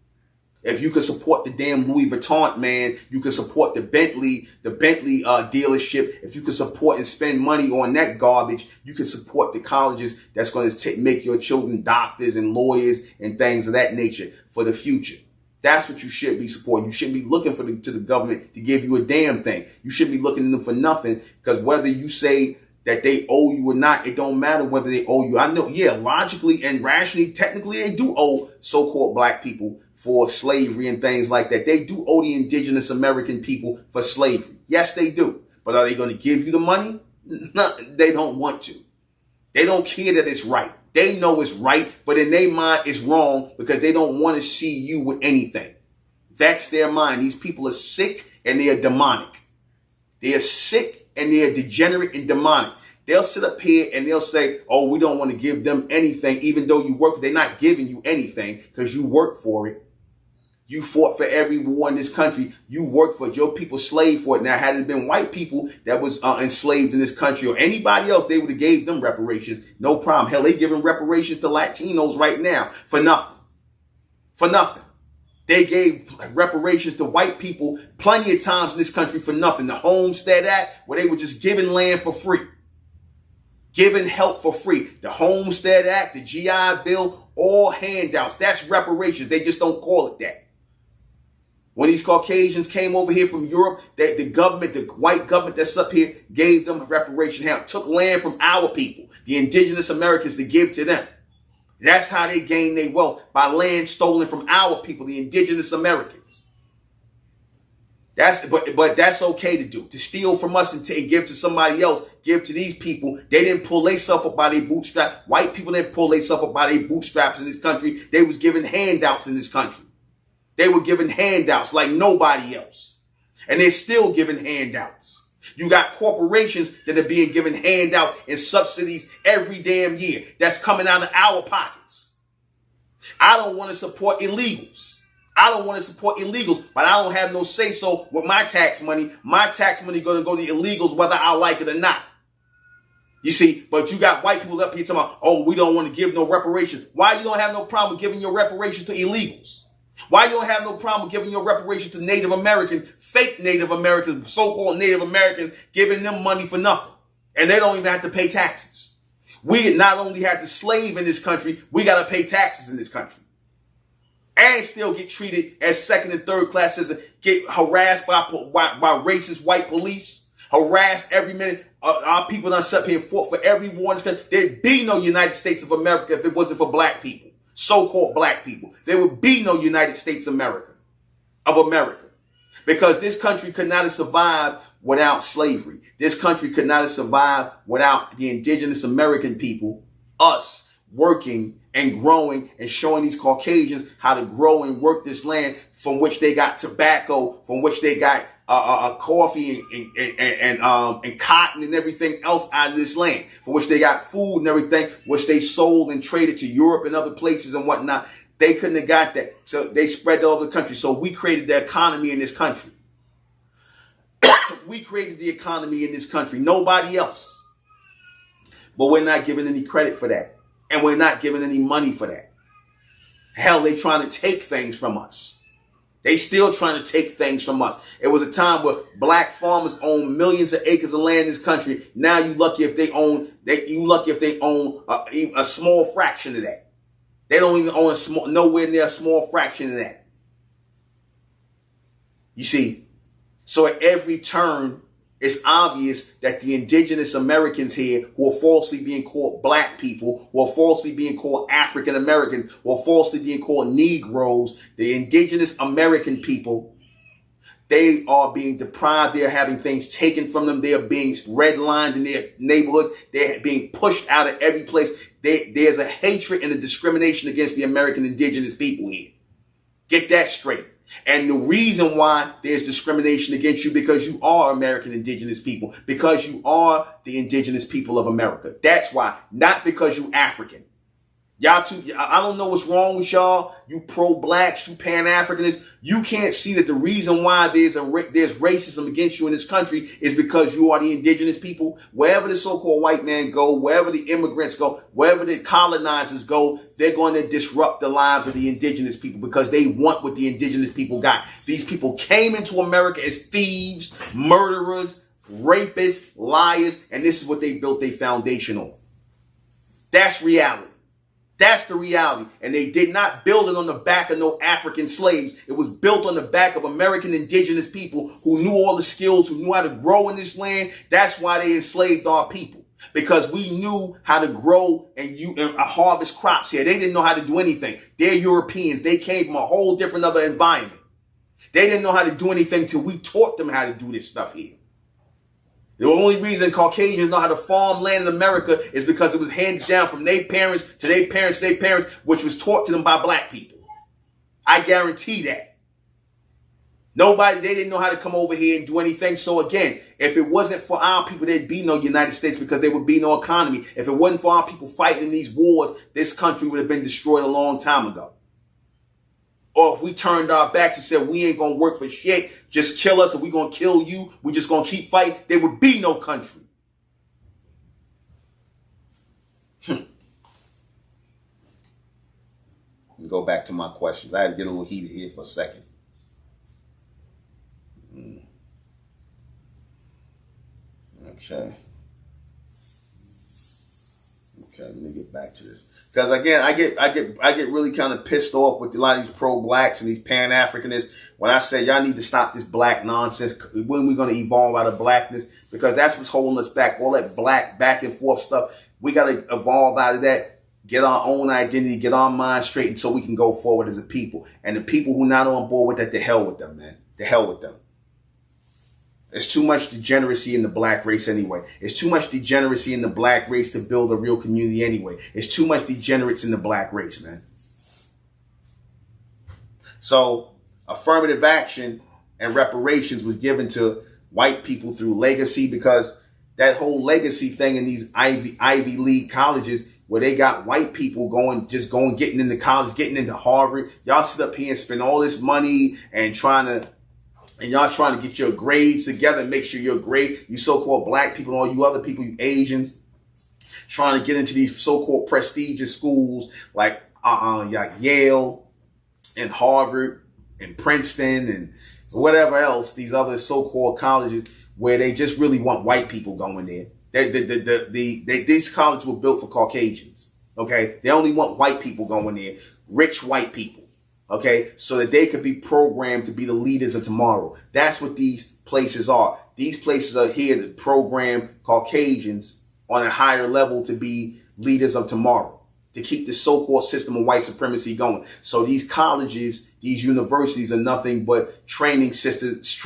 If you could support the damn Louis Vuitton, man, you could support the Bentley dealership. If you could support and spend money on that garbage, you could support the colleges that's going to make your children doctors and lawyers and things of that nature for the future. That's what you should be supporting. You shouldn't be looking to the government to give you a damn thing. You shouldn't be looking to them for nothing, because whether you say that they owe you or not, it don't matter whether they owe you. I know, yeah, logically and rationally, technically, they do owe so-called black people for slavery and things like that. They do owe the indigenous American people for slavery. Yes, they do. But are they going to give you the money? No, they don't want to. They don't care that it's right. They know it's right, but in their mind it's wrong because they don't want to see you with anything. That's their mind. These people are sick and they are demonic. They are sick and they are degenerate and demonic. They'll sit up here and they'll say, oh, we don't want to give them anything, even though you work. They're not giving you anything because you work for it. You fought for every war in this country. You worked for it. Your people slaved for it. Now, had it been white people that was enslaved in this country or anybody else, they would have gave them reparations. No problem. Hell, they giving reparations to Latinos right now for nothing. For nothing. They gave reparations to white people plenty of times in this country for nothing. The Homestead Act, where they were just giving land for free. Giving help for free. The Homestead Act, the GI Bill, all handouts. That's reparations. They just don't call it that. When these Caucasians came over here from Europe, the government, the white government that's up here, gave them reparations, took land from our people, the indigenous Americans, to give to them. That's how they gain their wealth, by land stolen from our people, the indigenous Americans. But that's okay to do, to steal from us and give to somebody else, give to these people. They didn't pull themselves up by their bootstraps. White people didn't pull themselves up by their bootstraps in this country. They was giving handouts in this country. They were giving handouts like nobody else. And they're still giving handouts. You got corporations that are being given handouts and subsidies every damn year. That's coming out of our pockets. I don't want to support illegals. But I don't have no say-so with my tax money. My tax money going to go to illegals whether I like it or not. You see, but you got white people up here talking about, oh, we don't want to give no reparations. Why you don't have no problem giving your reparations to illegals? Why you don't have no problem giving your reparations to Native Americans, fake Native Americans, so-called Native Americans, giving them money for nothing? And they don't even have to pay taxes. We not only have to slave in this country, we got to pay taxes in this country. And still get treated as second and third class citizens, get harassed by racist white police, harassed every minute. Our people done sat here and fought for every war in this country. There'd be no United States of America if it wasn't for black people. So-called black people. There would be no United States of America. Because this country could not have survived without slavery. This country could not have survived without the indigenous American people, us, working and growing and showing these Caucasians how to grow and work this land, from which they got tobacco, from which they got coffee and cotton and everything else out of this land, for which they got food and everything, which they sold and traded to Europe and other places and whatnot. They couldn't have got that. So they spread all over the country. So we created the economy in this country. We created the economy in this country. Nobody else. But we're not giving any credit for that. And we're not giving any money for that. Hell, they trying to take things from us. They still trying to take things from us. It was a time where black farmers owned millions of acres of land in this country. Now you lucky if they own a small fraction of that. They don't even own nowhere near a small fraction of that. You see, so at every turn, it's obvious that the indigenous Americans here, who are falsely being called black people, who are falsely being called African Americans, who are falsely being called Negroes, the indigenous American people, they are being deprived. They are having things taken from them. They are being redlined in their neighborhoods. They're being pushed out of every place. There's a hatred and a discrimination against the American indigenous people here. Get that straight. And the reason why there's discrimination against you, because you are American indigenous people, because you are the indigenous people of America. That's why, not because you African. Y'all too, I don't know what's wrong with y'all. You pro-blacks, you pan-Africanists. You can't see that the reason why there's racism against you in this country is because you are the indigenous people. Wherever the so-called white man go, wherever the immigrants go, wherever the colonizers go, they're going to disrupt the lives of the indigenous people because they want what the indigenous people got. These people came into America as thieves, murderers, rapists, liars, and this is what they built their foundation on. That's reality. That's the reality. And they did not build it on the back of no African slaves. It was built on the back of American indigenous people who knew all the skills, who knew how to grow in this land. That's why they enslaved our people. Because we knew how to grow and harvest crops here. They didn't know how to do anything. They're Europeans. They came from a whole different other environment. They didn't know how to do anything till we taught them how to do this stuff here. The only reason Caucasians know how to farm land in America is because it was handed down from their parents to their parents to their parents, which was taught to them by black people. I guarantee that. They didn't know how to come over here and do anything. So again, if it wasn't for our people, there'd be no United States because there would be no economy. If it wasn't for our people fighting in these wars, this country would have been destroyed a long time ago. Or if we turned our backs and said, we ain't going to work for shit, just kill us, or we going to kill you, we just going to keep fighting, there would be no country. Let me go back to my questions. I had to get a little heated here for a second. Okay. Okay, let me get back to this. Because again, I get really kind of pissed off with a lot of these pro-blacks and these pan-Africanists when I say y'all need to stop this black nonsense. When are we going to evolve out of blackness? Because that's what's holding us back. All that black back and forth stuff. We got to evolve out of that. Get our own identity, get our minds straightened so we can go forward as a people. And the people who are not on board with that, the hell with them, man. The hell with them. There's too much degeneracy in the black race anyway. It's too much degeneracy in the black race to build a real community anyway. It's too much degenerates in the black race, man. So affirmative action and reparations was given to white people through legacy, because that whole legacy thing in these Ivy League colleges where they got white people getting into college, getting into Harvard. Y'all sit up here and spend all this money and y'all trying to get your grades together and make sure you're great. You so-called black people and all you other people, you Asians, trying to get into these so-called prestigious schools like Yale and Harvard and Princeton and whatever else, these other so-called colleges where they just really want white people going there. These colleges were built for Caucasians. Okay. They only want white people going there, rich white people. Okay. So that they could be programmed to be the leaders of tomorrow. That's what these places are. These places are here to program Caucasians on a higher level to be leaders of tomorrow, to keep the so-called system of white supremacy going. So these colleges, these universities are nothing but training centers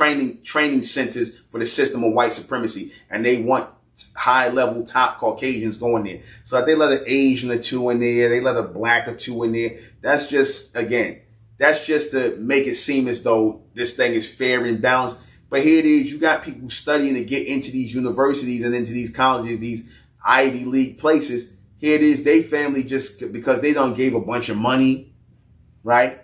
for the system of white supremacy. And they want high-level top Caucasians going there. So if they let an Asian or two in there, they let a black or two in there. That's just to make it seem as though this thing is fair and balanced. But here it is, you got people studying to get into these universities and into these colleges, these Ivy League places. Here it is, they family just, because they don't gave a bunch of money, right?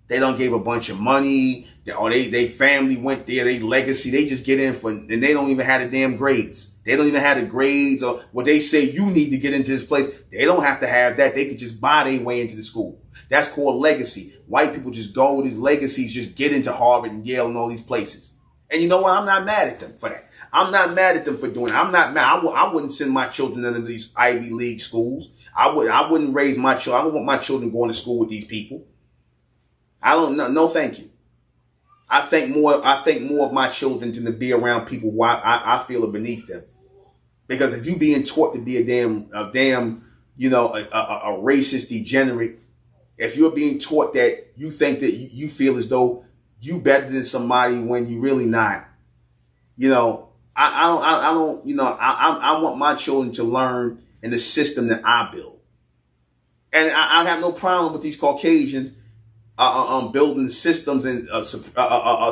They don't gave a bunch of money, or they family went there, they legacy, they just get in for, and they don't even have the damn grades. They don't even have the grades or what they say you need to get into this place. They don't have to have that. They could just buy their way into the school. That's called legacy. White people just go with these legacies, just get into Harvard and Yale and all these places. And you know what? I'm not mad at them for that. I'm not mad at them for doing it. I'm not mad. I wouldn't send my children into these Ivy League schools. I wouldn't raise my children. I don't want my children going to school with these people. I don't know. No, thank you. I think more of my children than to be around people who I feel are beneath them. Because if you being taught to be a racist degenerate, if you're being taught that you think that you feel as though you better than somebody when you really not, I want my children to learn in the system that I build. And I have no problem with these Caucasians building systems and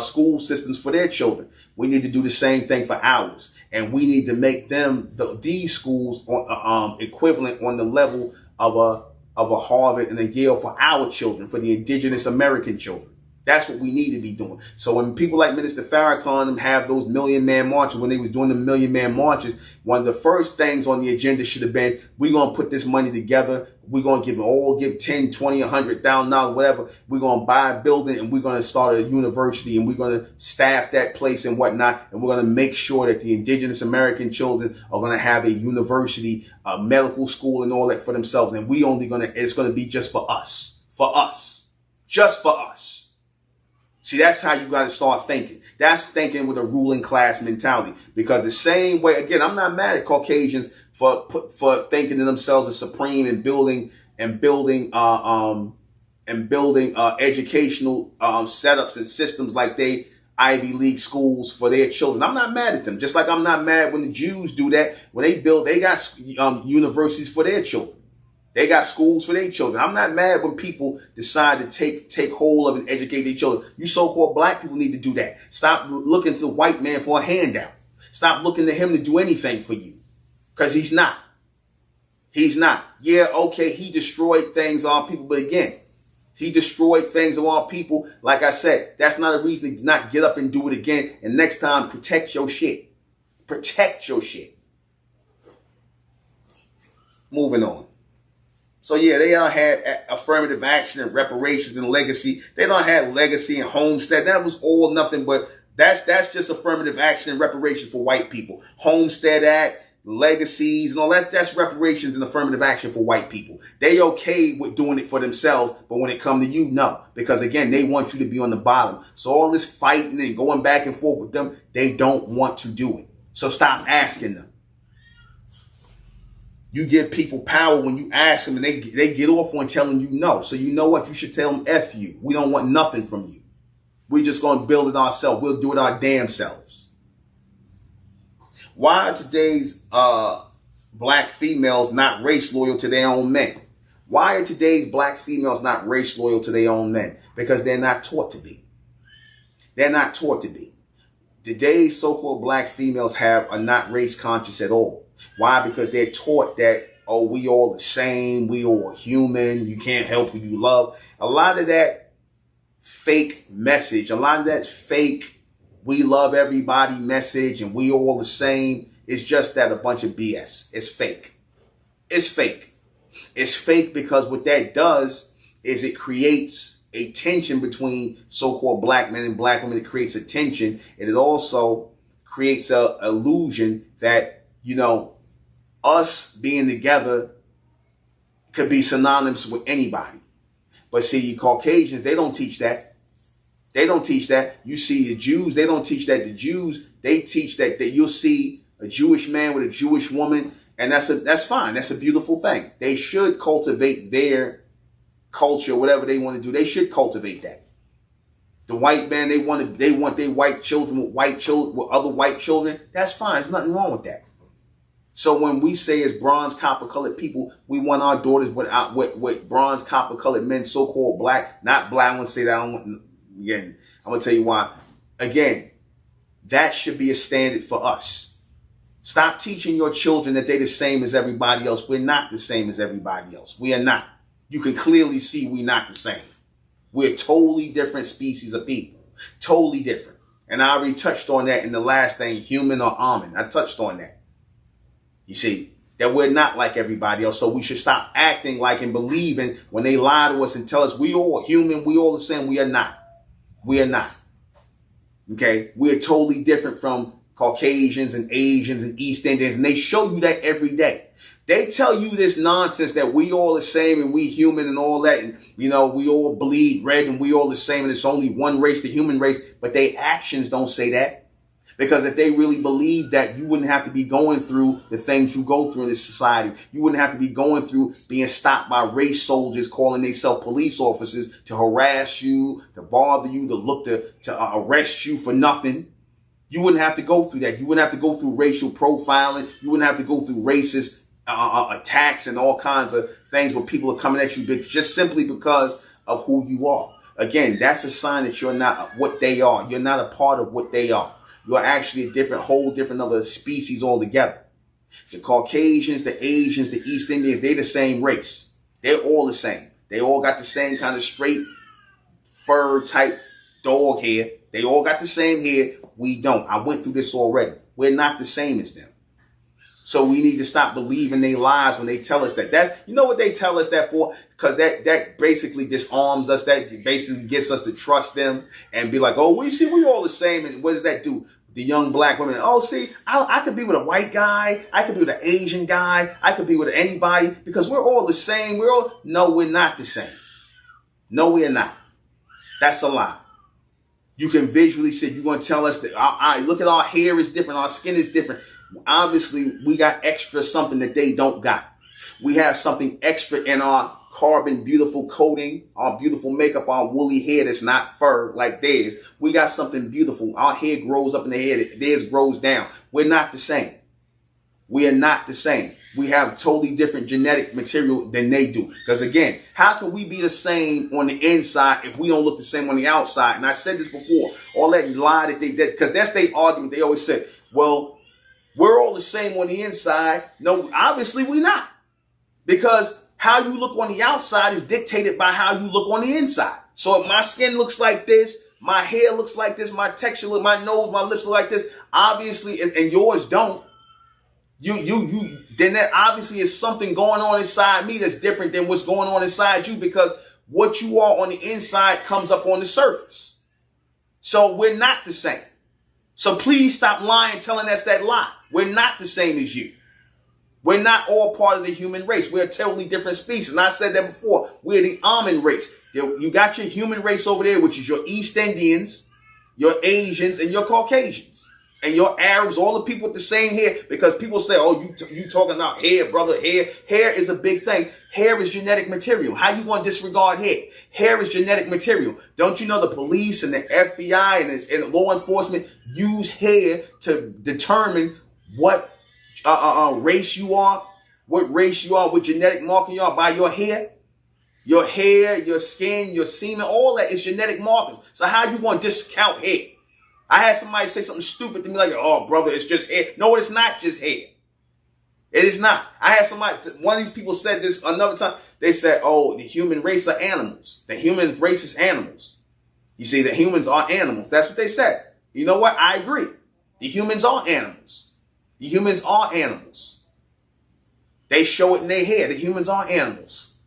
school systems for their children. We need to do the same thing for ours. And we need to make them, these schools, equivalent on the level of of a Harvard and a Yale for our children, for the indigenous American children. That's what we need to be doing. So when people like Minister Farrakhan have those Million Man marches, when they was doing the Million Man marches, one of the first things on the agenda should have been, we're going to put this money together. We're going to give 10, 20, $100,000, whatever. We're going to buy a building and we're going to start a university and we're going to staff that place and whatnot. And we're going to make sure that the indigenous American children are going to have a university, a medical school and all that for themselves. And it's going to be just for us, just for us. See, that's how you got to start thinking. That's thinking with a ruling class mentality. Because the same way, again, I'm not mad at Caucasians for thinking of themselves as supreme and building educational setups and systems like they Ivy League schools for their children. I'm not mad at them. Just like I'm not mad when the Jews do that. When they got universities for their children. They got schools for their children. I'm not mad when people decide to take hold of and educate their children. You so-called black people need to do that. Stop looking to the white man for a handout. Stop looking to him to do anything for you. Because he's not. He's not. Yeah, okay, he destroyed things on people. But again, he destroyed things on people. Like I said, that's not a reason to not get up and do it again. And next time, protect your shit. Protect your shit. Moving on. So yeah, they all had affirmative action and reparations and legacy. They don't have legacy and homestead. That was all nothing but that's just affirmative action and reparations for white people. Homestead Act, legacies and all that's reparations and affirmative action for white people. They okay with doing it for themselves, but when it comes to you, no. Because again, they want you to be on the bottom. So all this fighting and going back and forth with them, they don't want to do it. So stop asking them. You give people power when you ask them and they get off on telling you no. So you know what? You should tell them F you. We don't want nothing from you. We're just going to build it ourselves. We'll do it our damn selves. Why are today's black females not race loyal to their own men? Why are today's black females not race loyal to their own men? Because they're not taught to be. They're not taught to be. Today's so-called black females are not race conscious at all. Why? Because they're taught that, oh, we all the same. We all human. You can't help who you love. A lot of that fake message, a lot of that fake, we love everybody message and we all the same is just that a bunch of BS. It's fake. It's fake. It's fake because what that does is it creates a tension between so-called black men and black women. It creates a tension and it also creates a illusion that, you know, us being together could be synonymous with anybody. But see, you Caucasians, they don't teach that. They don't teach that. You see the Jews, they don't teach that. The Jews, they teach that you'll see a Jewish man with a Jewish woman, and that's fine. That's a beautiful thing. They should cultivate their culture, whatever they want to do. They should cultivate that. The white man, they want their white children with other white children. That's fine. There's nothing wrong with that. So when we say as bronze copper colored people, we want our daughters with bronze copper colored men, so-called black, not black. I want to say that. Again, I'm going to tell you why. Again, that should be a standard for us. Stop teaching your children that they're the same as everybody else. We're not the same as everybody else. We are not. You can clearly see we're not the same. We're totally different species of people. Totally different. And I already touched on that in the last thing, human or almond. I touched on that. You see, that we're not like everybody else. So we should stop acting like and believing when they lie to us and tell us we all human, we all the same. We are not. We are not. Okay? We're totally different from Caucasians and Asians and East Indians. And they show you that every day. They tell you this nonsense that we all the same and we human and all that. And, you know, we all bleed red and we all the same. And it's only one race, the human race. But their actions don't say that. Because if they really believed that, you wouldn't have to be going through the things you go through in this society. You wouldn't have to be going through being stopped by race soldiers calling themselves police officers to harass you, to bother you, to look to arrest you for nothing. You wouldn't have to go through that. You wouldn't have to go through racial profiling. You wouldn't have to go through racist attacks and all kinds of things where people are coming at you just simply because of who you are. Again, that's a sign that you're not what they are. You're not a part of what they are. You're actually a whole different other species altogether. The Caucasians, the Asians, the East Indians, they're the same race. They're all the same. They all got the same kind of straight fur type dog hair. They all got the same hair. We don't. I went through this already. We're not the same as them. So we need to stop believing their lies when they tell us that. You know what they tell us that for? Because that basically disarms us. That basically gets us to trust them and be like, oh, we all the same. And what does that do? The young black women, oh, see, I could be with a white guy. I could be with an Asian guy. I could be with anybody because we're all the same. No, we're not the same. No, we're not. That's a lie. You can visually say, you're going to tell us that, look at our hair is different. Our skin is different. Obviously, we got extra something that they don't got. We have something extra in our carbon beautiful coating, our beautiful makeup, our woolly hair that's not fur like theirs. We got something beautiful. Our hair grows up in the head. Theirs grows down. We're not the same. We are not the same. We have totally different genetic material than they do. Because again, how can we be the same on the inside if we don't look the same on the outside? And I said this before, all that lie that they did, because that's their argument. They always say, well, we're all the same on the inside. No, obviously we're not. Because how you look on the outside is dictated by how you look on the inside. So if my skin looks like this, my hair looks like this, my texture, my nose, my lips look like this, obviously, and yours don't, then that obviously is something going on inside me that's different than what's going on inside you, because what you are on the inside comes up on the surface. So we're not the same. So please stop lying, telling us that lie. We're not the same as you. We're not all part of the human race. We're a totally different species. And I said that before. We're the almond race. You got your human race over there, which is your East Indians, your Asians, and your Caucasians. And your Arabs, all the people with the same hair. Because people say, oh, you talking about hair, brother, hair. Hair is a big thing. Hair is genetic material. How you going to disregard hair? Hair is genetic material. Don't you know the police and the FBI and law enforcement use hair to determine what race you are, what genetic marking you are by your hair? Your hair, your skin, your semen, all that is genetic markers. So how you going to discount hair? I had somebody say something stupid to me like, oh, brother, it's just hair. No, it's not just hair. It is not. I had one of these people said this another time. They said, oh, the human race are animals. The human race is animals. You see, the humans are animals. That's what they said. You know what? I agree. The humans are animals. The humans are animals. They show it in their hair. The humans are animals.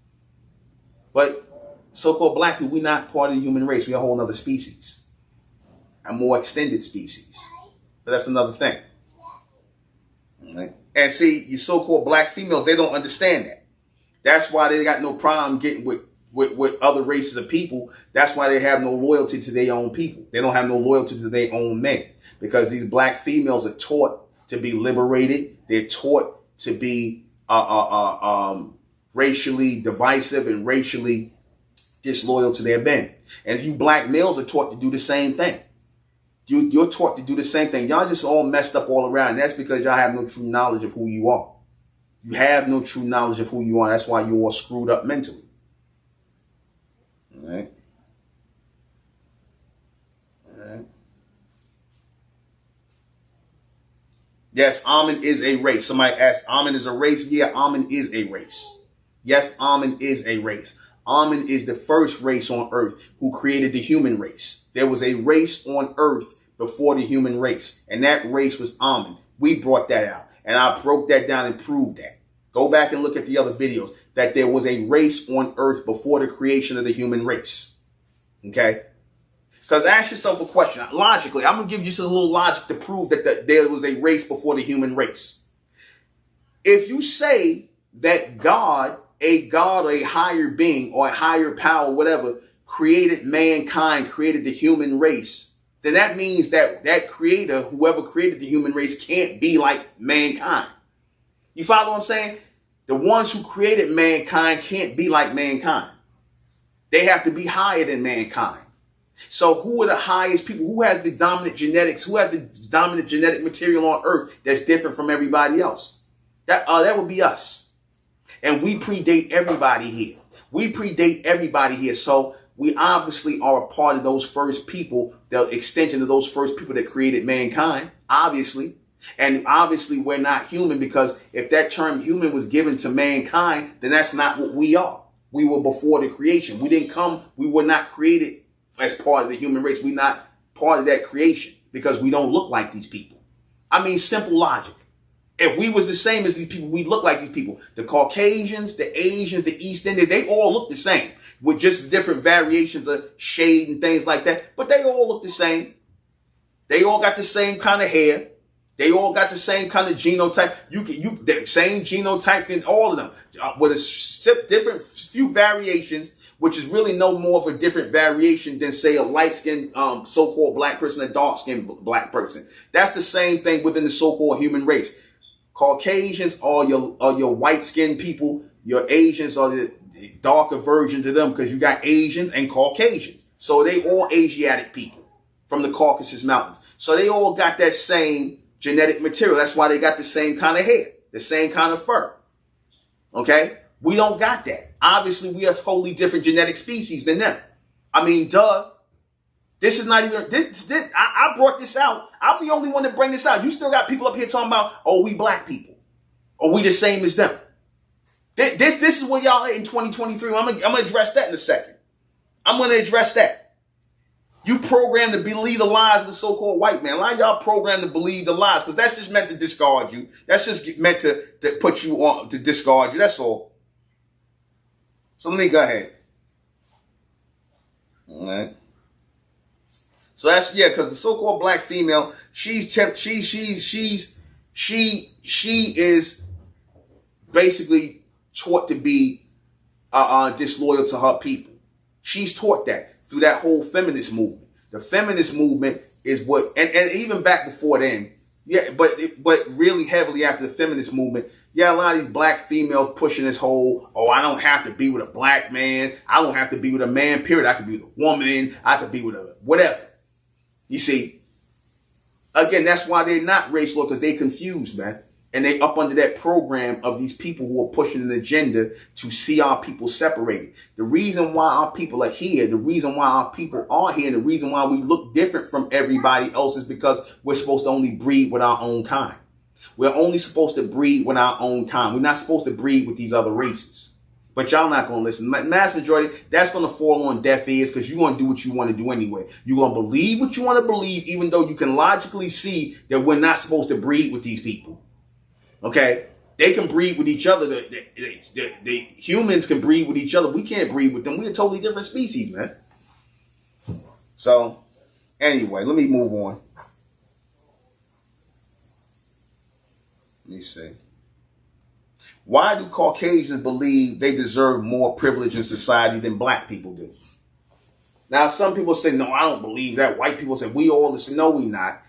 But so-called black people, we're not part of the human race. We're a whole other species. A more extended species. But that's another thing. Right? And see, you so-called black females, they don't understand that. That's why they got no problem getting with other races of people. That's why they have no loyalty to their own people. They don't have no loyalty to their own men. Because these black females are taught to be liberated. They're taught to be racially divisive and racially disloyal to their men. And you black males are taught to do the same thing. You're taught to do the same thing. Y'all just all messed up all around. And that's because y'all have no true knowledge of who you are. You have no true knowledge of who you are. That's why you're all screwed up mentally. All right? All right. Yes, almond is a race. Somebody asked, almond is a race? Yeah, almond is a race. Yes, almond is a race. Almond is the first race on earth who created the human race. There was a race on earth before the human race, and that race was almond. We brought that out, and I broke that down and proved that. Go back and look at the other videos, that there was a race on earth before the creation of the human race. Okay? Because ask yourself a question. Logically, I'm going to give you some little logic to prove that there was a race before the human race. If you say that God, or a higher being or a higher power, whatever, created mankind, created the human race, then that means that that creator, whoever created the human race, can't be like mankind. You follow what I'm saying? The ones who created mankind can't be like mankind. They have to be higher than mankind. So who are the highest people? Who has the dominant genetics? Who has the dominant genetic material on earth that's different from everybody else? That would be us. And we predate everybody here. We predate everybody here. So we obviously are a part of those first people, the extension of those first people that created mankind, obviously. And obviously we're not human, because if that term human was given to mankind, then that's not what we are. We were before the creation. We were not created as part of the human race. We're not part of that creation because we don't look like these people. I mean, simple logic. If we was the same as these people, we look like these people. The Caucasians, the Asians, the East Indians, they all look the same with just different variations of shade and things like that. But they all look the same. They all got the same kind of hair. They all got the same kind of genotype. The same genotype in all of them, with a different few variations, which is really no more of a different variation than, say, a light-skinned so-called black person, a dark-skinned black person. That's the same thing within the so-called human race. Caucasians are your white-skinned people. Your Asians are the darker versions of them, because you got Asians and Caucasians. So they all Asiatic people from the Caucasus Mountains. So they all got that same genetic material. That's why they got the same kind of hair, the same kind of fur. Okay? We don't got that. Obviously, we are totally different genetic species than them. I mean, duh. This is not even, I brought this out. I'm the only one to bring this out. You still got people up here talking about, oh, we black people. Or we the same as them. This is what y'all in 2023. I'm going to address that in a second. I'm going to address that. You programmed to believe the lies of the so-called white man. A lot of y'all programmed to believe the lies, because that's just meant to discard you. That's just meant to put you on, to discard you. That's all. So let me go ahead. All right. So that's, yeah, because the so-called black female, she is basically taught to be disloyal to her people. She's taught that through that whole feminist movement. The feminist movement is what, and even back before then, yeah, but really heavily after the feminist movement, yeah, a lot of these black females pushing this whole, oh, I don't have to be with a black man. I don't have to be with a man, period. I could be with a woman. I could be with a whatever. You see, again, that's why they're not race law, because they confused, man. And they up under that program of these people who are pushing an agenda to see our people separated. The reason why our people are here, the reason why our people are here, and the reason why we look different from everybody else is because we're supposed to only breed with our own kind. We're only supposed to breed with our own kind. We're not supposed to breed with these other races. But y'all not going to listen. Mass majority, that's going to fall on deaf ears, because you're going to do what you want to do anyway. You're going to believe what you want to believe, even though you can logically see that we're not supposed to breed with these people. Okay? They can breed with each other. The humans can breed with each other. We can't breed with them. We're a totally different species, man. So, anyway, let me move on. Let me see. Why do Caucasians believe they deserve more privilege in society than black people do? Now, some people say, no, I don't believe that. White people say, we all listen. No, we not.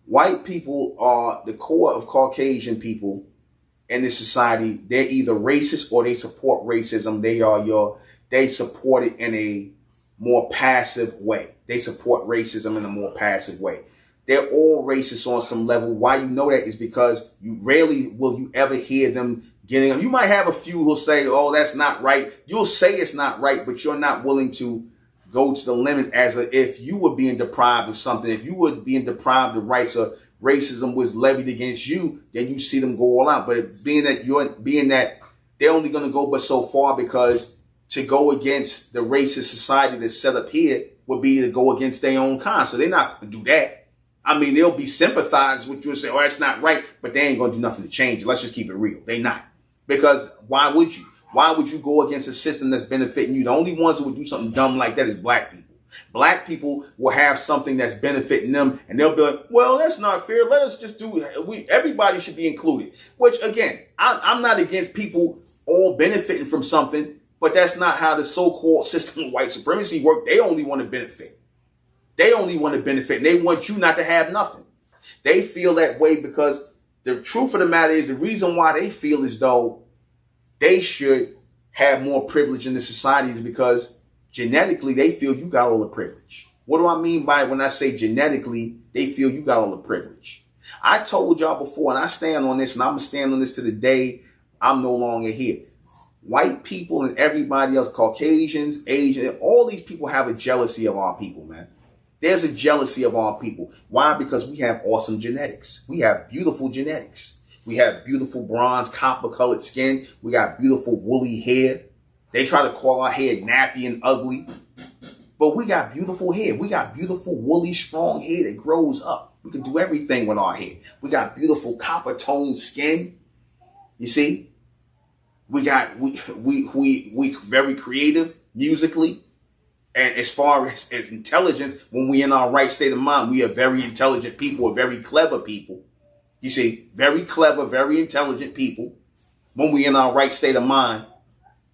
White people are the core of Caucasian people in this society. They're either racist or they support racism. They support it in a more passive way. They support racism in a more passive way. They're all racist on some level. Why you know that is because you rarely will you ever hear them getting them. You might have a few who'll say, oh, that's not right. You'll say it's not right, but you're not willing to go to the limit as if you were being deprived of something. If you were being deprived of rights or racism was levied against you, then you see them go all out. But being that they're only going to go but so far, because to go against the racist society that's set up here would be to go against their own kind. So they're not going to do that. I mean, they'll be sympathized with you and say, oh, that's not right, but they ain't going to do nothing to change it. Let's just keep it real. They not. Because why would you? Why would you go against a system that's benefiting you? The only ones who would do something dumb like that is black people. Black people will have something that's benefiting them, and they'll be like, well, that's not fair. Let us just do it. Everybody should be included. Which, again, I'm not against people all benefiting from something, but that's not how the so-called system of white supremacy works. They only want to benefit. They only want to benefit, and they want you not to have nothing. They feel that way because the truth of the matter is, the reason why they feel as though they should have more privilege in the society is because genetically they feel you got all the privilege. What do I mean by when I say genetically they feel you got all the privilege? I told y'all before, and I stand on this, and I'm going to stand on this to the day I'm no longer here. White people and everybody else, Caucasians, Asians, all these people have a jealousy of our people, man. There's a jealousy of our people. Why? Because we have awesome genetics. We have beautiful genetics. We have beautiful bronze, copper colored skin. We got beautiful woolly hair. They try to call our hair nappy and ugly. But we got beautiful hair. We got beautiful, woolly, strong hair that grows up. We can do everything with our hair. We got beautiful copper toned skin. You see? We very creative musically. And as far as intelligence, when we in our right state of mind, we are very intelligent people, or very clever people. You see, very clever, very intelligent people. When we in our right state of mind,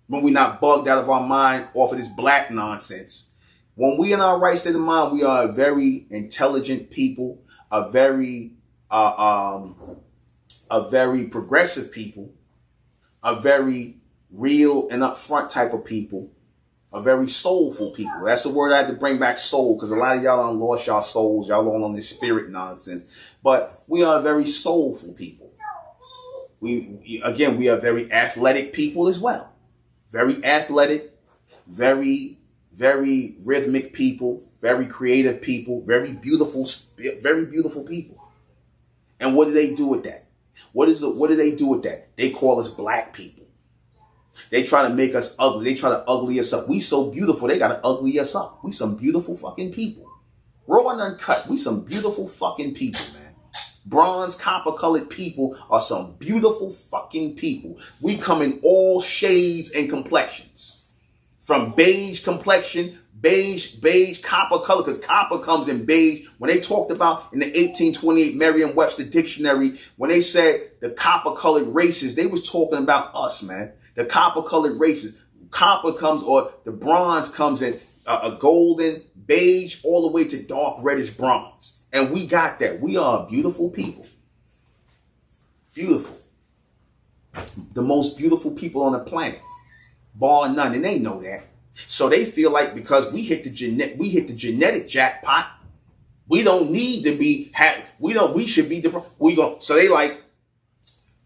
when we're not bugged out of our mind off of this black nonsense. When we in our right state of mind, we are a very intelligent people, a very progressive people, a very real and upfront type of people, a very soulful people. That's the word I had to bring back, soul, because a lot of y'all done lost y'all souls. Y'all all on this spirit nonsense. But we are very soulful people. We are very athletic people as well. Very athletic, very rhythmic people, very creative people, very beautiful people. And what do they do with that? What do they do with that? They call us black people. They try to make us ugly. They try to ugly us up. We so beautiful, they gotta ugly us up. We some beautiful fucking people. Raw and uncut, we some beautiful fucking people, man. Bronze, copper-colored people are some beautiful fucking people. We come in all shades and complexions. From beige complexion, beige, copper color, because copper comes in beige. When they talked about in the 1828 Merriam-Webster dictionary, when they said the copper-colored races, they was talking about us, man. The copper-colored races. Copper comes, or the bronze comes in a golden, beige, all the way to dark reddish bronze. And we got that. We are beautiful people. Beautiful. The most beautiful people on the planet. Bar none. And they know that. So they feel like because we hit the genetic jackpot, we don't need to be we should be so they like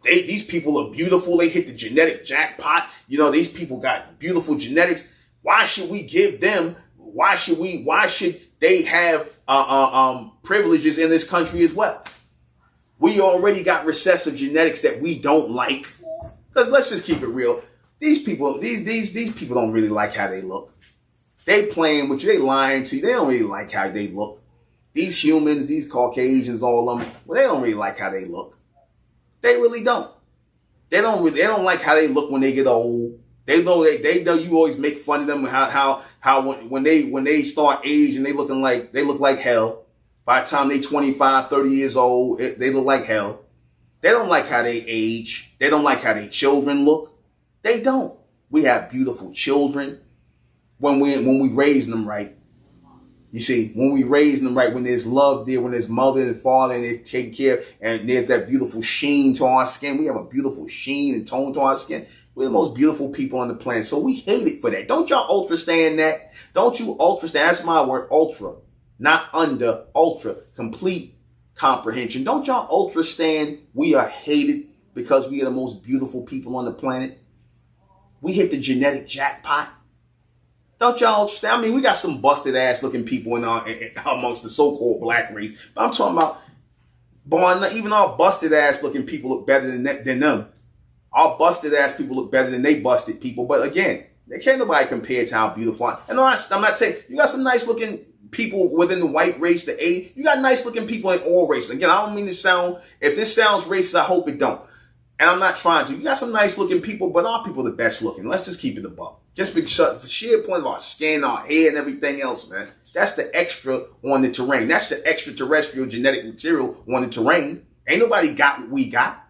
these people are beautiful. They hit the genetic jackpot. You know, these people got beautiful genetics. Why should we give them? Why should they have privileges in this country as well? We already got recessive genetics that we don't like. Because let's just keep it real. These people don't really like how they look. They playing with you. They lying to you. They don't really like how they look. These humans, these Caucasians, all of them, well, they don't really like how they look. They really don't. They don't like how they look when they get old. They know you always make fun of them how when they start aging, they look like hell. By the time they 25, 30 years old, they look like hell. They don't like how they age. They don't like how their children look. They don't. We have beautiful children when we raise them right. You see, when we raise them right, when there's love there, when there's mother and father and they take care, and there's that beautiful sheen to our skin. We have a beautiful sheen and tone to our skin. We're the most beautiful people on the planet. So we hate it for that. Don't y'all ultra stand that? Don't you ultra stand? That's my word, ultra. Not under, ultra. Complete comprehension. Don't y'all ultra stand? We are hated because we are the most beautiful people on the planet. We hit the genetic jackpot. Don't y'all understand? I mean, we got some busted ass looking people amongst the so-called black race. But I'm talking about, even our busted ass looking people look better than them. Our busted ass people look better than they busted people. But again, there can't nobody compare to how beautiful I am. And I'm not saying, you got some nice looking people within the white race, the A. You got nice looking people in all races. Again, I don't mean to sound, if this sounds racist, I hope it don't. And I'm not trying to. You got some nice looking people, but our people are the best looking. Let's just keep it a buck. Just because for sheer point of our skin, our hair, and everything else, man. That's the extra on the terrain. That's the extraterrestrial genetic material on the terrain. Ain't nobody got what we got.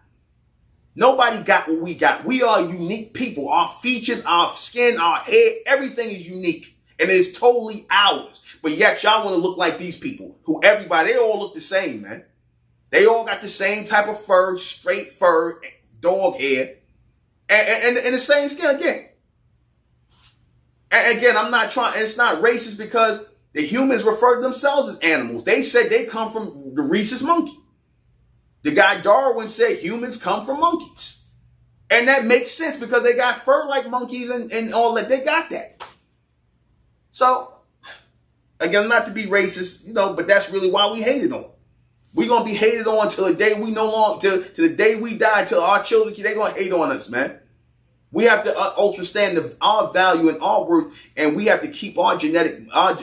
Nobody got what we got. We are unique people. Our features, our skin, our hair, everything is unique. And it's totally ours. But yet y'all want to look like these people who they all look the same, man. They all got the same type of fur, straight fur, dog hair, and the same skin again. And again, I'm not trying, it's not racist because the humans refer to themselves as animals. They said they come from the rhesus monkey. The guy Darwin said humans come from monkeys. And that makes sense because they got fur like monkeys and all that. They got that. So, again, not to be racist, but that's really why we hated on them. We're going to be hated on till the day we no longer, till the day we die, till our children, they're going to hate on us, man. We have to understand our value and our worth, and we have to keep our genetics and our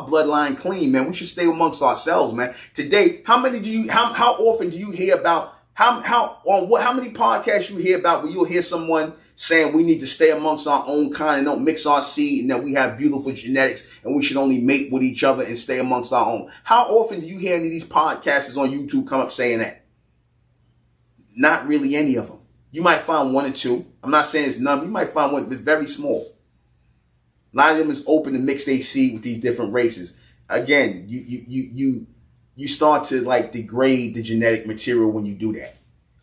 bloodline clean, man. We should stay amongst ourselves, man. Today, how often do you hear about how many podcasts you hear about where you'll hear someone saying we need to stay amongst our own kind and don't mix our seed, and that we have beautiful genetics and we should only mate with each other and stay amongst our own? How often do you hear any of these podcasters on YouTube come up saying that? Not really any of them. You might find one or two. I'm not saying it's none. You might find one, but very small. A lot of them is open to mix their seed with these different races. Again, you start to like degrade the genetic material when you do that.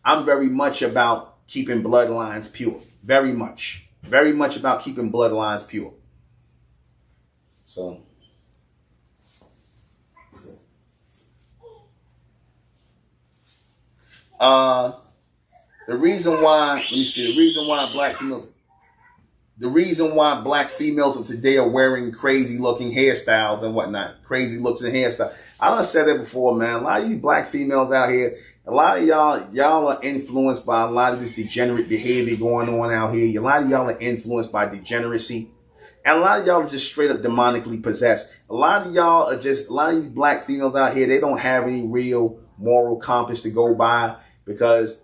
I'm very much about keeping bloodlines pure. Very much about keeping bloodlines pure. So. The reason why black females of today are wearing crazy looking hairstyles and whatnot, crazy looks and hairstyles. I done said that before, man. A lot of you black females out here, a lot of y'all are influenced by a lot of this degenerate behavior going on out here. A lot of y'all are influenced by degeneracy. And a lot of y'all are just straight up demonically possessed. A lot of these black females out here, they don't have any real moral compass to go by, because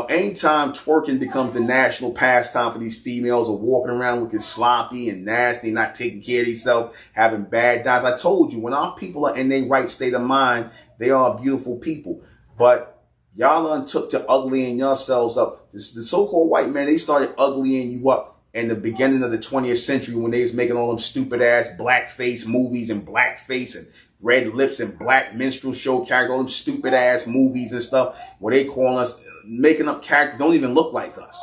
anytime twerking becomes the national pastime for these females, or walking around looking sloppy and nasty, not taking care of themselves, having bad diets. I told you, when our people are in their right state of mind, they are beautiful people. But y'all took to uglying yourselves up. The so-called white men, they started uglying you up in the beginning of the 20th century when they was making all them stupid ass blackface movies and blackface and red lips and black minstrel show characters, all them stupid ass movies and stuff where they calling us, making up characters don't even look like us.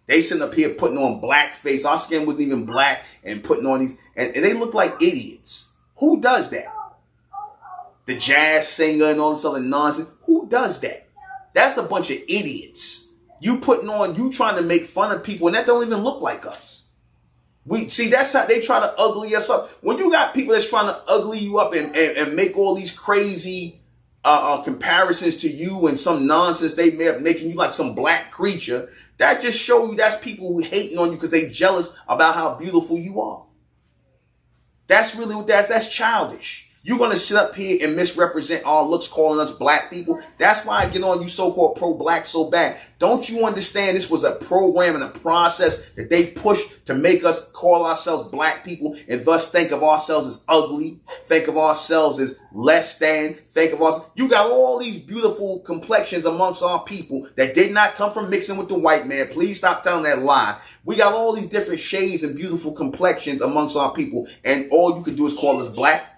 They sitting up here putting on blackface. Our skin wasn't even black, and putting on these, and they look like idiots. Who does that? The jazz singer and all this other nonsense. Who does that? That's a bunch of idiots. You trying to make fun of people, and that don't even look like us. That's how they try to ugly us up. When you got people that's trying to ugly you up and make all these crazy comparisons to you and some nonsense they made up, making you like some black creature, that just show you that's people who hating on you because they jealous about how beautiful you are. That's really what that's childish. You're going to sit up here and misrepresent our looks, calling us black people. That's why I get on you so-called pro-black so bad. Don't you understand this was a program and a process that they pushed to make us call ourselves black people and thus think of ourselves as ugly, think of ourselves as less than, think of us. You got all these beautiful complexions amongst our people that did not come from mixing with the white man. Please stop telling that lie. We got all these different shades and beautiful complexions amongst our people, and all you can do is call us black.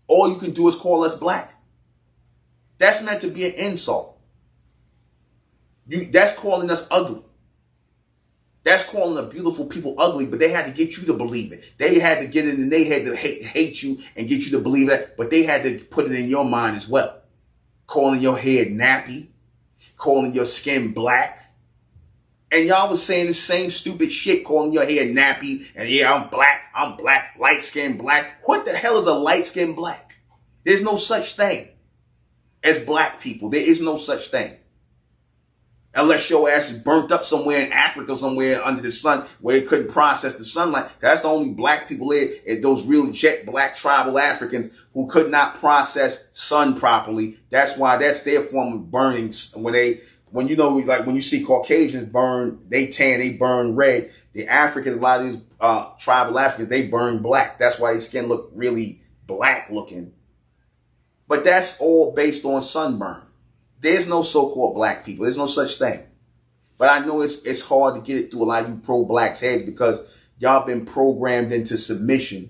All you can do is call us black. That's meant to be an insult. That's calling us ugly. That's calling the beautiful people ugly, but they had to get you to believe it. They had to get it in their head to hate you and get you to believe that, but they had to put it in your mind as well. Calling your hair nappy, calling your skin black. And y'all was saying the same stupid shit, calling your hair nappy, and yeah, I'm black, light-skinned black. What the hell is a light-skinned black? There's no such thing as black people. There is no such thing. Unless your ass is burnt up somewhere in Africa, somewhere under the sun, where they couldn't process the sunlight. That's the only black people there, and those really jet black tribal Africans who could not process sun properly. That's why that's their form of burning, when you see Caucasians burn, they tan, they burn red. The Africans, a lot of these tribal Africans, they burn black. That's why their skin look really black looking. But that's all based on sunburn. There's no so-called black people. There's no such thing. But I know it's hard to get it through a lot of you pro-blacks' heads because y'all been programmed into submission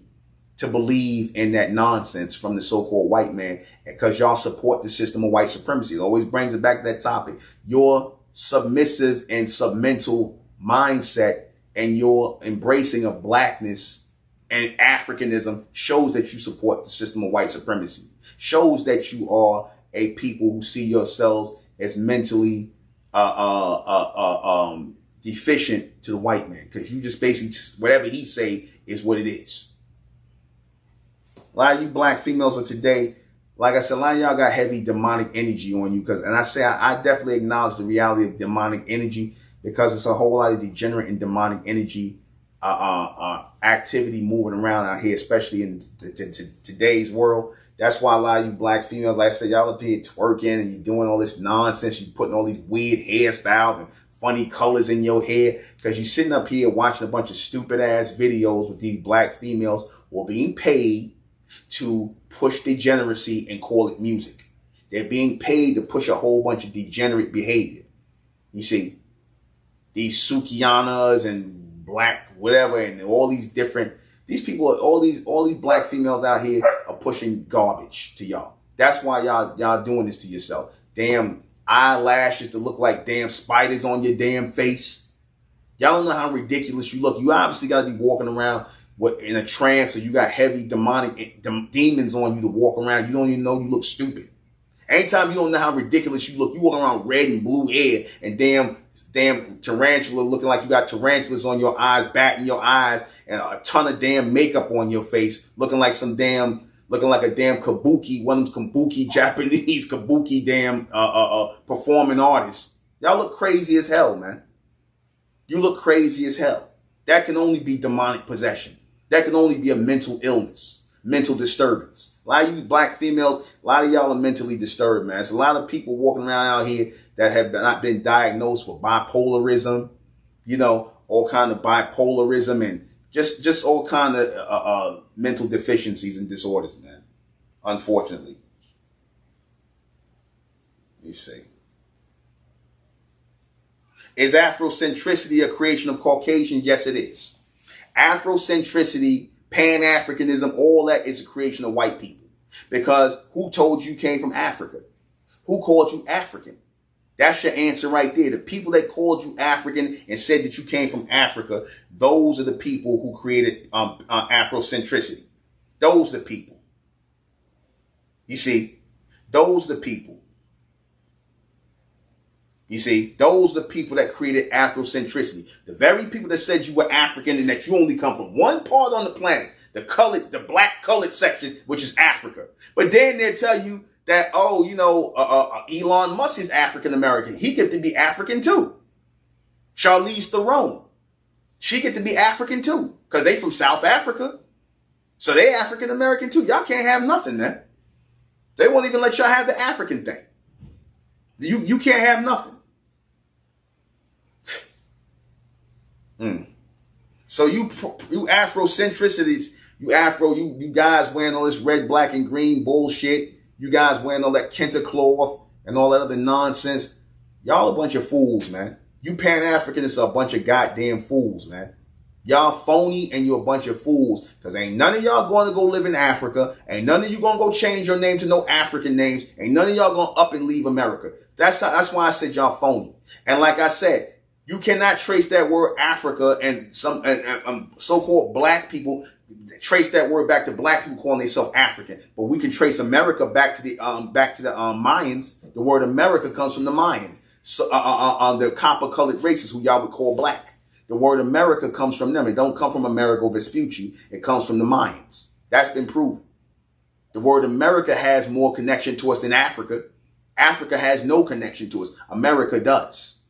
to believe in that nonsense from the so-called white man, because y'all support the system of white supremacy. It always brings it back to that topic. Your submissive and submental mindset and your embracing of blackness and Africanism shows that you support the system of white supremacy, shows that you are a people who see yourselves as mentally deficient to the white man, because you just basically, whatever he say is what it is. A lot of you black females of today, like I said, a lot of y'all got heavy demonic energy on you. And I definitely acknowledge the reality of demonic energy. because it's a whole lot of degenerate and demonic energy activity moving around out here, especially in today's world. That's why a lot of you black females, like I said, y'all up here twerking and you're doing all this nonsense. You're putting all these weird hairstyles and funny colors in your hair because you're sitting up here watching a bunch of stupid ass videos with these black females who are being paid to push degeneracy and call it music. They're being paid to push a whole bunch of degenerate behavior. You see, these Sukianas and black whatever and all these different, these people, all these black females out here are pushing garbage to y'all. That's why y'all doing this to yourself. Damn eyelashes to look like damn spiders on your damn face. Y'all don't know how ridiculous you look. You obviously got to be walking around in a trance, or you got heavy demonic demons on you to walk around. You don't even know you look stupid. Anytime you don't know how ridiculous you look, you walk around red and blue hair and damn tarantula looking like you got tarantulas on your eyes, batting your eyes, and a ton of damn makeup on your face, looking like a damn kabuki, one of them kabuki, Japanese kabuki damn performing artists. Y'all look crazy as hell, man. You look crazy as hell. That can only be demonic possession. That can only be a mental illness, mental disturbance. A lot of you black females, a lot of y'all are mentally disturbed, man. There's a lot of people walking around out here that have not been diagnosed with bipolarism, you know, all kind of bipolarism and just all kind of mental deficiencies and disorders, man. Unfortunately. Let me see. Is Afrocentricity a creation of Caucasians? Yes, it is. Afrocentricity, Pan-Africanism, all that is a creation of white people. Because who told you came from Africa? Who called you African? That's your answer right there. The people that called you African and said that you came from Africa, those are the people who created Afrocentricity. Those are the people. You see, those are the people. You see, those are the people that created Afrocentricity. The very people that said you were African and that you only come from one part on the planet, the black colored section, which is Africa. But then they'll tell you that, oh, you know, Elon Musk is African American. He get to be African too. Charlize Theron, she get to be African too, because they from South Africa. So they African American too. Y'all can't have nothing, man. They won't even let y'all have the African thing. You can't have nothing. So you Afrocentricities, you guys wearing all this red, black, and green bullshit. You guys wearing all that kente cloth and all that other nonsense. Y'all a bunch of fools, man. You Pan-Africanists are a bunch of goddamn fools, man. Y'all phony and you a bunch of fools. Because ain't none of y'all going to go live in Africa. Ain't none of you going to go change your name to no African names. Ain't none of y'all going to up and leave America. That's why I said y'all phony. And like I said, you cannot trace that word Africa and some so-called black people trace that word back to black people calling themselves African. But we can trace America back to the Mayans. The word America comes from the Mayans. So the copper-colored races who y'all would call black. The word America comes from them. It don't come from Amerigo Vespucci. It comes from the Mayans. That's been proven. The word America has more connection to us than Africa. Africa has no connection to us. America does.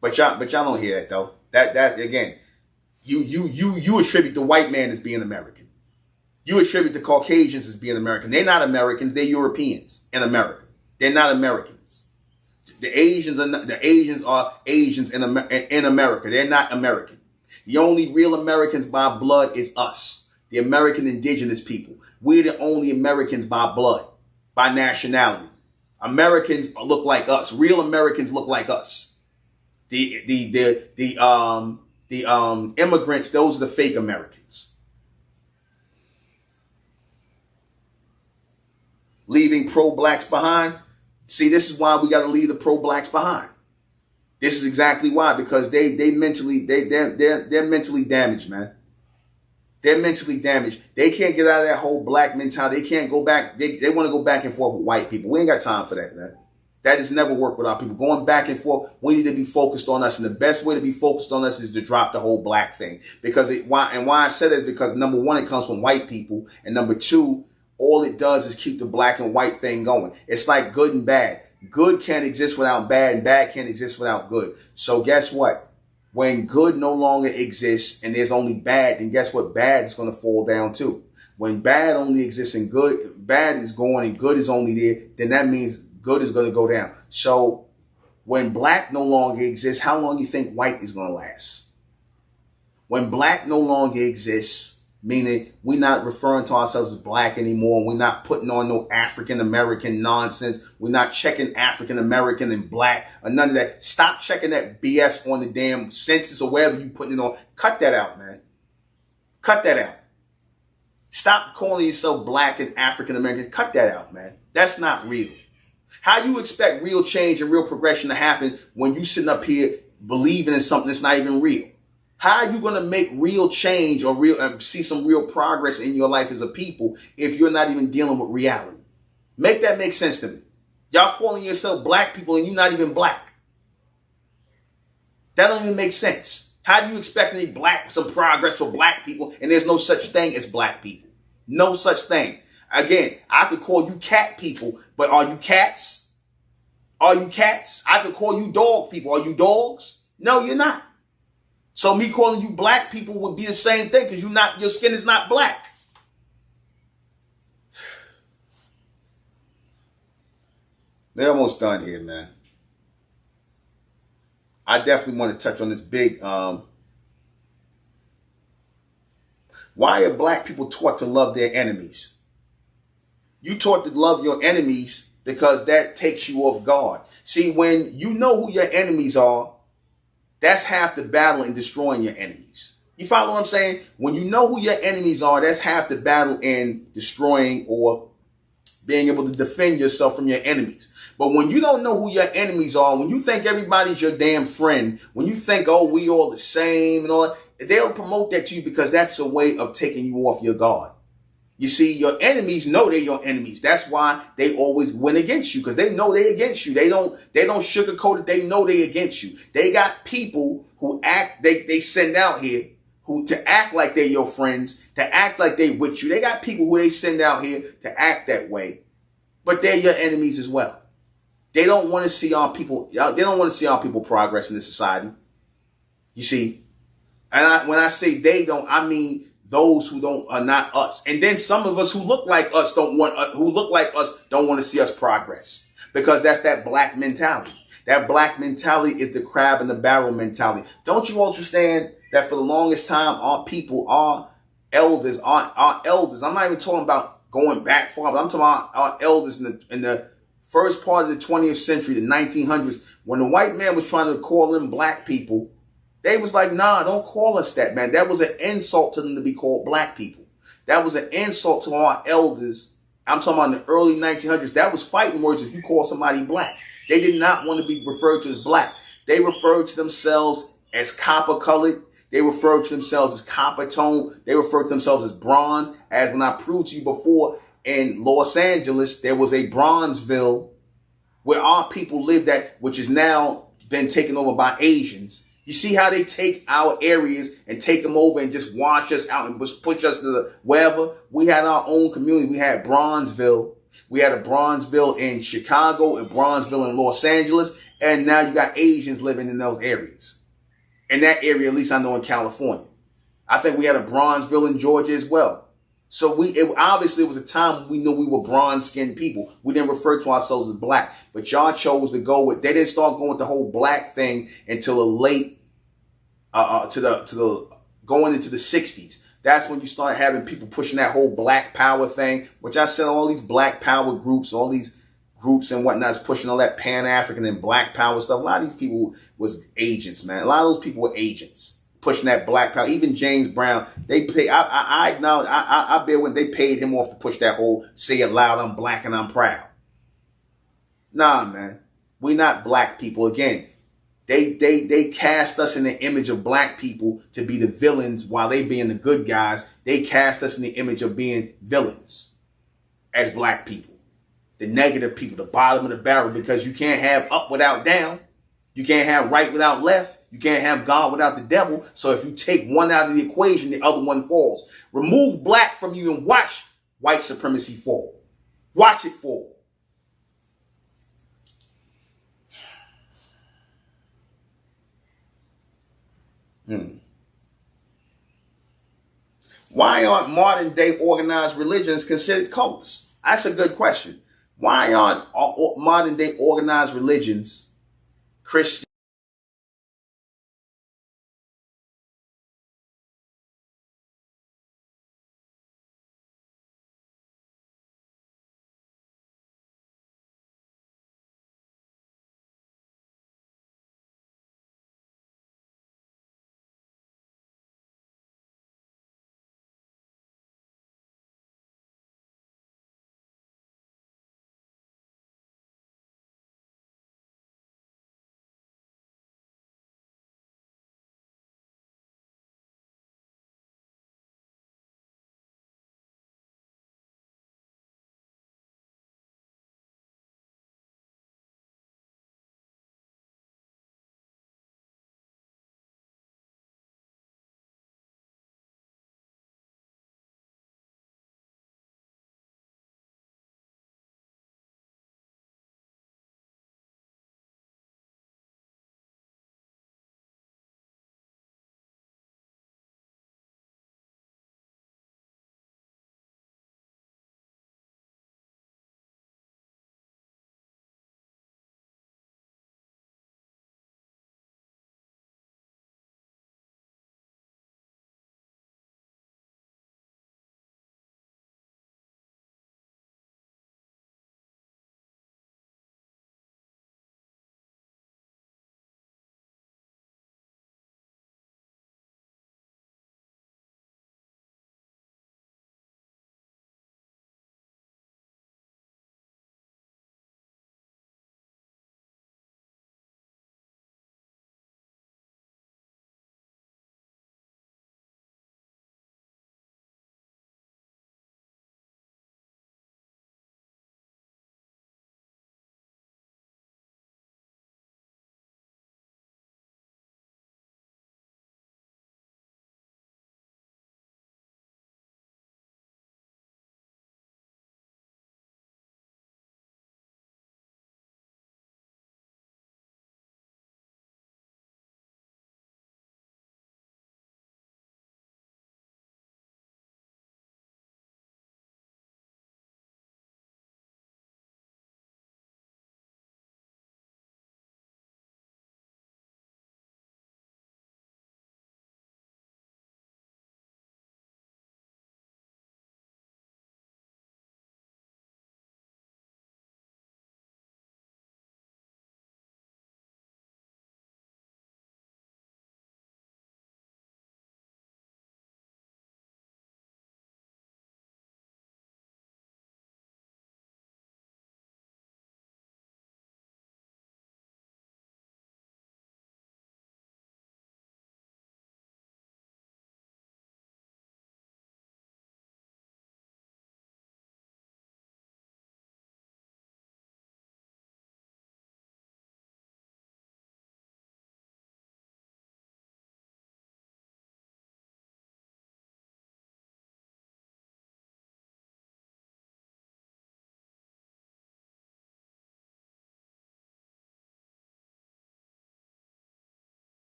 But y'all don't hear that though. That again, you attribute the white man as being American. You attribute the Caucasians as being American. They're not Americans. They're Europeans in America. They're not Americans. The Asians are Asians in America. They're not American. The only real Americans by blood is us, the American indigenous people. We're the only Americans by blood, by nationality. Americans look like us. Real Americans look like us. The immigrants, those are the fake Americans. Leaving pro-blacks behind. See, this is why we got to leave the pro-blacks behind. This is exactly why, because they're mentally damaged, man. They're mentally damaged. They can't get out of that whole black mentality. They can't go back. They want to go back and forth with white people. We ain't got time for that, man. That has never worked with our people. Going back and forth, we need to be focused on us. And the best way to be focused on us is to drop the whole black thing. Because why I said it is because number one, it comes from white people. And number two, all it does is keep the black and white thing going. It's like good and bad. good can't exist without bad, and bad can't exist without good. So guess what? When good no longer exists and there's only bad, then guess what? Bad is going to fall down too. When bad only exists and good, bad is going and good is only there, then that means good is going to go down. So when black no longer exists, how long do you think white is going to last? When black no longer exists, meaning we're not referring to ourselves as black anymore. We're not putting on no African-American nonsense. We're not checking African-American and black or none of that. Stop checking that BS on the damn census or wherever you putting it on. Cut that out, man. Cut that out. Stop calling yourself black and African-American. Cut that out, man. That's not real. How you expect real change and real progression to happen when you sitting up here believing in something that's not even real? How are you going to make real change or see some real progress in your life as a people if you're not even dealing with reality? Make that make sense to me. Y'all calling yourself black people and you're not even black. That don't even make sense. How do you expect some progress for black people and there's no such thing as black people? No such thing. Again, I could call you cat people, but are you cats? Are you cats? I could call you dog people. Are you dogs? No, you're not. So me calling you black people would be the same thing because your skin is not black. They're almost done here, man. I definitely want to touch on this big, why are black people taught to love their enemies? You taught to love your enemies because that takes you off guard. See, when you know who your enemies are, that's half the battle in destroying your enemies. You follow what I'm saying? When you know who your enemies are, that's half the battle in destroying or being able to defend yourself from your enemies. But when you don't know who your enemies are, when you think everybody's your damn friend, when you think, oh, we all the same and all that, they'll promote that to you because that's a way of taking you off your guard. You see, your enemies know they're your enemies. That's why they always win against you, because they know they're against you. They don't sugarcoat it. They know they're against you. They got people who act, they send out here to act like they're your friends, to act like they with you. They got people who they send out here to act that way, but they're your enemies as well. They don't want to see our people. They don't want to see our people progress in this society. You see, and when I say they don't, I mean those who are not us. And then some of us who look like us don't want to see us progress, because that's that black mentality. That black mentality is the crab in the barrel mentality. Don't you understand that for the longest time, our people, our elders, I'm not even talking about going back far, but I'm talking about our elders in the first part of the 20th century, the 1900s, when the white man was trying to call them black people. They was like, nah, don't call us that, man. That was an insult to them to be called black people. That was an insult to our elders. I'm talking about in the early 1900s. That was fighting words if you call somebody black. They did not want to be referred to as black. They referred to themselves as copper colored. They referred to themselves as copper tone. They referred to themselves as bronze. As when I proved to you before, in Los Angeles, there was a Bronzeville where our people lived at, which has now been taken over by Asians. You see how they take our areas and take them over and just wash us out and just push us to wherever. We had our own community. We had Bronzeville. We had a Bronzeville in Chicago, a Bronzeville in Los Angeles. And now you got Asians living in those areas. In that area, at least I know in California. I think we had a Bronzeville in Georgia as well. So obviously it was a time when we knew we were bronze-skinned people. We didn't refer to ourselves as black. But y'all chose to go with, they didn't start going with the whole black thing until the late, going into the 60s. That's when you start having people pushing that whole black power thing, which I said all these black power groups, all these groups and whatnot is pushing all that Pan-African and black power stuff. A lot of these people was agents, man. A lot of those people were agents. Pushing that black power. Even James Brown, they pay. I acknowledge. I bear when they paid him off to push that whole "say it loud, I'm black and I'm proud." Nah, man, we not black people. Again, they cast us in the image of black people to be the villains, while they being the good guys. They cast us in the image of being villains as black people, the negative people, the bottom of the barrel, because you can't have up without down, you can't have right without left. You can't have God without the devil. So if you take one out of the equation, the other one falls. Remove black from you and watch white supremacy fall. Watch it fall. Why aren't modern day organized religions considered cults? That's a good question. Why aren't modern day organized religions Christian?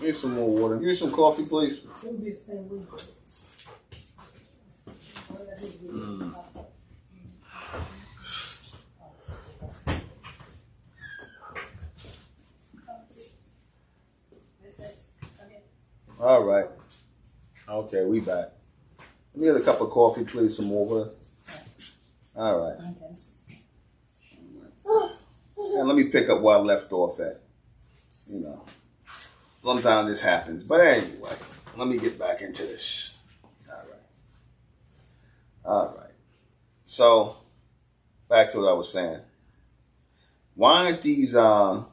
Give me some more water. Give me some coffee, please. All right. Okay, we back. Let me get a cup of coffee, please. Some more water. All right. And let me pick up where I left off at. You know, sometimes this happens. But anyway, let me get back into this. All right. So, back to what I was saying. Why aren't these, let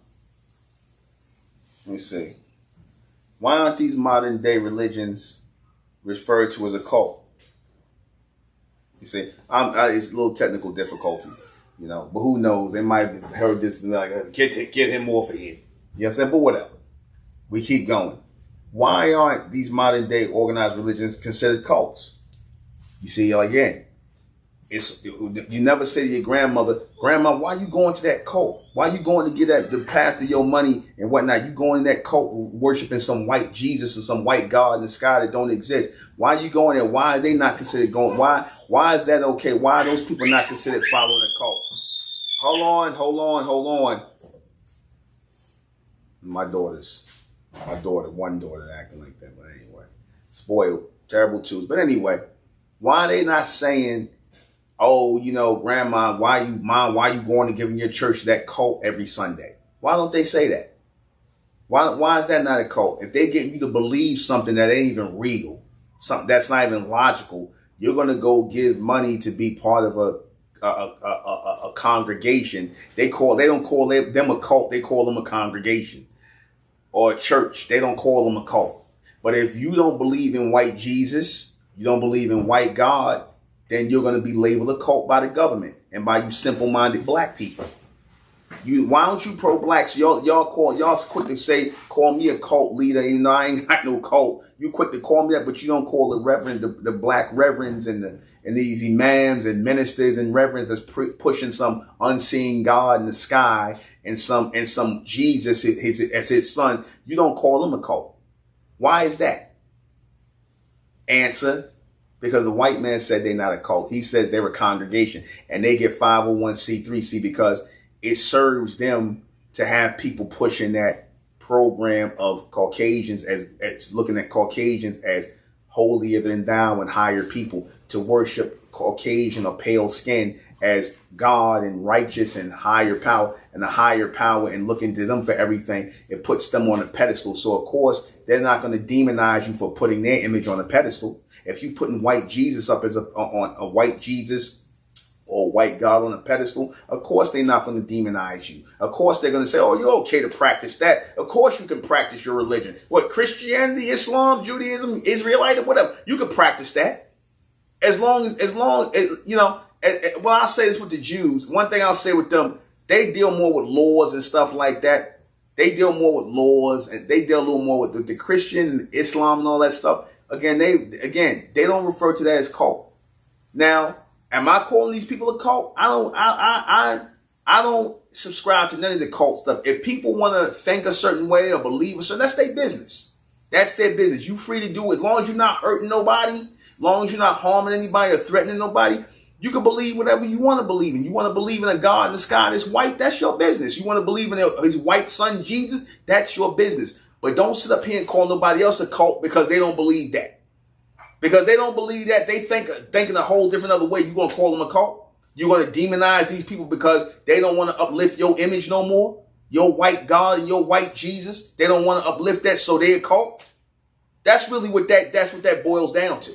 me see. Why aren't these modern day religions referred to as a cult? You see, it's a little technical difficulty, you know, but who knows? They might have heard this and like, get him off of here. You know what I'm saying? But whatever. We keep going. Why aren't these modern day organized religions considered cults? You see, again, you never say to your grandmother, Grandma, why you going to that cult? Why you going to get the pastor your money and whatnot? You going to that cult worshiping some white Jesus or some white God in the sky that don't exist? Why you going there? Why are they not considered going? Why is that okay? Why are those people not considered following a cult? Hold on. One daughter acting like that, but anyway, spoiled, terrible twos. But anyway, why are they not saying, oh, you know, Grandma, why you going to give in your church that cult every Sunday? Why don't they say that? Why is that not a cult? If they get you to believe something that ain't even real, something that's not even logical, you're gonna go give money to be part of a congregation. They don't call them a cult. They call them a congregation or a church. They don't call them a cult. But if you don't believe in white Jesus, you don't believe in white God, then you're going to be labeled a cult by the government and by you simple-minded black people. Why don't you pro-blacks? Y'all quick to say, call me a cult leader. You know, I ain't got no cult. You quick to call me that, but you don't call the reverend, the black reverends and these imams and ministers and reverends that's pushing some unseen God in the sky and some Jesus as his son. You don't call them a cult. Why is that? Answer. Because the white man said they're not a cult. He says they're a congregation and they get 501c3. See, because it serves them to have people pushing that program of Caucasians as looking at Caucasians as holier than thou and higher people, to worship Caucasian or pale skin as God and righteous and higher power, and the higher power, and looking to them for everything. It puts them on a pedestal. So of course, they're not going to demonize you for putting their image on a pedestal. If you putting white Jesus up as on a white Jesus or white God on a pedestal, of course they're not going to demonize you. Of course they're going to say, oh, you're okay to practice that. Of course you can practice your religion. What, Christianity, Islam, Judaism, Israelite, or whatever. You can practice that. As long as, you know, well, I'll say this with the Jews. One thing I'll say with them, they deal more with laws and stuff like that. They deal more with laws, and they deal a little more with the Christian, Islam, and all that stuff. Again, they don't refer to that as cult. Now, am I calling these people a cult? I don't subscribe to none of the cult stuff. If people want to think a certain way or believe a certain, that's their business. That's their business. You free to do it as long as you're not hurting nobody, as long as you're not harming anybody or threatening nobody. You can believe whatever you want to believe in. You want to believe in a God in the sky that's white, that's your business. You want to believe in his white son Jesus, that's your business. But don't sit up here and call nobody else a cult because they don't believe that. Because they don't believe that, they thinking a whole different other way. You're going to call them a cult? You're going to demonize these people because they don't want to uplift your image no more? Your white God and your white Jesus, they don't want to uplift that, so they're a cult? That's really what that boils down to.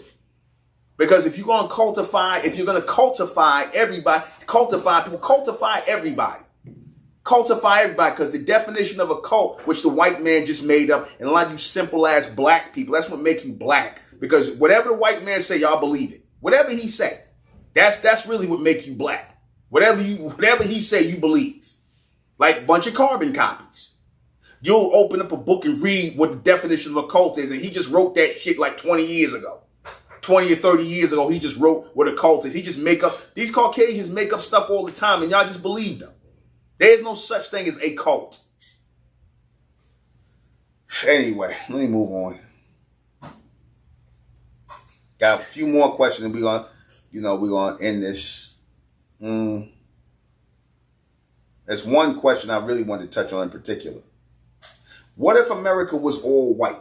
Because if you're going to cultify everybody, cultify everybody. Cultify everybody, because the definition of a cult, which the white man just made up, and a lot of you simple ass black people, that's what make you black. Because whatever the white man say, y'all believe it. Whatever he say, that's really what make you black. Whatever he say, you believe. Like a bunch of carbon copies. You'll open up a book and read what the definition of a cult is, and he just wrote that shit like 20 years ago. 20 or 30 years ago, he just wrote what a cult is. He just these Caucasians make up stuff all the time, and y'all just believe them. There's no such thing as a cult. Anyway, let me move on. Got a few more questions, and we're gonna end this. There's one question I really wanted to touch on in particular. What if America was all white?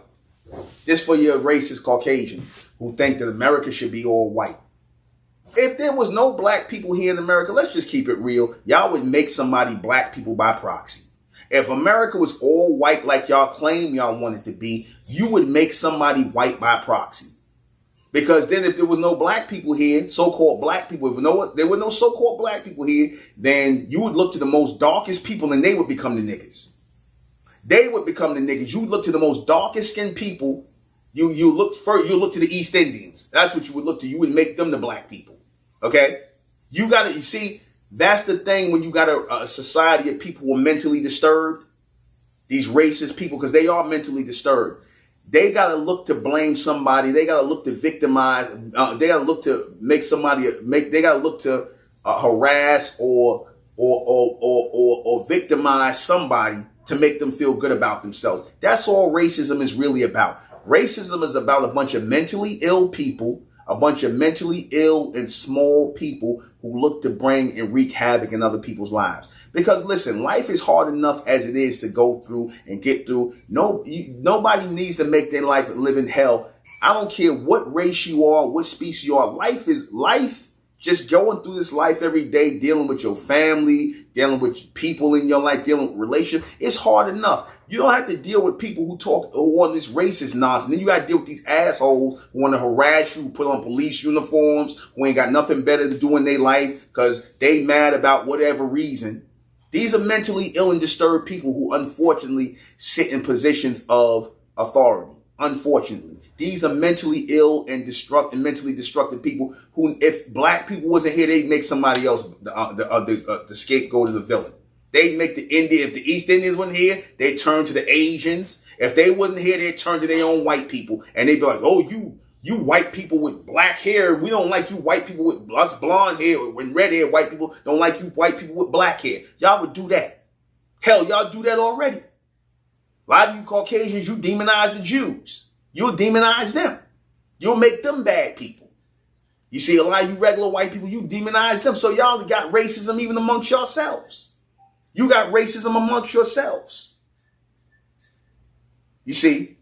This for your racist Caucasians who think that America should be all white. If there was no black people here in America, let's just keep it real. Y'all would make somebody black people by proxy. If America was all white like y'all claim y'all want it to be, you would make somebody white by proxy. Because then if there was no black people here, so-called black people, if there were no so-called black people here, then you would look to the most darkest people and they would become the niggas. They would become the niggas. You would look to the most darkest skinned people. You look to the East Indians. That's what you would look to. You would make them the black people. Okay? You see, that's the thing when you got a society of people who are mentally disturbed. These racist people, because they are mentally disturbed. They got to look to blame somebody. They got to look to victimize. They got to look to make somebody they got to look to harass or victimize somebody to make them feel good about themselves. That's all racism is really about. Racism is about a bunch of mentally ill people, a bunch of mentally ill and small people who look to bring and wreak havoc in other people's lives. Because listen, life is hard enough as it is to go through and get through. Nobody needs to make their life live in hell. I don't care what race you are, what species you are. Life. Just going through this life every day, dealing with your family, dealing with people in your life, dealing with relationships. It's hard enough. You don't have to deal with people who on this racist nonsense. Then you got to deal with these assholes who want to harass you, who put on police uniforms, who ain't got nothing better to do in their life because they mad about whatever reason. These are mentally ill and disturbed people who unfortunately sit in positions of authority. Unfortunately. These are mentally ill and mentally destructive people who, if black people wasn't here, they'd make somebody else the scapegoat of the villain. They'd make if the East Indians wasn't here, they'd turn to the Asians. If they wasn't here, they'd turn to their own white people. And they'd be like, oh, you white people with black hair, we don't like you white people with us blonde hair and red hair. White people don't like you white people with black hair. Y'all would do that. Hell, y'all do that already. A lot of you Caucasians, you demonize the Jews. You'll demonize them. You'll make them bad people. You see, a lot of you regular white people, you demonize them. So y'all got racism even amongst yourselves. You got racism amongst yourselves. You see,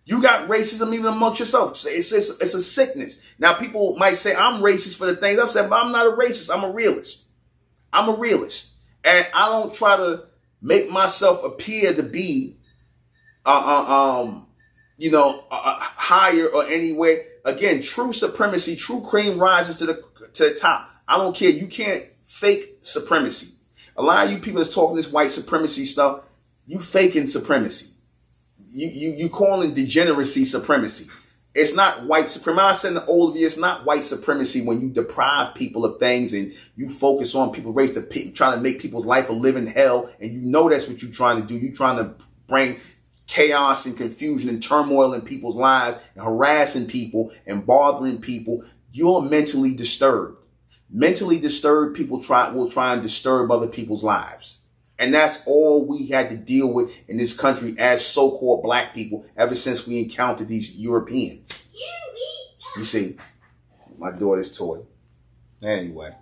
you got racism even amongst yourselves. It's a sickness. Now, people might say, I'm racist for the things I've said, but I'm not a racist. I'm a realist. I'm a realist. And I don't try to make myself appear to be, higher or anyway. Again, true supremacy, true cream rises to the top. I don't care. You can't fake supremacy. A lot of you people that's talking this white supremacy stuff, you faking supremacy. You calling degeneracy supremacy. It's not white supremacy. I said to all of you, it's not white supremacy when you deprive people of things and you focus on people race trying to make people's life a living hell. And you know that's what you're trying to do. You're trying to bring chaos and confusion and turmoil in people's lives and harassing people and bothering people. You're mentally disturbed. Mentally disturbed people will try and disturb other people's lives. And that's all we had to deal with in this country as so-called black people ever since we encountered these Europeans. You see, my daughter's toy. Anyway.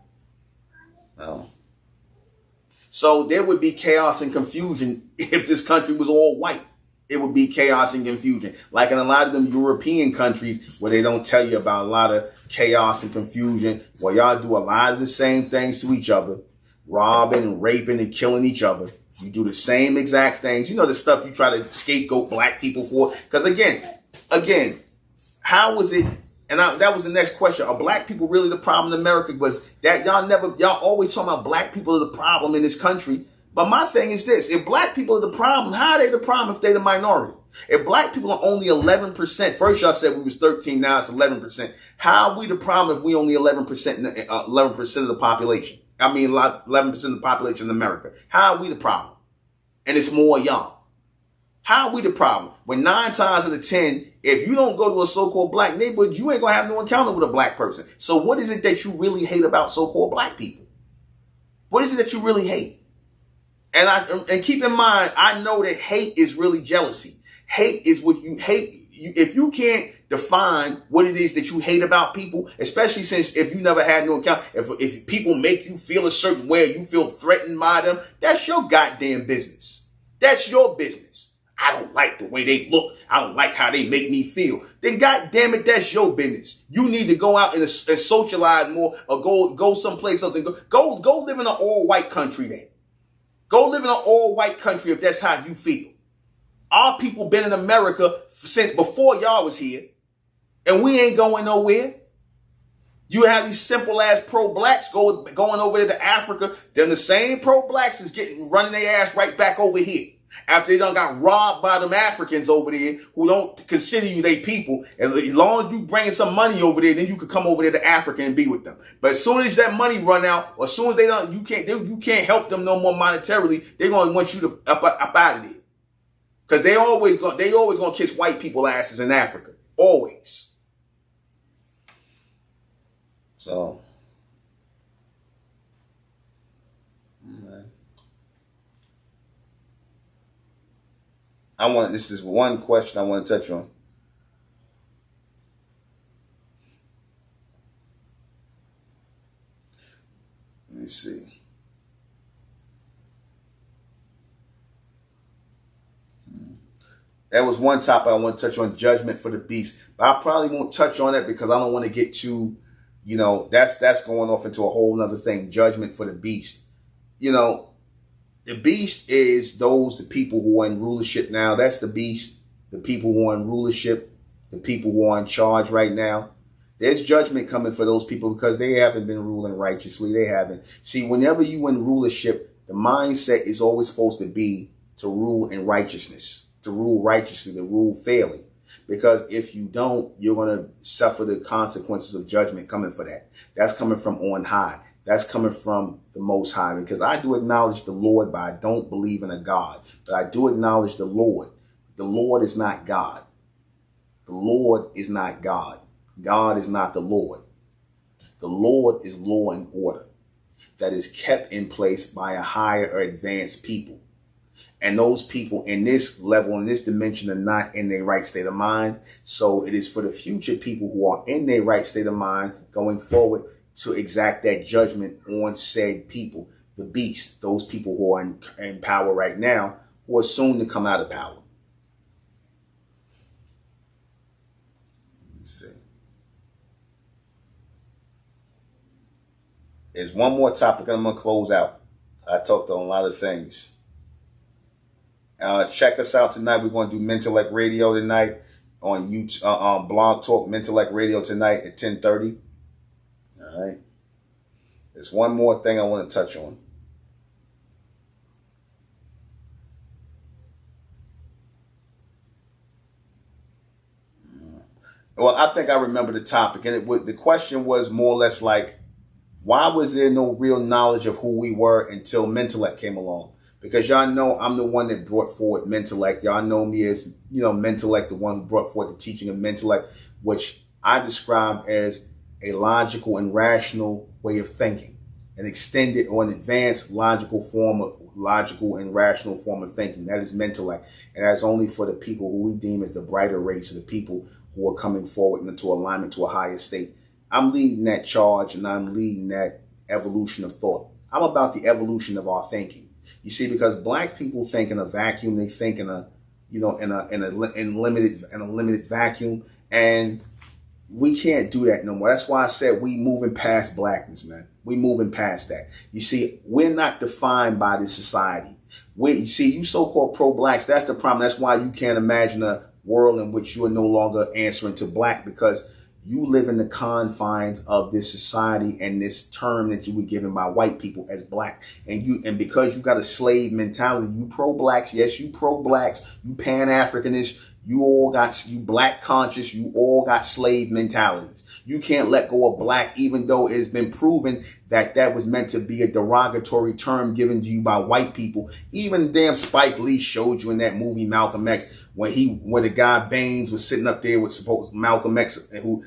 So there would be chaos and confusion if this country was all white. It would be chaos and confusion. Like in a lot of them European countries where they don't tell you about a lot of chaos and confusion, where y'all do a lot of the same things to each other, robbing, raping, and killing each other. You do the same exact things. You know, the stuff you try to scapegoat black people for. Because again, how was it? And that was the next question. Are black people really the problem in America? Was that y'all always talking about black people are the problem in this country. But my thing is this, if black people are the problem, how are they the problem if they're the minority? If black people are only 11%, first y'all said we was 13, now it's 11%. How are we the problem if we only 11% of the population? I mean, 11% of the population in America. How are we the problem? And it's more y'all. How are we the problem? When 9 times out of 10, if you don't go to a so-called black neighborhood, you ain't going to have no encounter with a black person. So what is it that you really hate about so-called black people? What is it that you really hate? And keep in mind, I know that hate is really jealousy. hate is what you hate. If you can't define what it is that you hate about people, especially since if you never had no account, if people make you feel a certain way, or you feel threatened by them, that's your goddamn business. That's your business. I don't like the way they look. I don't like how they make me feel. Then goddamn it, that's your business. You need to go out and socialize more, or go someplace else and go live in an all-white country then. Go live in an all-white country if that's how you feel. Our people been in America since before y'all was here, and we ain't going nowhere. You have these simple ass pro-blacks going over there to Africa. Then the same pro-blacks is running their ass right back over here after they done got robbed by them Africans over there who don't consider you they people. As long as you bringing some money over there, then you could come over there to Africa and be with them. But as soon as that money run out, or as soon as you can't help them no more monetarily, they're gonna want you to up out of there. Because they always gonna kiss white people asses in Africa. Always. So, this is one question I want to touch on. Let me see. That was one topic I want to touch on, judgment for the beast. But I probably won't touch on that because I don't want to get too, that's going off into a whole nother thing, judgment for the beast. The beast is the people who are in rulership now. That's the beast. The people who are in rulership, the people who are in charge right now. There's judgment coming for those people because they haven't been ruling righteously. They haven't. See, whenever you in rulership, the mindset is always supposed to be to rule in righteousness, to rule righteously, to rule fairly. Because if you don't, you're going to suffer the consequences of judgment coming for that. That's coming from on high. That's coming from the Most High. Because I do acknowledge the Lord, but I don't believe in a God. But I do acknowledge the Lord. The Lord is not God. The Lord is not God. God is not the Lord. The Lord is law and order that is kept in place by a higher or advanced people. And those people in this level, in this dimension, are not in their right state of mind. So it is for the future people who are in their right state of mind going forward to exact that judgment on said people, the beast, those people who are in power right now, who are soon to come out of power. Let's see. There's one more topic I'm going to close out. I talked on a lot of things. Check us out tonight. We're going to do MENTELLECT Radio tonight on YouTube, on Blog Talk MENTELLECT Radio tonight at 10:30. All right. There's one more thing I want to touch on. Well, I think I remember the topic, and the question was more or less like, why was there no real knowledge of who we were until MENTELLECT came along? Because y'all know I'm the one that brought forward MENTELLECT. Y'all know me as, MENTELLECT, the one who brought forward the teaching of MENTELLECT, which I describe as a logical and rational way of thinking, an extended or an advanced logical and rational form of thinking. That is MENTELLECT. And that's only for the people who we deem as the brighter race, of the people who are coming forward into alignment to a higher state. I'm leading that charge, and I'm leading that evolution of thought. I'm about the evolution of our thinking. You see, because black people think in a vacuum, they think in a limited vacuum, and we can't do that no more. That's why I said we moving past blackness, man. We moving past that. You see, we're not defined by this society. You see, you so-called pro-blacks, that's the problem. That's why you can't imagine a world in which you are no longer answering to black, because you live in the confines of this society and this term that you were given by white people as black. And because you got a slave mentality, you pro-blacks, yes, you pro-blacks, you pan-Africanists, you black conscious, you all got slave mentalities. You can't let go of black, even though it's been proven that that was meant to be a derogatory term given to you by white people. Even damn Spike Lee showed you in that movie Malcolm X, when the guy Baines was sitting up there with supposed Malcolm X, who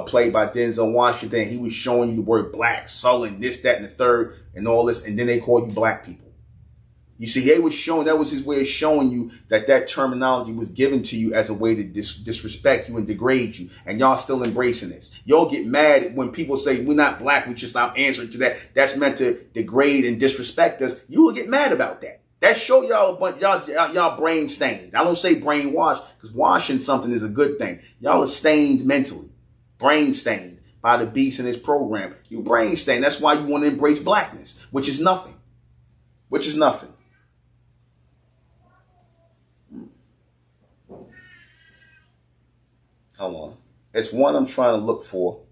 played by Denzel Washington. He was showing you the word black, sullen, this, that, and the third, and all this, and then they call you black people. You see, they was showing, that was his way of showing you that that terminology was given to you as a way to disrespect you and degrade you. And y'all still embracing this. Y'all get mad when people say we're not black, we should stop answering to that. That's meant to degrade and disrespect us. You will get mad about that. That show y'all a bunch, y'all brain stained. I don't say brainwashed, because washing something is a good thing. Y'all are stained mentally, brain stained by the beast in this program. You brain stained. That's why you want to embrace blackness, which is nothing. Which is nothing. Hold on. It's one I'm trying to look for.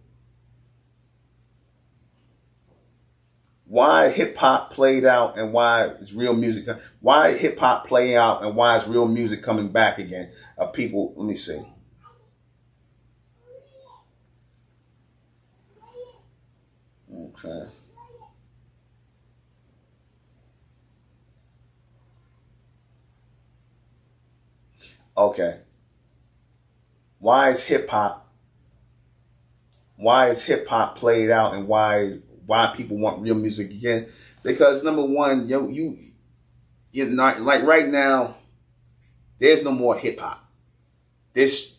Why hip hop played out and why is real music? Why hip hop play out and why is real music coming back again? People, let me see. Okay. Okay. Why is hip hop played out and why people want real music again? Because number one, you're not, like right now, there's no more hip hop. This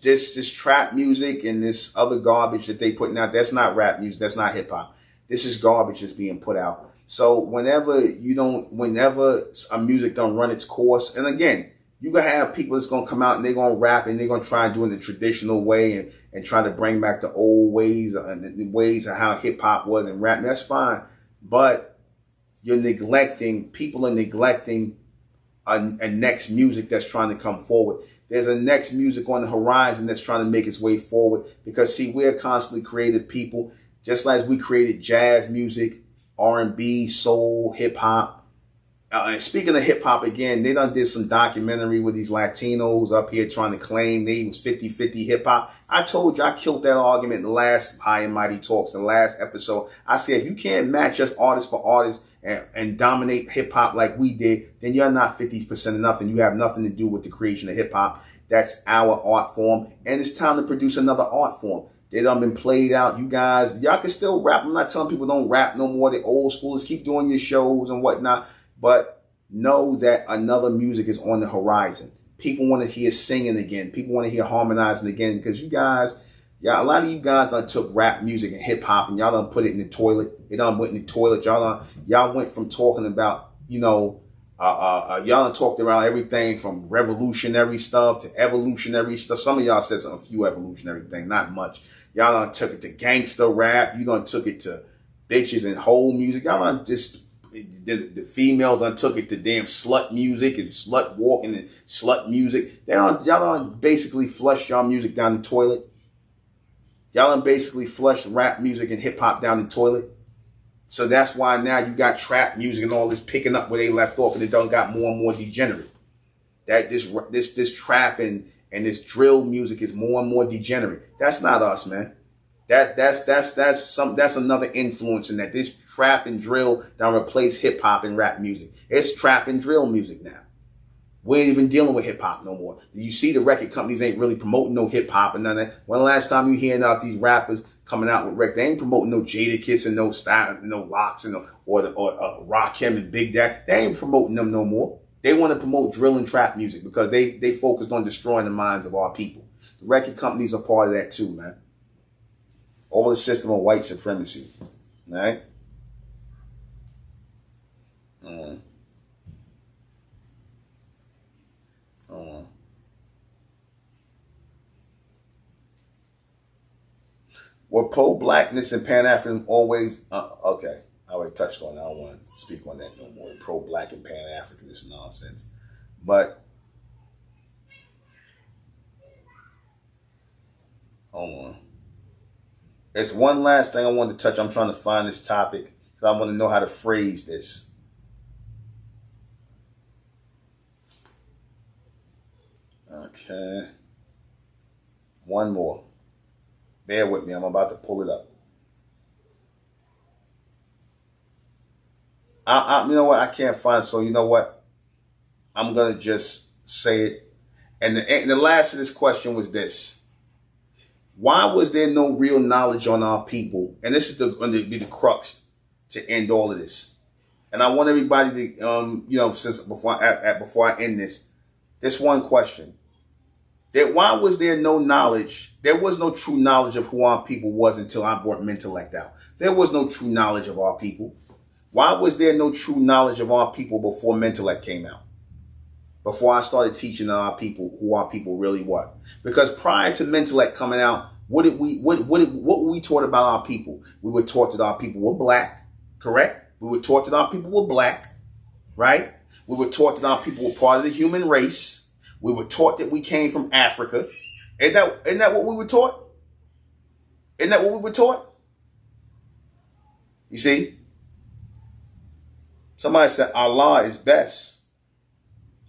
trap music and this other garbage that they putting out, that's not rap music, that's not hip hop. This is garbage that's being put out. So whenever a music don't run its course, and again, you gonna have people that's gonna come out and they're gonna rap and they're gonna try and do it in the traditional way and try to bring back the old ways and the ways of how hip hop was and rap. And that's fine, but people are neglecting a next music that's trying to come forward. There's a next music on the horizon that's trying to make its way forward, because see, we're constantly creative people, just like we created jazz music, R&B, soul, hip hop. And speaking of hip hop again, they done did some documentary with these Latinos up here trying to claim they was 50-50 hip hop. I told you, I killed that argument in the last High and Mighty Talks, the last episode. I said, if you can't match us artist for artist and dominate hip hop like we did, then you're not 50% enough and you have nothing to do with the creation of hip hop. That's our art form. And it's time to produce another art form. They done been played out. You guys, y'all can still rap. I'm not telling people don't rap no more. The old schoolers keep doing your shows and whatnot. But know that another music is on the horizon. People want to hear singing again. People want to hear harmonizing again, because you guys, a lot of you guys done took rap music and hip hop and y'all done put it in the toilet. It done went in the toilet. Y'all went from talking about, y'all done talked around everything from revolutionary stuff to evolutionary stuff. Some of y'all said a few evolutionary things, not much. Y'all done took it to gangster rap. You done took it to bitches and whole music. Y'all done just, the females done took it to damn slut music and slut walking and slut music. Y'all done basically flushed y'all music down the toilet. Y'all done basically flushed rap music and hip hop down the toilet. So that's why now you got trap music and all this picking up where they left off, and it done got more and more degenerate. That this trap and this drill music is more and more degenerate. That's not us, man. That's another influence in that. This trap and drill done replace hip hop and rap music. It's trap and drill music now. We ain't even dealing with hip hop no more. You see, the record companies ain't really promoting no hip hop and none of that. When the last time you hearing out these rappers coming out with records, they ain't promoting no Jadakiss and no Style, no Locks and or Rakim and Big Daddy. They ain't promoting them no more. They want to promote drill and trap music because they focused on destroying the minds of our people. The record companies are part of that too, man. All the system of white supremacy, right? Were pro-blackness and Pan-African always, okay, I already touched on that. I don't want to speak on that no more. Pro-black and Pan-Africanist nonsense. But, hold on. There's one last thing I wanted to touch. I'm trying to find this topic because I want to know how to phrase this. Okay. One more. Bear with me. I'm about to pull it up. You know what? I can't find it. So you know what? I'm going to just say it. And the last of this question was this. Why was there no real knowledge on our people? And this is going to be the crux to end all of this. And I want everybody to, since before I end this one question. That why was there no knowledge? There was no true knowledge of who our people was until I brought MENTELLECT out. There was no true knowledge of our people. Why was there no true knowledge of our people before MENTELLECT came out? Before I started teaching our people who our people really were. Because prior to MENTELLECT coming out, what were we taught about our people? We were taught that our people were black, correct? We were taught that our people were black, right? We were taught that our people were part of the human race. We were taught that we came from Africa. Isn't that what we were taught? Isn't that what we were taught? You see? Somebody said Allah is best.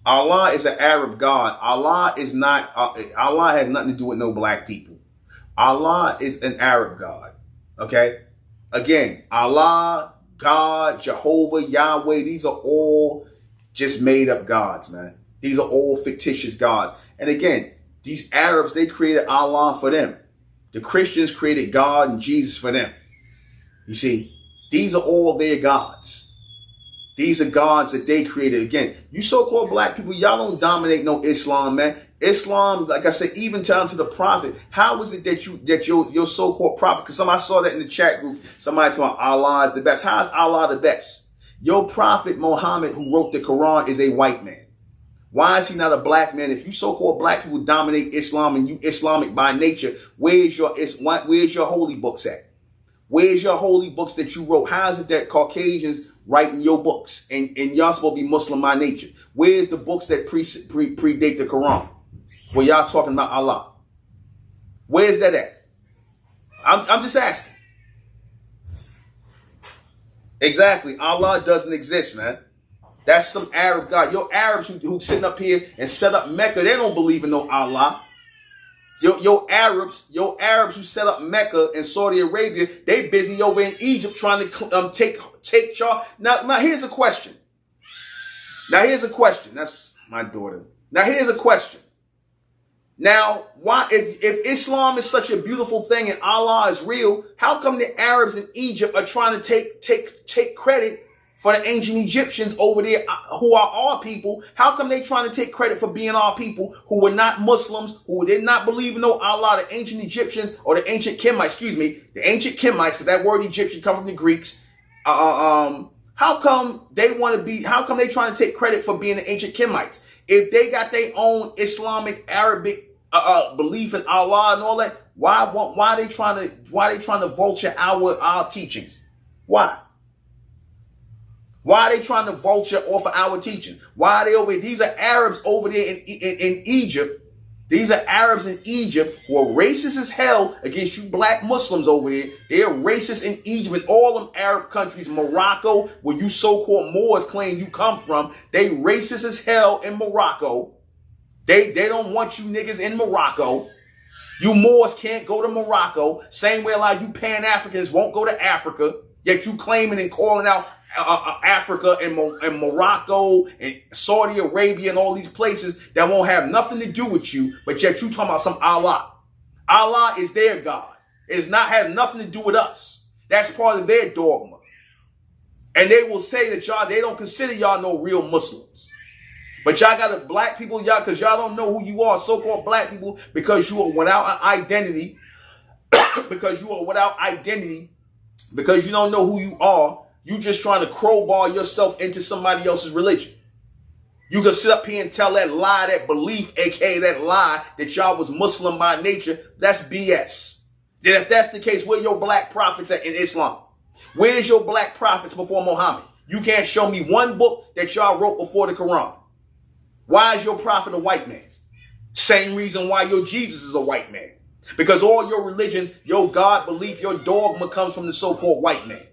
Allah is an Arab God. Allah is not. Allah has nothing to do with no black people. Allah is an Arab God. Okay? Again, Allah, God, Jehovah, Yahweh, these are all just made up gods, man. These are all fictitious gods. And again, these Arabs, they created Allah for them. The Christians created God and Jesus for them. You see, these are all their gods. These are gods that they created. Again, you so-called black people, y'all don't dominate no Islam, man. Islam, like I said, even down to the prophet. How is it that your so-called prophet, because somebody saw that in the chat group, somebody told Allah is the best. How is Allah the best? Your prophet Muhammad, who wrote the Quran, is a white man. Why is he not a black man? If you so-called black people dominate Islam and you Islamic by nature, where's your holy books at? Where's your holy books that you wrote? How is it that Caucasians writing your books and y'all supposed to be Muslim by nature? Where's the books that predate the Quran? Where y'all talking about Allah? Where's that at? I'm just asking. Exactly. Allah doesn't exist, man. That's some Arab God. Your Arabs who sitting up here and set up Mecca, they don't believe in no Allah. Your Arabs who set up Mecca and Saudi Arabia, they busy over in Egypt trying to take charge. Now here's a question. That's my daughter. Now here's a question. Now, why, if Islam is such a beautiful thing and Allah is real, how come the Arabs in Egypt are trying to take credit for the ancient Egyptians over there who are our people? How come they trying to take credit for being our people who were not Muslims, who did not believe in no Allah, the ancient Egyptians or the ancient Kemites, the ancient Kemites, because that word Egyptian come from the Greeks. How come they trying to take credit for being the ancient Kemites? If they got their own Islamic Arabic belief in Allah and all that, why they trying to vulture our teachings? Why? Why are they trying to vulture off of our teaching? Why are they over here? These are Arabs over there in Egypt. These are Arabs in Egypt who are racist as hell against you black Muslims over there. They are racist in Egypt and all them Arab countries. Morocco, where you so-called Moors claim you come from. They racist as hell in Morocco. They don't want you niggas in Morocco. You Moors can't go to Morocco. Same way like you Pan-Africans won't go to Africa. Yet you claiming and calling out Africa and Morocco and Saudi Arabia and all these places that won't have nothing to do with you, but yet you talking about some Allah. Allah is their God. It has nothing to do with us. That's part of their dogma. And they will say that they don't consider y'all no real Muslims. But y'all got a black people, because y'all don't know who you are, so-called black people, because you are without an identity, because you don't know who you are. You just trying to crowbar yourself into somebody else's religion. You can sit up here and tell that lie, that belief, aka that lie that y'all was Muslim by nature. That's BS. Then if that's the case, where your black prophets at in Islam? Where's your black prophets before Muhammad? You can't show me one book that y'all wrote before the Quran. Why is your prophet a white man? Same reason why your Jesus is a white man. Because all your religions, your God belief, your dogma comes from the so-called white man.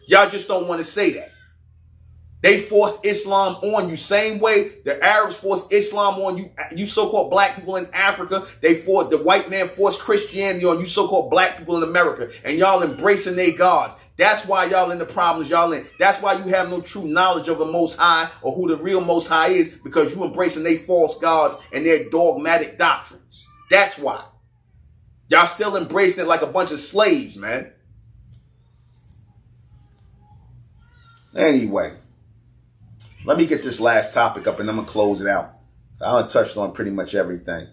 Y'all just don't want to say that. They forced Islam on you. Same way the Arabs forced Islam on you. You so-called black people in Africa. The white man forced Christianity on you so-called black people in America. And y'all embracing their gods. That's why y'all in the problems y'all in. That's why you have no true knowledge of the Most High or who the real Most High is, because you embracing their false gods and their dogmatic doctrines. That's why. Y'all still embracing it like a bunch of slaves, man. Anyway, Let me get this last topic up and I'm going to close it out. I done touched on pretty much everything.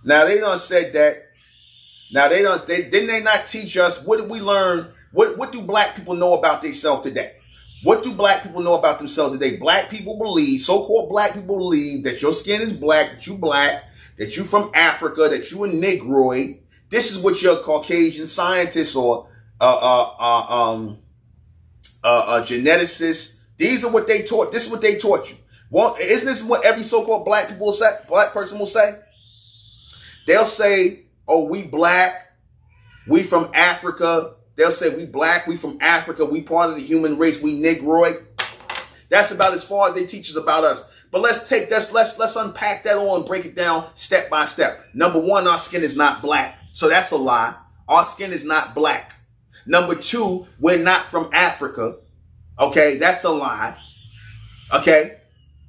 Now, they done said that. Now, didn't they not teach us? What did we learn? What do black people know about themselves today? What do black people know about themselves today? Black people believe, so-called black people believe that your skin is black, that you from Africa, that you a Negroid. This is what your Caucasian scientists or geneticists, these are what they taught. This is what they taught you. Well, isn't this what every so-called black person will say? They'll say, oh, we black, we from Africa. They'll say we black, we from Africa, we part of the human race, we Negroid. That's about as far as they teach us about us. But let's unpack that all and break it down step by step. Number one, our skin is not black. So that's a lie. Our skin is not black. Number two, we're not from Africa. Okay, that's a lie. Okay,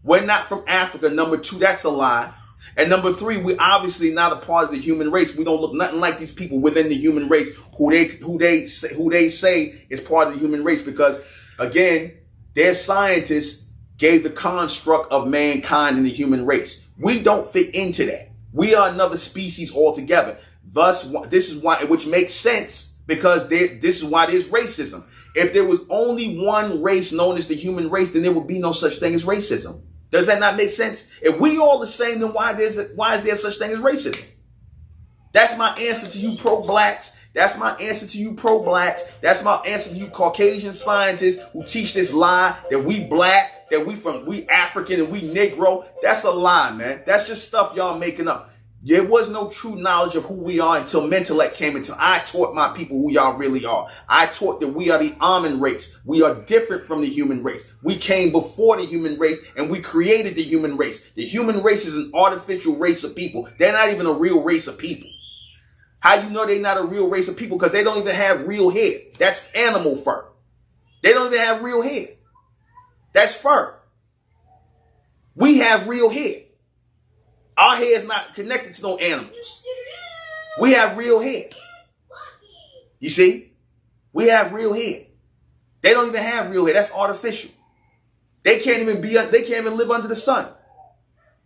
we're not from Africa. Number two, that's a lie. And number three, we're obviously not a part of the human race. We don't look nothing like these people within the human race who they say is part of the human race, because again, their scientists gave the construct of mankind in the human race. We don't fit into that. We are another species altogether. Thus, this is why, which makes sense, because this is why there's racism. If there was only one race known as the human race, then there would be no such thing as racism. Does that not make sense? If we all the same, then why is there such thing as racism? That's my answer to you pro-blacks. That's my answer to you pro-blacks. That's my answer to you Caucasian scientists who teach this lie that we black, that we African and we Negro. That's a lie, man. That's just stuff y'all making up. There was no true knowledge of who we are until MENTELLECT came until I taught my people who y'all really are. I taught that we are the almond race. We are different from the human race. We came before the human race and we created the human race. The human race is an artificial race of people. They're not even a real race of people. How you know they're not a real race of people? Because they don't even have real hair. That's animal fur. They don't even have real hair. That's fur. We have real hair. Our hair is not connected to no animals. We have real hair. You see? We have real hair. They don't even have real hair. That's artificial. They can't even live under the sun.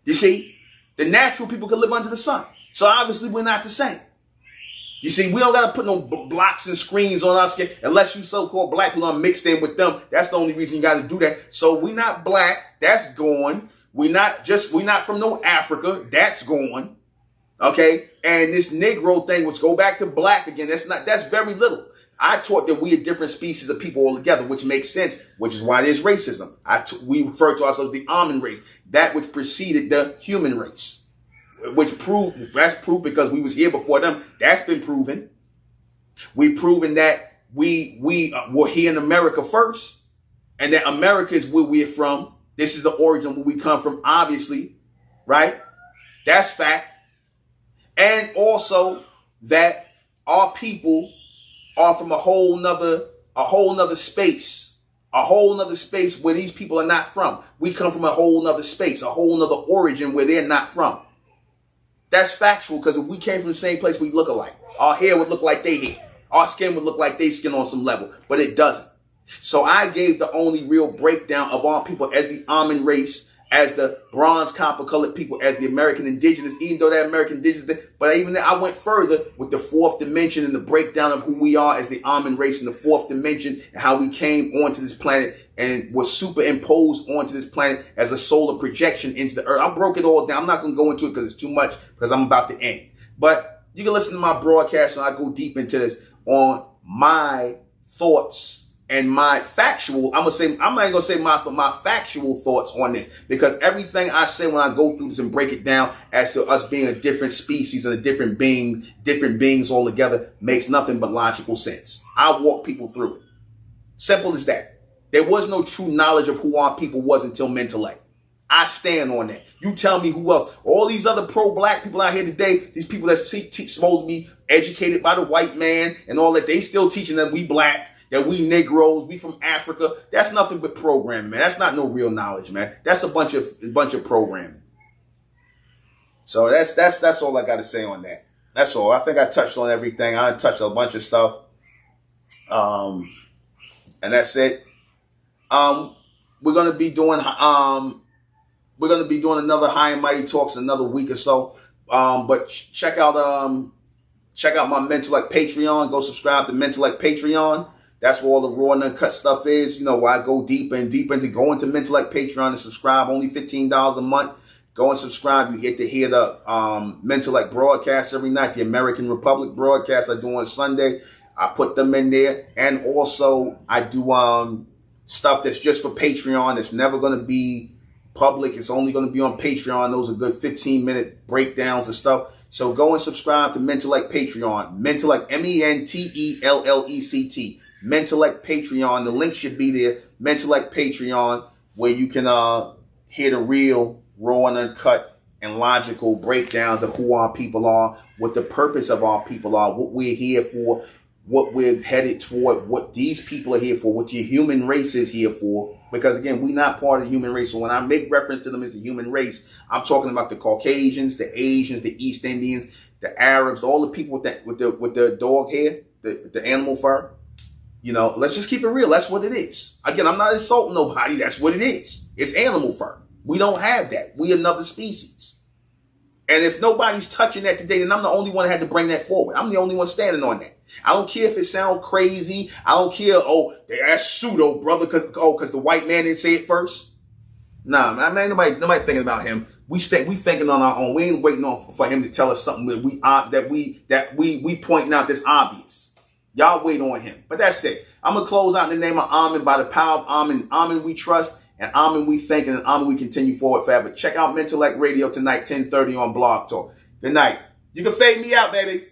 You see? The natural people can live under the sun. So obviously we're not the same. You see, we don't got to put no blocks and screens on our skin unless you so-called black people are mixed in with them. That's the only reason you got to do that. So we're not black. That's gone. We're not from no Africa. That's gone. Okay. And this Negro thing, which go back to black again, that's very little. I taught that we are different species of people altogether, which makes sense, which is why there's racism. We refer to ourselves the almond race, that which preceded the human race, that's proof because we was here before them. That's been proven. We've proven that we were here in America first, and that America is where we're from. This is the origin where we come from, obviously, right? That's fact. And also that our people are from a whole nother space where these people are not from. We come from a whole nother space, a whole nother origin where they're not from. That's factual, because if we came from the same place, we look alike. Our hair would look like they hair. Our skin would look like they skin on some level, but it doesn't. So I gave the only real breakdown of our people as the almond race, as the bronze copper colored people, as the American indigenous, even though they're American indigenous. But even then, I went further with the fourth dimension and the breakdown of who we are as the almond race in the fourth dimension, and how we came onto this planet and was superimposed onto this planet as a solar projection into the earth. I broke it all down. I'm not going to go into it because it's too much, because I'm about to end. But you can listen to my broadcast and I go deep into this on my thoughts and my factual, I'm not even gonna say my factual thoughts on this, because everything I say when I go through this and break it down as to us being a different species and a different beings altogether makes nothing but logical sense. I walk people through it. Simple as that. There was no true knowledge of who our people was until MENTELLECT. I stand on that. You tell me who else. All these other pro-black people out here today, these people that's supposed to be educated by the white man and all that, they still teaching that we black, that we Negroes, we from Africa. That's nothing but programming, man. That's not no real knowledge, man. That's a bunch of programming. So that's all I got to say on that. That's all. I think I touched on everything. I touched a bunch of stuff. And that's it. we're gonna be doing another High and Mighty Talks in another week or so. But check out my Mentellect Patreon. Go subscribe to Mentellect Patreon. That's where all the raw and uncut stuff is. You know, where I go deeper and deeper into going to Mentellect Patreon and subscribe. Only $15 a month. Go and subscribe. You get to hear the Mentellect broadcast every night. The American Republic broadcast I do on Sunday. I put them in there. And also I do stuff that's just for Patreon. It's never going to be public. It's only going to be on Patreon. Those are good 15-minute breakdowns and stuff. So go and subscribe to Mentellect Patreon. Mentellect, MENTELLECT. Mentellect Patreon. The link should be there. Mentellect Patreon, where you can hear the real, raw and uncut and logical breakdowns of who our people are, what the purpose of our people are, what we're here for, what we're headed toward, what these people are here for, what your human race is here for. Because again, we're not part of the human race. So when I make reference to them as the human race, I'm talking about the Caucasians, the Asians, the East Indians, the Arabs, all the people with the dog hair, the animal fur. You know, let's just keep it real. That's what it is. Again, I'm not insulting nobody. That's what it is. It's animal fur. We don't have that. We another species. And if nobody's touching that today, then I'm the only one that had to bring that forward. I'm the only one standing on that. I don't care if it sounds crazy. I don't care, that's pseudo, brother, because the white man didn't say it first. Nah, man, nobody thinking about him. We thinking on our own. We ain't waiting for him to tell us something that we pointing out that's obvious. Y'all wait on him. But that's it. I'm going to close out in the name of Amen, by the power of Amen. Amen we trust, and Amen we thank, and Amen we continue forward forever. Check out Mentellect Radio tonight, 10:30 on Blog Talk. Good night. You can fade me out, baby.